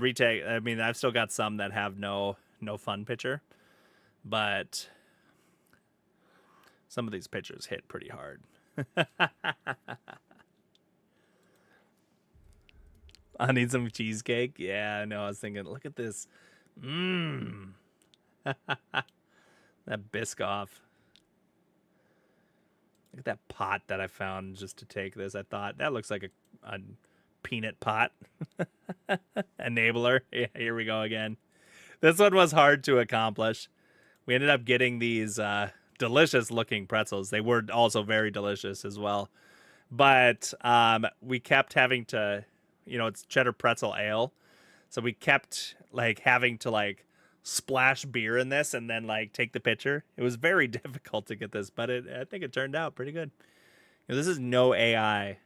retake. I mean, I've still got some that have no fun picture, but some of these pictures hit pretty hard. I need some cheesecake. Yeah, I know. I was thinking, look at this. That Biscoff. Look at that pot that I found just to take this. I thought that looks like a peanut pot. Enabler. Yeah, here we go again. This one was hard to accomplish. We ended up getting these delicious looking pretzels. They were also very delicious as well. But we kept having to, you know, it's cheddar pretzel ale. So we kept like having to like splash beer in this and then like take the picture. It was very difficult to get this, but I think it turned out pretty good. You know, this is no AI.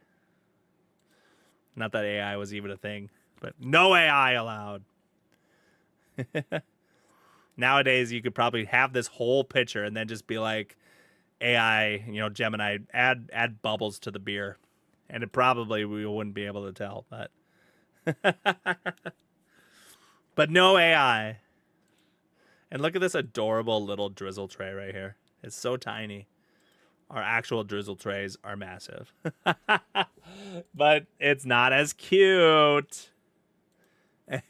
Not that AI was even a thing, but no AI allowed. Nowadays, you could probably have this whole picture and then just be like, AI, you know, Gemini, add bubbles to the beer, and it probably we wouldn't be able to tell, but but no AI. And look at this adorable little drizzle tray right here. It's so tiny. Our actual drizzle trays are massive. But it's not as cute. They're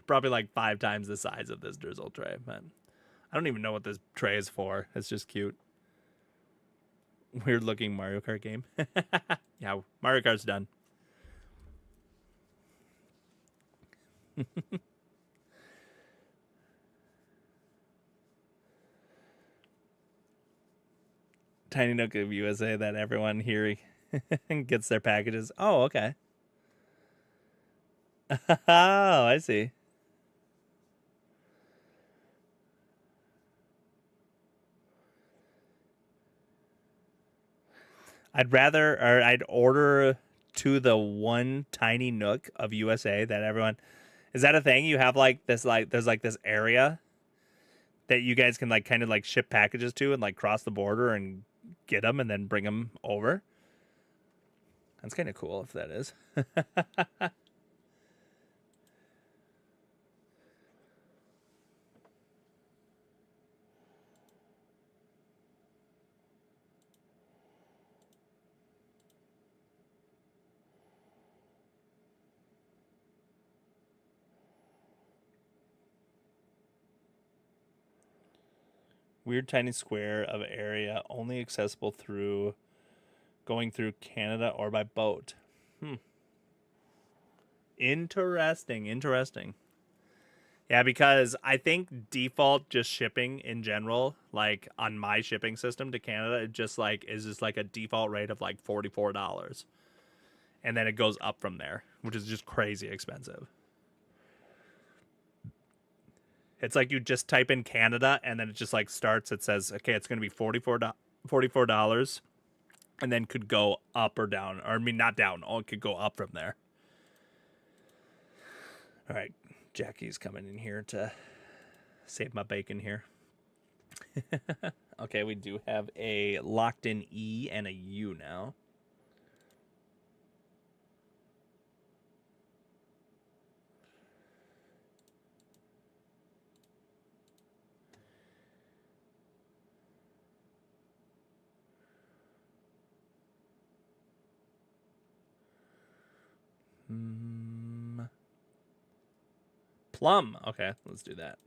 probably like 5 times the size of this drizzle tray. But I don't even know what this tray is for. It's just cute. Weird looking Mario Kart game. Yeah, Mario Kart's done. Tiny Nook of USA that everyone here gets their packages. Oh, okay. Oh, I see. I'd order to the one Tiny Nook of USA that everyone. Is that a thing? You have like this, like there's like this area that you guys can like kind of like ship packages to and like cross the border and get them and then bring them over. That's kind of cool if that is. Weird tiny square of area only accessible through going through Canada or by boat. Interesting. Yeah, because I think default just shipping in general, like on my shipping system to Canada, it just like is just like a default rate of like $44. And then it goes up from there, which is just crazy expensive. It's like you just type in Canada and then it just like starts. It says, okay, it's going to be $44, and then could go up or down. Or I mean, not down. Oh, it could go up from there. All right, Jackie's coming in here to save my bacon here. Okay, we do have a locked in E and a U now. Plum. Okay, let's do that.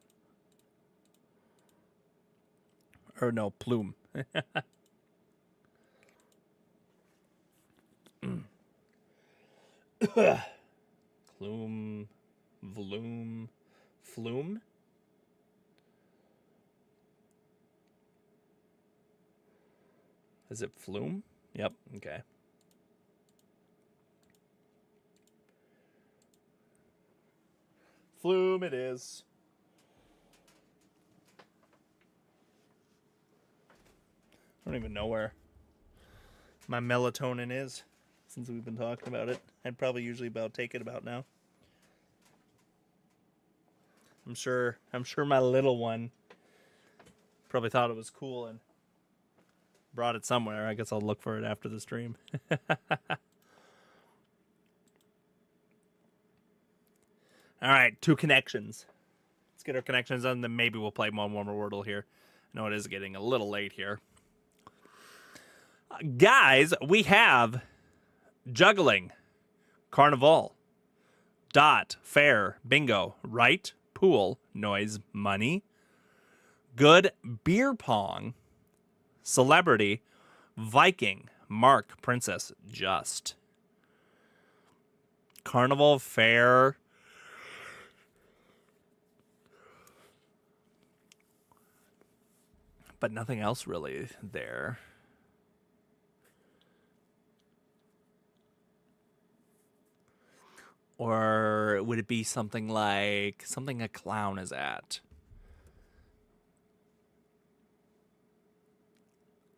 Or no, plume. Plume. Vloom. Flume? Is it flume? Yep, okay. Flume it is. I don't even know where my melatonin is since we've been talking about it. I'd probably usually take it about now. I'm sure my little one probably thought it was cool and brought it somewhere. I guess I'll look for it after the stream. All right, 2 connections. Let's get our connections on, then maybe we'll play one more Wordle here. I know it is getting a little late here. Guys, we have juggling, carnival, dot, fair, bingo, right, pool, noise, money, good, beer pong, celebrity, Viking, mark, princess, just. Carnival, fair. But nothing else really there. Or would it be something like something a clown is at?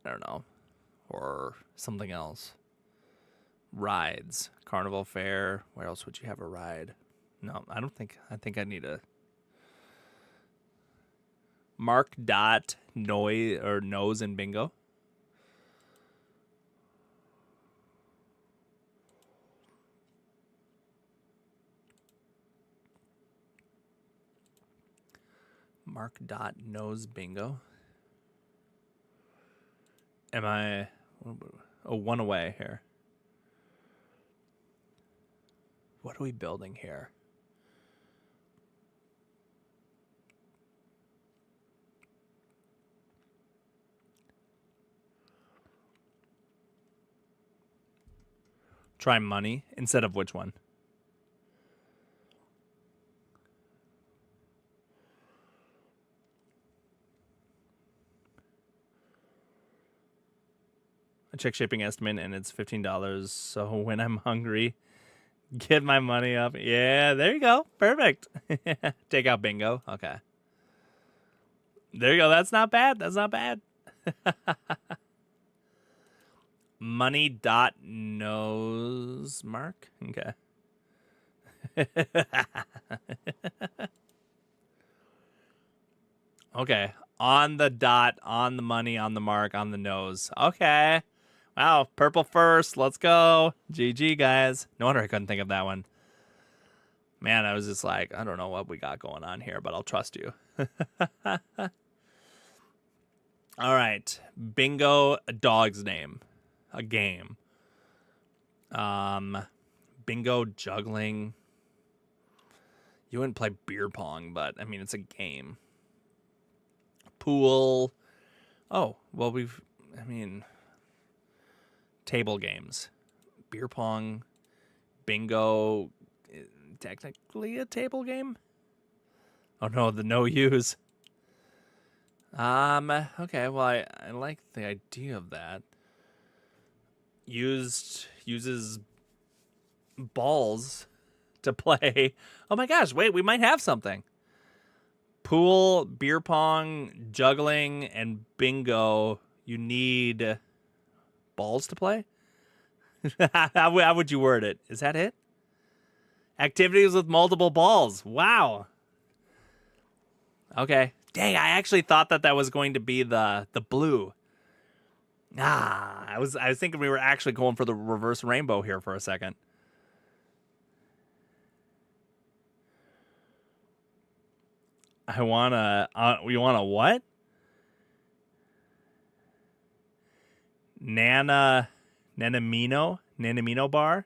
I don't know. Or something else. Rides. Carnival fair. Where else would you have a ride? No, I don't think. I think I need a mark dot noise or nose in bingo. Mark dot nose bingo. Am I one away here? What are we building here? Try money instead of which one? check shipping estimate, and it's $15. So when I'm hungry, get my money up. Yeah, there you go. Perfect. Take out bingo. Okay. There you go. That's not bad. That's not bad. Money dot nose mark. Okay. Okay. On the dot, on the money, on the mark, on the nose. Okay. Wow. Purple first. Let's go. GG, guys. No wonder I couldn't think of that one. Man, I was just like, I don't know what we got going on here, but I'll trust you. All right. Bingo, a dog's name. A game. Bingo, juggling. You wouldn't play beer pong, but I mean, it's a game. Pool. Oh, well, table games. Beer pong, bingo, technically a table game? Oh no, the no use. Okay, well, I like the idea of that. Uses balls to play. Oh my gosh, wait, we might have something. Pool, beer pong, juggling, and bingo. You need balls to play? How would you word it? Is that it? Activities with multiple balls. Wow. Okay. Dang, I actually thought that was going to be the blue. I was thinking we were actually going for the reverse rainbow here for a second. We want a what? Nanomino bar?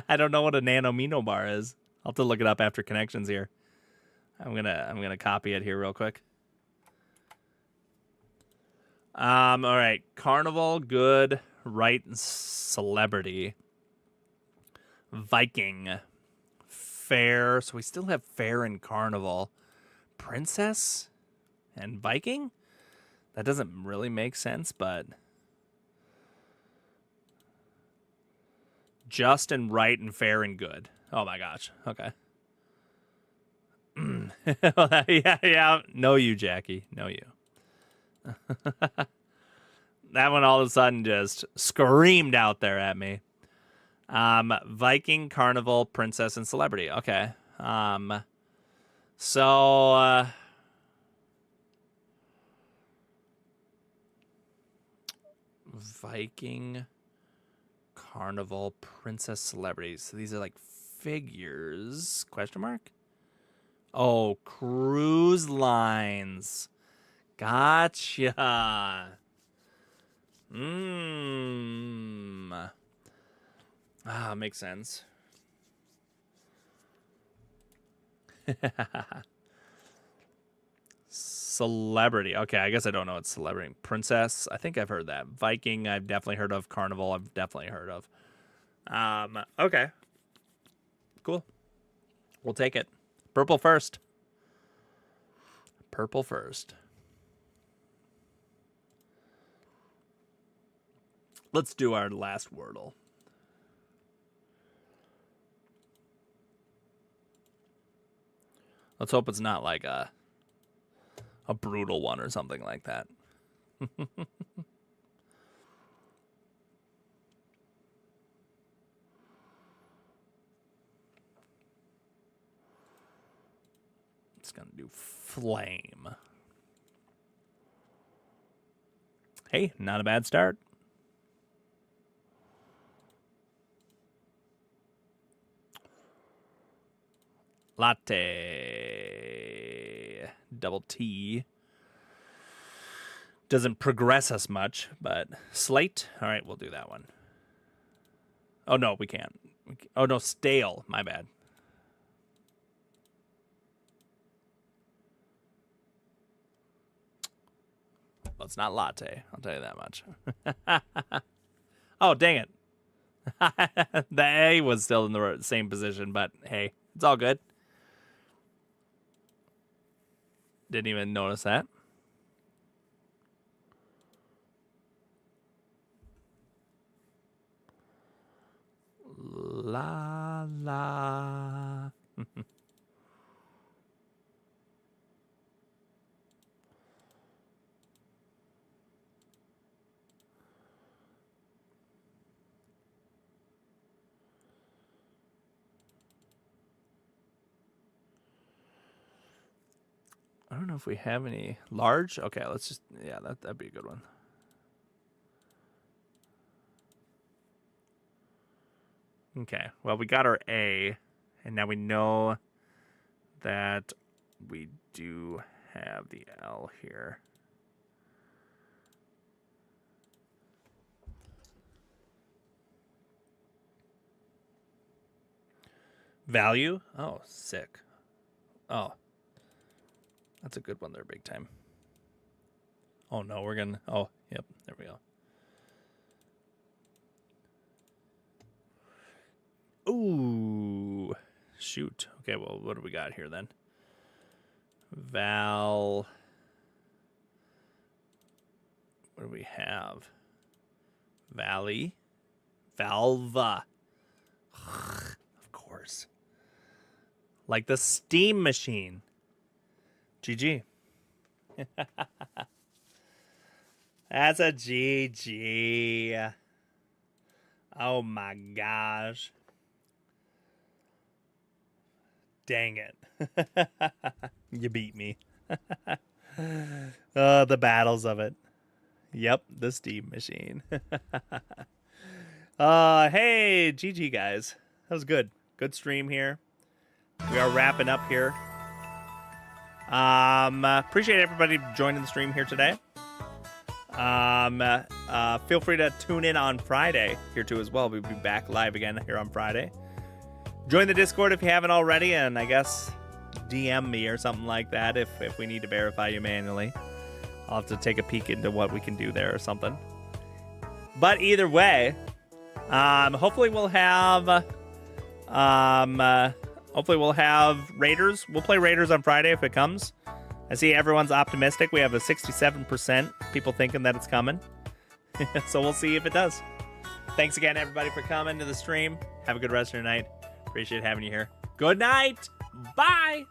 I don't know what a nanomino bar is. I'll have to look it up after connections here. I'm gonna copy it here real quick. All right. Carnival, good, right, celebrity. Viking. Fair. So we still have fair and carnival. Princess and Viking? That doesn't really make sense, but just and right and fair and good. Oh my gosh. Okay. Yeah. No you, Jackie. No you. That one all of a sudden just screamed out there at me. Viking, carnival, princess, and celebrity. Okay. Viking, carnival, princess, celebrities. So these are like figures. Question mark? Oh, cruise lines. Gotcha. Makes sense. Celebrity. Okay, I guess I don't know what celebrity. Princess, I think I've heard that. Viking, I've definitely heard of. Carnival, I've definitely heard of. Okay. Cool. We'll take it. Purple first. Purple first. Let's do our last Wordle. Let's hope it's not like a brutal one or something like that. It's going to do flame. Hey, not a bad start. Latte. Double T. Doesn't progress us much, but slate. All right, we'll do that one. Oh, no, we can't. Oh, no, stale. My bad. Well, it's not latte. I'll tell you that much. Oh, dang it. The A was still in the same position, but hey, it's all good. Didn't even notice that. La la. I don't know if we have any large. Okay, let's just, yeah, that'd be a good one. Okay, well, we got our A, and now we know that we do have the L here. Value? Oh, sick. Oh, that's a good one there, big time. Oh, no, we're going to, oh, yep, there we go. Ooh, shoot. Okay, well, what do we got here then? Val. What do we have? Valley. Valva. Of course. Like the steam machine. GG. That's a GG. Oh my gosh. Dang it. You beat me. The battles of it. Yep, the steam machine. Hey, GG guys. That was good. Good stream here. We are wrapping up here. Appreciate everybody joining the stream here today. Feel free to tune in on Friday here too as well. We'll be back live again here on Friday. Join the Discord if you haven't already, and I guess DM me or something like that if we need to verify you manually. I'll have to take a peek into what we can do there or something. But either way, hopefully we'll have Raiders. We'll play Raiders on Friday if it comes. I see everyone's optimistic. We have a 67% people thinking that it's coming. So we'll see if it does. Thanks again, everybody, for coming to the stream. Have a good rest of your night. Appreciate having you here. Good night. Bye.